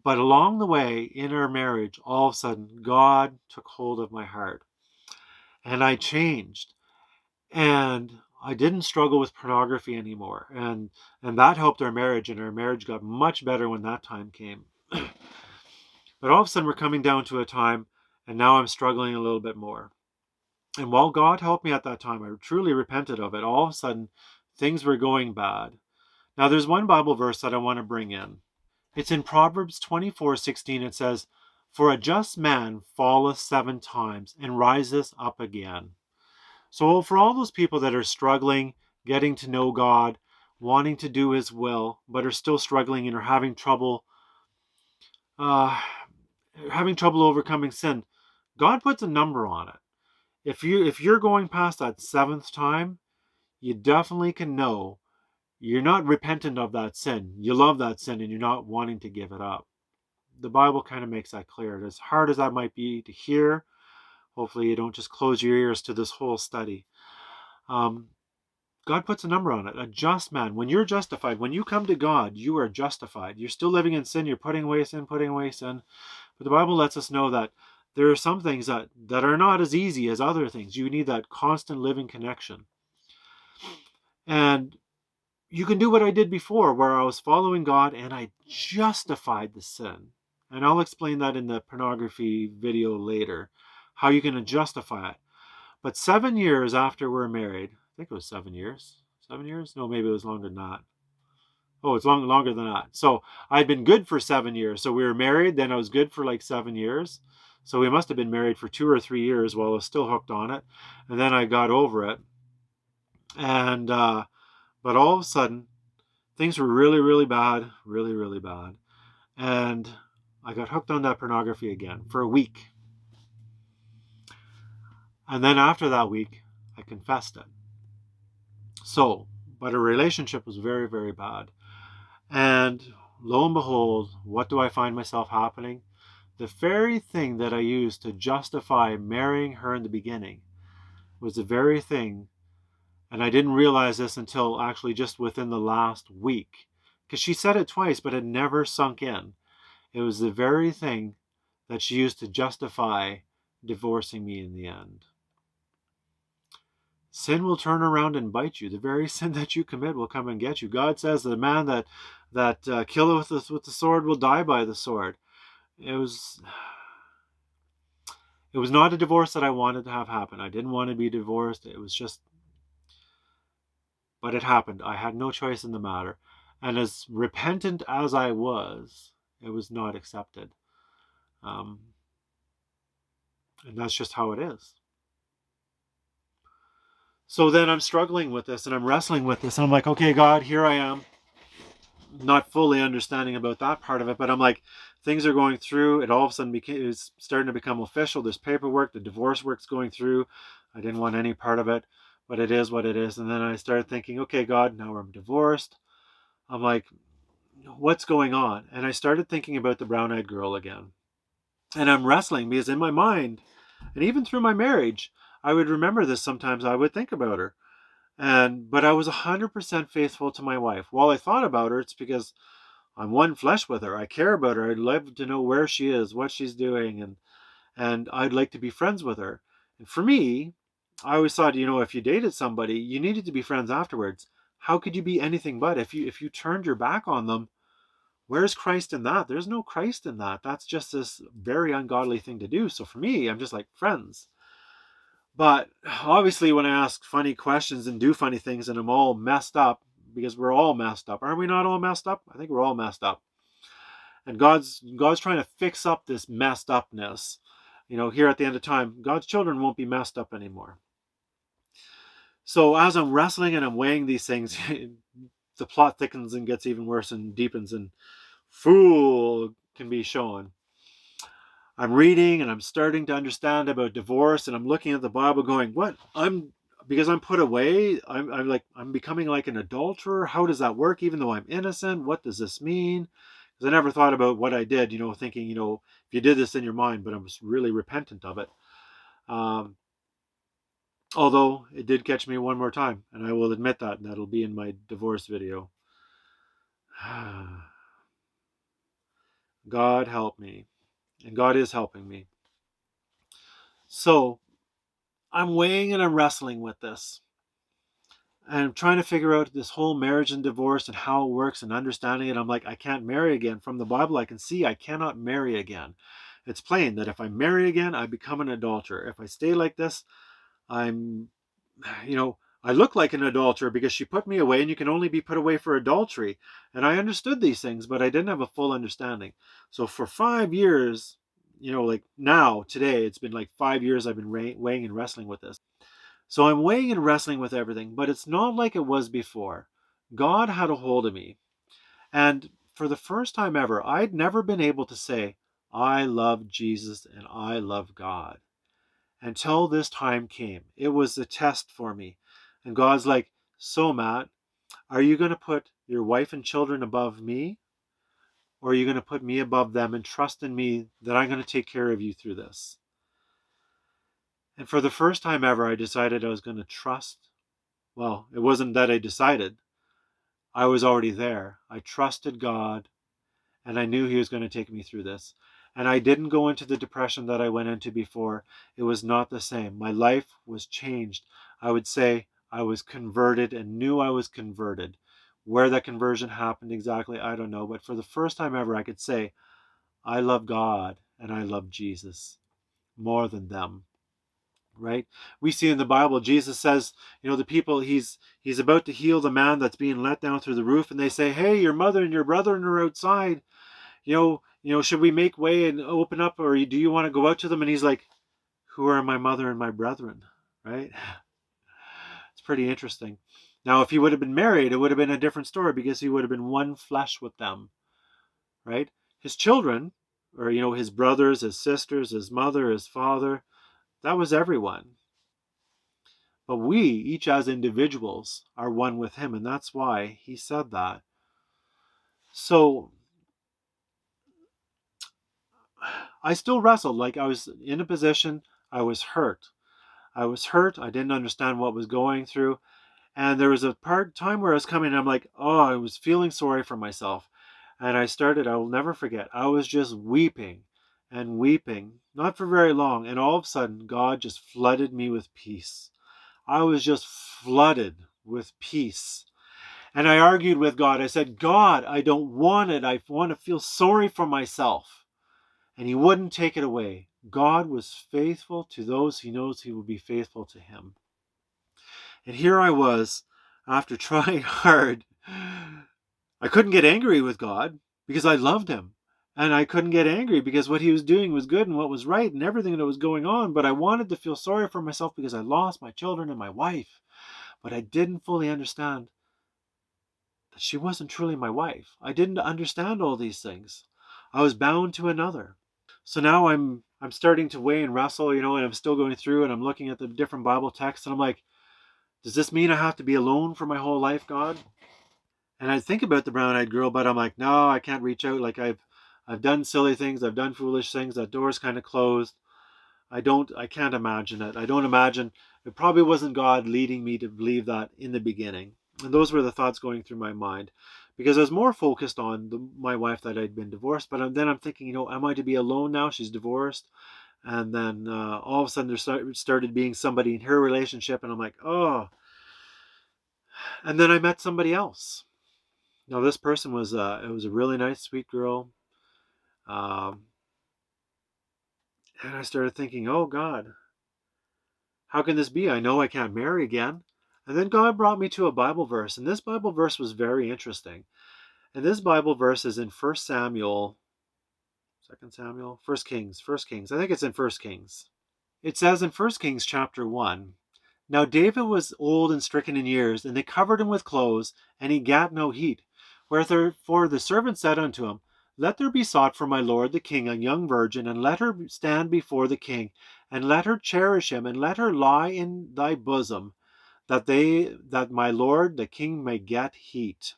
But along the way in our marriage, all of a sudden, God took hold of my heart and I changed. And I didn't struggle with pornography anymore. And that helped our marriage, and our marriage got much better when that time came. But all of a sudden, we're coming down to a time, and now I'm struggling a little bit more. And while God helped me at that time, I truly repented of it. All of a sudden, things were going bad. Now, there's one Bible verse that I want to bring in. It's in Proverbs 24:16. It says, "For a just man falleth 7 times and riseth up again." So for all those people that are struggling, getting to know God, wanting to do His will, but are still struggling and are uh, having trouble overcoming sin, God puts a number on it. If you're going past that 7th time, you definitely can know you're not repentant of that sin. You love that sin and you're not wanting to give it up. The Bible kind of makes that clear. As hard as that might be to hear, hopefully you don't just close your ears to this whole study. God puts a number on it. A just man. When you're justified, when you come to God, you are justified. You're still living in sin. You're putting away sin, putting away sin. But the Bible lets us know that there are some things that are not as easy as other things. You need that constant living connection. And you can do what I did before, where I was following God and I justified the sin. And I'll explain that in the pornography video later, how you can justify it. But 7 years after we're married, I think it was 7 years. 7 years? No, maybe it was longer than that. Oh, it's longer than that. So I'd been good for 7 years. So we were married, then I was good for like 7 years. So we must have been married for 2 or 3 years while I was still hooked on it. And then I got over it. And but all of a sudden, things were really, really bad, really, really bad. And I got hooked on that pornography again for a week. And then after that week, I confessed it. So, but our relationship was very, very bad. And lo and behold, what do I find myself happening? The very thing that I used to justify marrying her in the beginning was the very thing, and I didn't realize this until actually just within the last week, because she said it twice, but it never sunk in. It was the very thing that she used to justify divorcing me in the end. Sin will turn around and bite you. The very sin that you commit will come and get you. God says that a man that killeth with the sword will die by the sword. It was not a divorce that I wanted to have happen. I didn't want to be divorced. It was just, but it happened. I had no choice in the matter. And as repentant as I was, it was not accepted. And that's just how it is. So then I'm struggling with this and I'm wrestling with this. And I'm like, okay, God, here I am. Not fully understanding about that part of it, but I'm like, things are going through. It all of a sudden is starting to become official. There's paperwork, the divorce work's going through. I didn't want any part of it, but it is what it is. And then I started thinking, okay, God, now I'm divorced. I'm like, what's going on? And I started thinking about the brown-eyed girl again. And I'm wrestling because in my mind, and even through my marriage, I would remember this sometimes. I would think about her. But I was 100% faithful to my wife. While I thought about her, it's because I'm one flesh with her. I care about her. I'd love to know where she is, what she's doing, and I'd like to be friends with her. And for me, I always thought, if you dated somebody, you needed to be friends afterwards. How could you be anything but? If you turned your back on them, where's Christ in that? There's no Christ in that. That's just this very ungodly thing to do. So for me, I'm just like friends. But obviously, when I ask funny questions and do funny things and I'm all messed up, because we're all messed up. Aren't we not all messed up? I think we're all messed up. And God's trying to fix up this messed upness. Here at the end of time, God's children won't be messed up anymore. So as I'm wrestling and I'm weighing these things, the plot thickens and gets even worse and deepens, and fool can be shown. I'm reading and I'm starting to understand about divorce, and I'm looking at the Bible going, what? Because I'm put away, I'm becoming like an adulterer. How does that work even though I'm innocent? What does this mean? Because I never thought about what I did, thinking, if you did this in your mind, but I was really repentant of it. Um, Although it did catch me one more time, and I will admit that, and that'll be in my divorce video. God help me. And God is helping me. So I'm weighing and I'm wrestling with this. And I'm trying to figure out this whole marriage and divorce and how it works and understanding it. I'm like, I can't marry again. From the Bible, I can see I cannot marry again. It's plain that if I marry again, I become an adulterer. If I stay like this, I'm, I look like an adulterer because she put me away, and you can only be put away for adultery. And I understood these things, but I didn't have a full understanding. So for 5 years, like now, today, it's been like 5 years I've been weighing and wrestling with this. So I'm weighing and wrestling with everything, but it's not like it was before. God had a hold of me. And for the first time ever, I'd never been able to say, I love Jesus and I love God. Until this time came. It was a test for me. And God's like, so Matt, are you going to put your wife and children above me? Or are you going to put me above them and trust in me that I'm going to take care of you through this? And for the first time ever, I decided I was going to trust. Well, it wasn't that I decided. I was already there. I trusted God, and I knew He was going to take me through this. And I didn't go into the depression that I went into before. It was not the same. My life was changed. I would say I was converted and knew I was converted. Where that conversion happened exactly, I don't know. But for the first time ever, I could say, I love God and I love Jesus more than them. Right? We see in the Bible, Jesus says, the people, he's about to heal the man that's being let down through the roof, and they say, hey, your mother and your brethren are outside. Should we make way and open up, or do you want to go out to them? And he's like, who are my mother and my brethren? Right? It's pretty interesting. Now, if he would have been married, it would have been a different story because he would have been one flesh with them. Right? His children, or, his brothers, his sisters, his mother, his father, that was everyone. But we, each as individuals, are one with him, and that's why he said that. So I still wrestled. Like, I was in a position, I was hurt. I was hurt. I didn't understand what was going through. And there was a time where I was coming and I'm like, oh, I was feeling sorry for myself. And I will never forget, I was just weeping and weeping, not for very long. And all of a sudden, God just flooded me with peace. I was just flooded with peace. And I argued with God. I said, God, I don't want it. I want to feel sorry for myself. And He wouldn't take it away. God was faithful to those He knows He will be faithful to Him. And here I was, after trying hard. I couldn't get angry with God because I loved Him. And I couldn't get angry because what He was doing was good and what was right and everything that was going on. But I wanted to feel sorry for myself because I lost my children and my wife. But I didn't fully understand that she wasn't truly my wife. I didn't understand all these things. I was bound to another. So now I'm starting to weigh and wrestle, and I'm still going through and I'm looking at the different Bible texts and I'm like, does this mean I have to be alone for my whole life, God? And I think about the brown-eyed girl, but I'm like, no, I can't reach out. Like I've done silly things, I've done foolish things. That door's kind of closed. I can't imagine it. I don't imagine. It probably wasn't God leading me to believe that in the beginning. And those were the thoughts going through my mind, because I was more focused on my wife that I'd been divorced. But then I'm thinking, am I to be alone now? She's divorced. And then all of a sudden there started being somebody in her relationship. And I'm like, oh. And then I met somebody else. Now this person was, it was a really nice, sweet girl. Um, and I started thinking, oh God, how can this be? I know I can't marry again. And then God brought me to a Bible verse. And this Bible verse was very interesting. And this Bible verse is in 1 Samuel, 2 Samuel, 1 Kings, 1 Kings. I think it's in 1 Kings. It says in 1 Kings chapter 1, now David was old and stricken in years, and they covered him with clothes, and he gat no heat. Wherefore the servant said unto him, let there be sought for my lord the king a young virgin, and let her stand before the king, and let her cherish him, and let her lie in thy bosom, that my lord the king may get heat.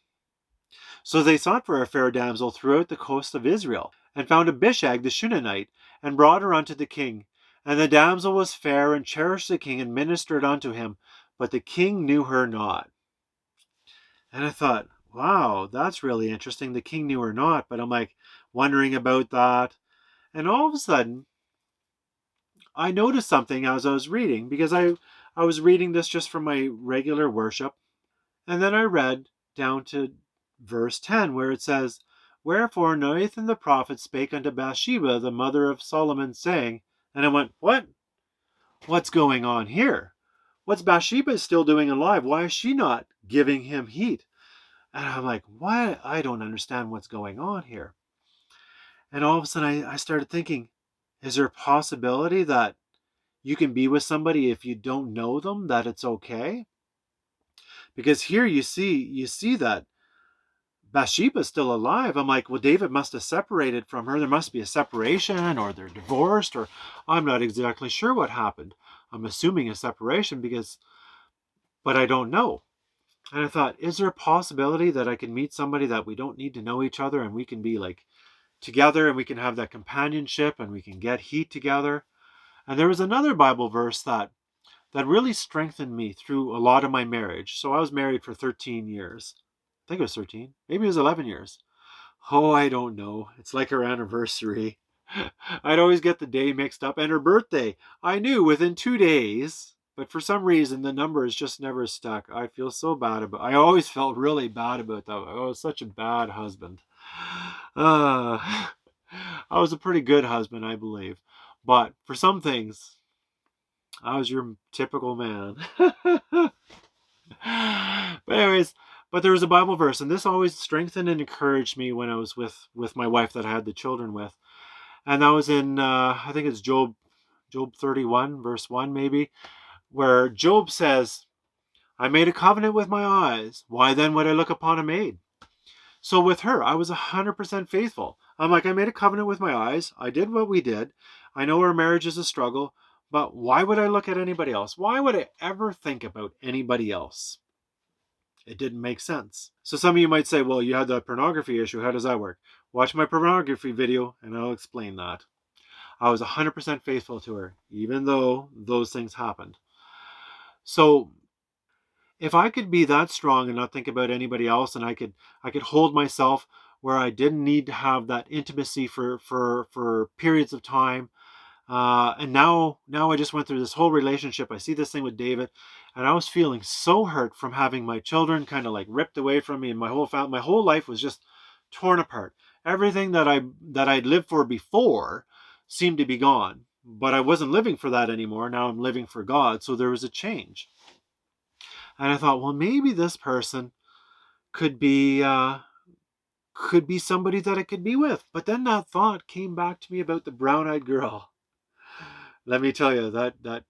So they sought for a fair damsel throughout the coast of Israel, and found Abishag the Shunammite, and brought her unto the king. And the damsel was fair, and cherished the king, and ministered unto him. But the king knew her not. And I thought, wow, that's really interesting. The king knew her not. But I'm like wondering about that. And all of a sudden, I noticed something as I was reading, because I was reading this just from my regular worship. And then I read down to verse 10, where it says, Wherefore Nathan the prophet spake unto Bathsheba, the mother of Solomon, saying, and I went, what? What's going on here? What's Bathsheba still doing alive? Why is she not giving him heat? And I'm like, what? I don't understand what's going on here. And all of a sudden I started thinking, is there a possibility that you can be with somebody if you don't know them, that it's okay? Because here you see that Bathsheba's still alive. I'm like, well, David must have separated from her. There must be a separation, or they're divorced, or I'm not exactly sure what happened. I'm assuming a separation but I don't know. And I thought, is there a possibility that I can meet somebody that we don't need to know each other, and we can be like together, and we can have that companionship, and we can get heat together? And there was another Bible verse that really strengthened me through a lot of my marriage. So I was married for 13 years. I think it was 13. Maybe it was 11 years. Oh, I don't know. It's like her anniversary. I'd always get the day mixed up, and her birthday. I knew within 2 days, but for some reason the numbers just never stuck. I feel so bad about I always felt really bad about that. I was such a bad husband. Uh, I was a pretty good husband, I believe. But for some things, I was your typical man. But anyways, but there was a Bible verse, and this always strengthened and encouraged me when I was with my wife that I had the children with. And that was in I think it's Job 31 verse 1 maybe, where Job says, I made a covenant with my eyes. Why then would I look upon a maid? So with her, I was 100% faithful. I'm like, I made a covenant with my eyes. I did what we did. I know our marriage is a struggle, but why would I look at anybody else? Why would I ever think about anybody else? It didn't make sense. So some of you might say, well, you had that pornography issue. How does that work? Watch my pornography video and I'll explain that. I was 100% faithful to her, even though those things happened. So if I could be that strong and not think about anybody else, and I could hold myself where I didn't need to have that intimacy for periods of time. And now I just went through this whole relationship. I see this thing with David, and I was feeling so hurt from having my children kind of like ripped away from me, and my whole life was just torn apart. Everything that I'd lived for before seemed to be gone, but I wasn't living for that anymore. Now I'm living for God, so there was a change. And I thought, well, maybe this person could be somebody that I could be with. But then that thought came back to me about the brown-eyed girl. Let me tell you, that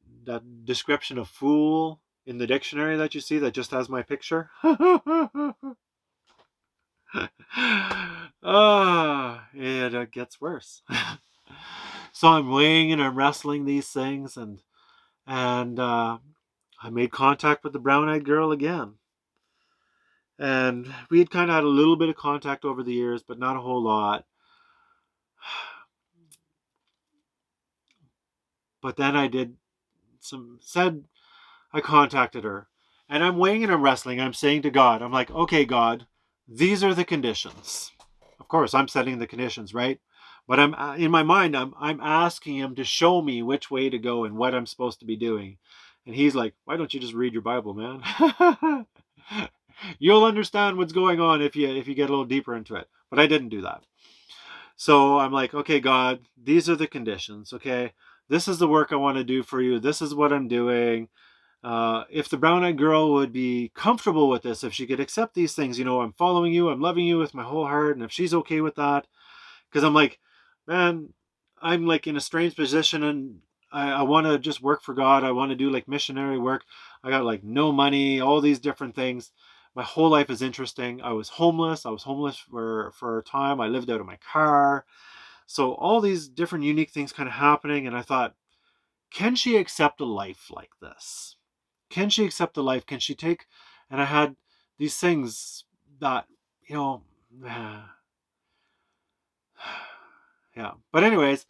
description of fool in the dictionary that you see that just has my picture. It gets worse. So I'm weighing and I'm wrestling these things, and I made contact with the brown-eyed girl again. And we had kind of had a little bit of contact over the years, but not a whole lot. But then I contacted her, and I'm weighing and I'm wrestling. I'm saying to God, I'm like, okay, God, these are the conditions. Of course, I'm setting the conditions, right? But I'm in my mind, I'm asking him to show me which way to go and what I'm supposed to be doing. And he's like, why don't you just read your Bible, man? You'll understand what's going on if you get a little deeper into it. But I didn't do that. So I'm like, okay, God, these are the conditions. Okay, this is the work I want to do for you. This is what I'm doing. If the brown-eyed girl would be comfortable with this, if she could accept these things, I'm following you, I'm loving you with my whole heart, and if she's okay with that, because I'm like, man, I'm like in a strange position, and I want to just work for God. I want to do like missionary work. I got like no money, all these different things. My whole life is interesting. I was homeless. For a time. I lived out of my car. So all these different unique things kind of happening. And I thought, can she accept a life like this? Can she accept a life? Can she take? And I had these things that you know, yeah. But anyways,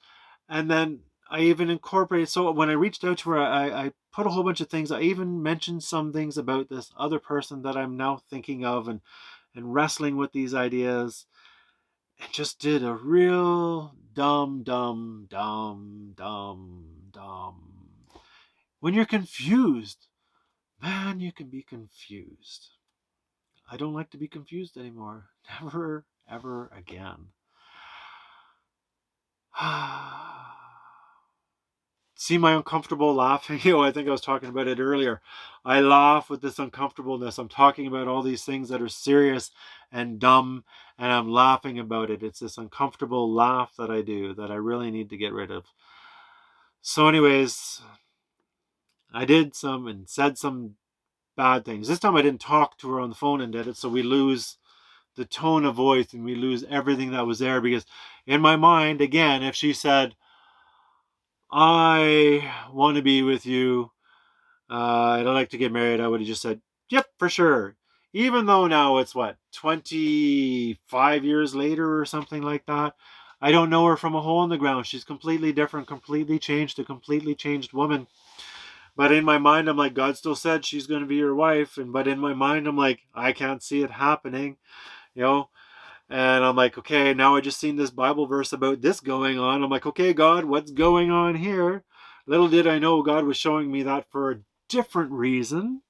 and then I even incorporated. So when I reached out to her, I put a whole bunch of things. I even mentioned some things about this other person that I'm now thinking of, and wrestling with these ideas, and just did a real dumb. When you're confused, man, you can be confused. I don't like to be confused anymore. Never, ever again. See my uncomfortable laughing? I think I was talking about it earlier. I laugh with this uncomfortableness. I'm talking about all these things that are serious and dumb, and I'm laughing about it. It's this uncomfortable laugh that I do that I really need to get rid of. So, anyways, I did some and said some bad things. This time I didn't talk to her on the phone and did it, so we lose the tone of voice and we lose everything that was there, because in my mind, again, if she said, I want to be with you, I'd like to get married, I would have just said, yep, for sure. Even though now it's what, 25 years later or something like that. I don't know her from a hole in the ground. She's completely different, completely changed, a completely changed woman. But in my mind, I'm like, God still said she's going to be your wife. But in my mind, I'm like, I can't see it happening, you know? And I'm like, okay, now I just seen this Bible verse about this going on. I'm like, okay, God, what's going on here? Little did I know God was showing me that for a different reason,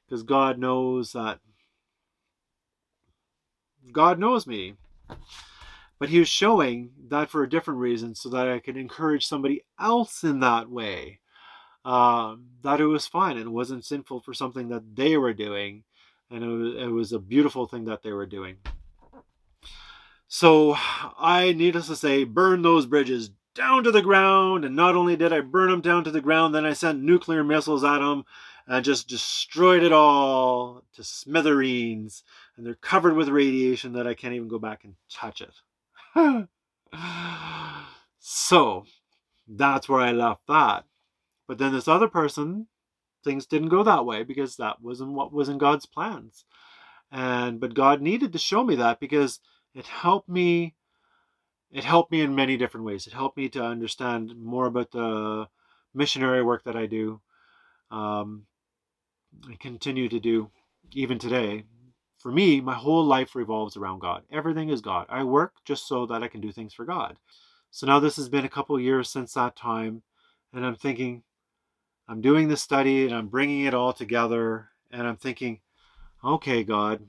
because God knows that God knows me. But he was showing that for a different reason so that I could encourage somebody else in that way. That it was fine and it wasn't sinful for something that they were doing. And it was a beautiful thing that they were doing. So I, needless to say, burned those bridges down to the ground. And not only did I burn them down to the ground, then I sent nuclear missiles at them and just destroyed it all to smithereens. And they're covered with radiation that I can't even go back and touch it. So that's where I left that. But then this other person, things didn't go that way because that wasn't what was in God's plans. But God needed to show me that because it helped me in many different ways. It helped me to understand more about the missionary work that I do. I continue to do even today. For me, my whole life revolves around God. Everything is God. I work just so that I can do things for God. So now this has been a couple years since that time, and I'm thinking, I'm doing this study and I'm bringing it all together, and I'm thinking, okay, God,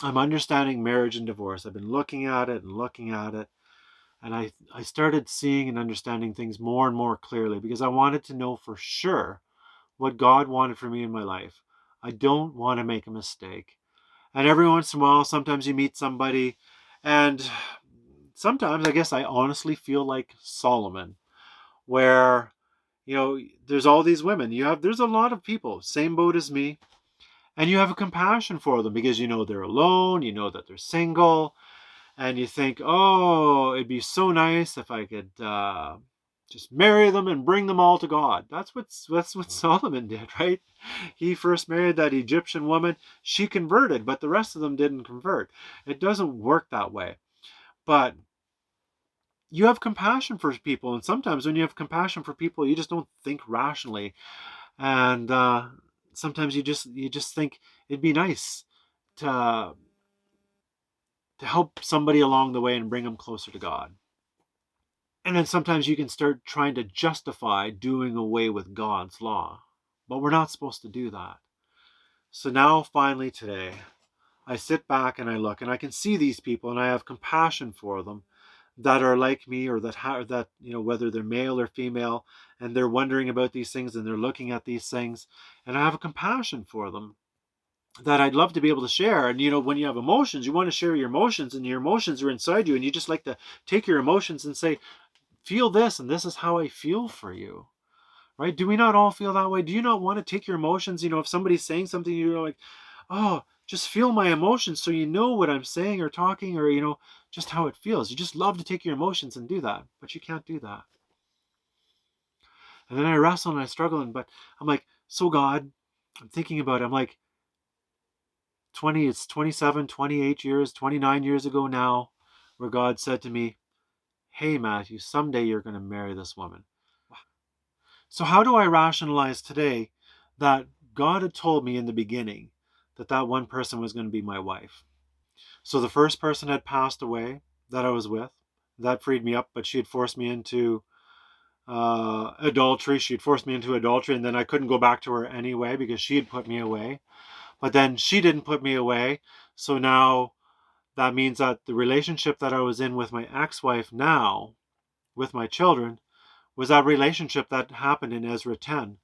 I'm understanding marriage and divorce. I've been looking at it and looking at it, and I started seeing and understanding things more and more clearly because I wanted to know for sure what God wanted for me in my life. I don't want to make a mistake. And every once in a while, sometimes you meet somebody, and sometimes I guess I honestly feel like Solomon, where there's all these women. There's a lot of people, same boat as me, and you have a compassion for them because they're alone, that they're single, and you think, oh, it'd be so nice if I could just marry them and bring them all to God. That's what Solomon did, right? He first married that Egyptian woman. She converted, but the rest of them didn't convert. It doesn't work that way. But you have compassion for people, and sometimes when you have compassion for people, you just don't think rationally, and sometimes you just think it'd be nice to help somebody along the way and bring them closer to God. And then sometimes you can start trying to justify doing away with God's law. But we're not supposed to do that. So now, finally, today, I sit back and I look and I can see these people and I have compassion for them that are like me, or whether they're male or female, and they're wondering about these things and they're looking at these things. And I have a compassion for them that I'd love to be able to share. And when you have emotions, you want to share your emotions, and your emotions are inside you, and you just like to take your emotions and say, feel this, and this is how I feel for you, right? Do we not all feel that way? Do you not want to take your emotions? If somebody's saying something, you're like, oh, just feel my emotions so you know what I'm saying or talking, or just how it feels. You just love to take your emotions and do that, but you can't do that. And then I wrestle and I struggle, but I'm like, so God, I'm thinking about it. I'm like, it's 27, 28 years, 29 years ago now, where God said to me, hey, Matthew, someday you're going to marry this woman. So how do I rationalize today that God had told me in the beginning that that one person was going to be my wife? So the first person had passed away that I was with. That freed me up, but she had forced me into adultery. She'd forced me into adultery, and then I couldn't go back to her anyway because she had put me away. But then she didn't put me away. So now that means that the relationship that I was in with my ex-wife now, with my children, was that relationship that happened in Ezra 10,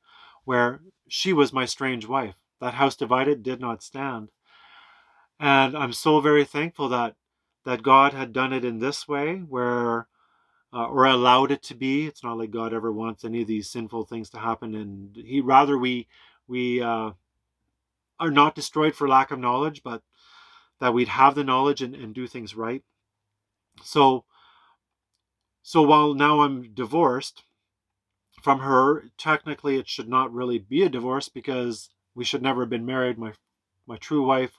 where she was my strange wife. That house divided did not stand. And I'm so very thankful that God had done it in this way, where or allowed it to be. It's not like God ever wants any of these sinful things to happen, and He rather we are not destroyed for lack of knowledge, but that we'd have the knowledge and do things right. So while now I'm divorced from her, technically it should not really be a divorce because we should never have been married. My true wife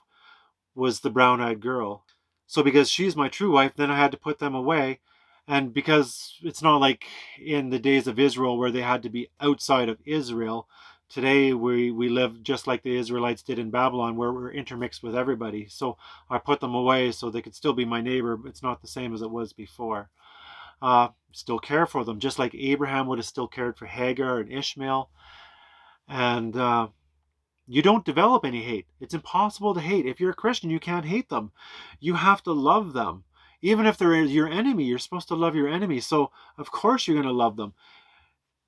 was the brown-eyed girl. So because she's my true wife, then I had to put them away. And because it's not like in the days of Israel where they had to be outside of Israel, today we live just like the Israelites did in Babylon, where we're intermixed with everybody. So I put them away so they could still be my neighbor, but it's not the same as it was before. Still care for them, just like Abraham would have still cared for Hagar and Ishmael. And you don't develop any hate. It's impossible to hate. If you're a Christian, you can't hate them. You have to love them. Even if they're your enemy, you're supposed to love your enemy. So, of course, you're going to love them.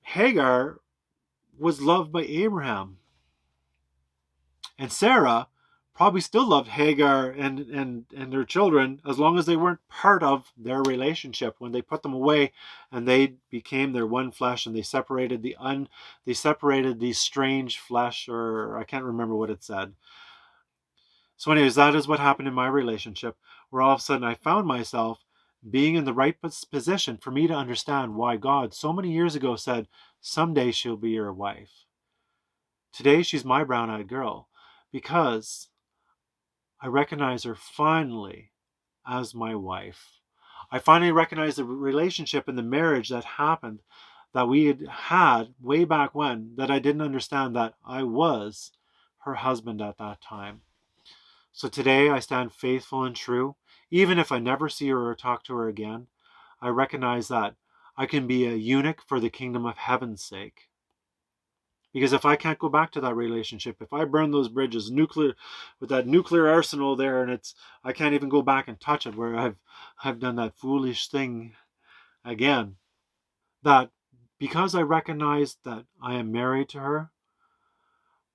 Hagar was loved by Abraham. And Sarah probably still loved Hagar and their children as long as they weren't part of their relationship. When they put them away and they became their one flesh, and they separated the strange flesh, or I can't remember what it said. So anyways, that is what happened in my relationship, where all of a sudden I found myself being in the right position for me to understand why God so many years ago said, someday she'll be your wife. Today she's my brown-eyed girl, because I recognize her finally as my wife. I finally recognize the relationship and the marriage that happened, that we had way back when, that I didn't understand that I was her husband at that time. So today I stand faithful and true. Even if I never see her or talk to her again, I recognize that I can be a eunuch for the kingdom of heaven's sake. Because if I can't go back to that relationship, if I burn those bridges with that nuclear arsenal there, and I can't even go back and touch it, where I've done that foolish thing again, that because I recognize that I am married to her,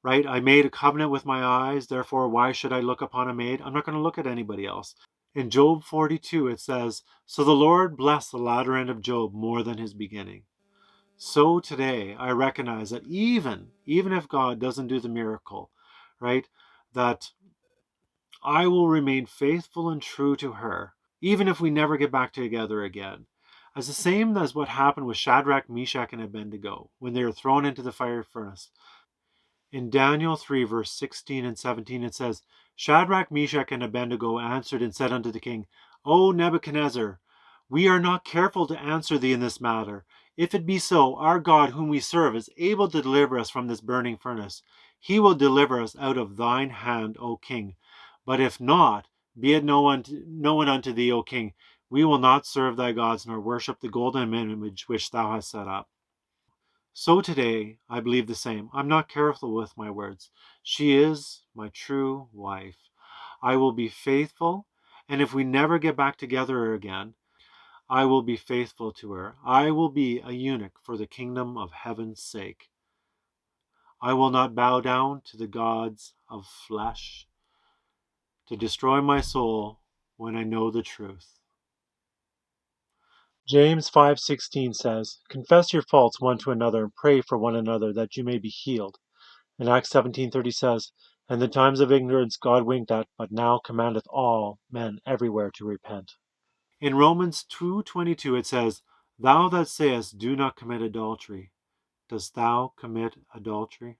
right? I made a covenant with my eyes, therefore why should I look upon a maid? I'm not going to look at anybody else. In Job 42 it says, so the Lord blessed the latter end of Job more than his beginning. So today I recognize that even if God doesn't do the miracle, right, that I will remain faithful and true to her, even if we never get back together again. As the same as what happened with Shadrach, Meshach, and Abednego when they were thrown into the fire furnace. In Daniel 3, verse 16 and 17, it says, Shadrach, Meshach, and Abednego answered and said unto the king, O Nebuchadnezzar, we are not careful to answer thee in this matter. If it be so, our God whom we serve is able to deliver us from this burning furnace. He will deliver us out of thine hand, O king. But if not, be it known unto thee, O king, we will not serve thy gods, nor worship the golden image which thou hast set up. So today, I believe the same. I'm not careful with my words. She is my true wife. I will be faithful, and if we never get back together again, I will be faithful to her. I will be a eunuch for the kingdom of heaven's sake. I will not bow down to the gods of flesh to destroy my soul when I know the truth. James 5:16 says, confess your faults one to another and pray for one another that you may be healed. And Acts 17:30 says, and the times of ignorance God winked at, but now commandeth all men everywhere to repent. In Romans 2:22 it says, thou that sayest, do not commit adultery, dost thou commit adultery?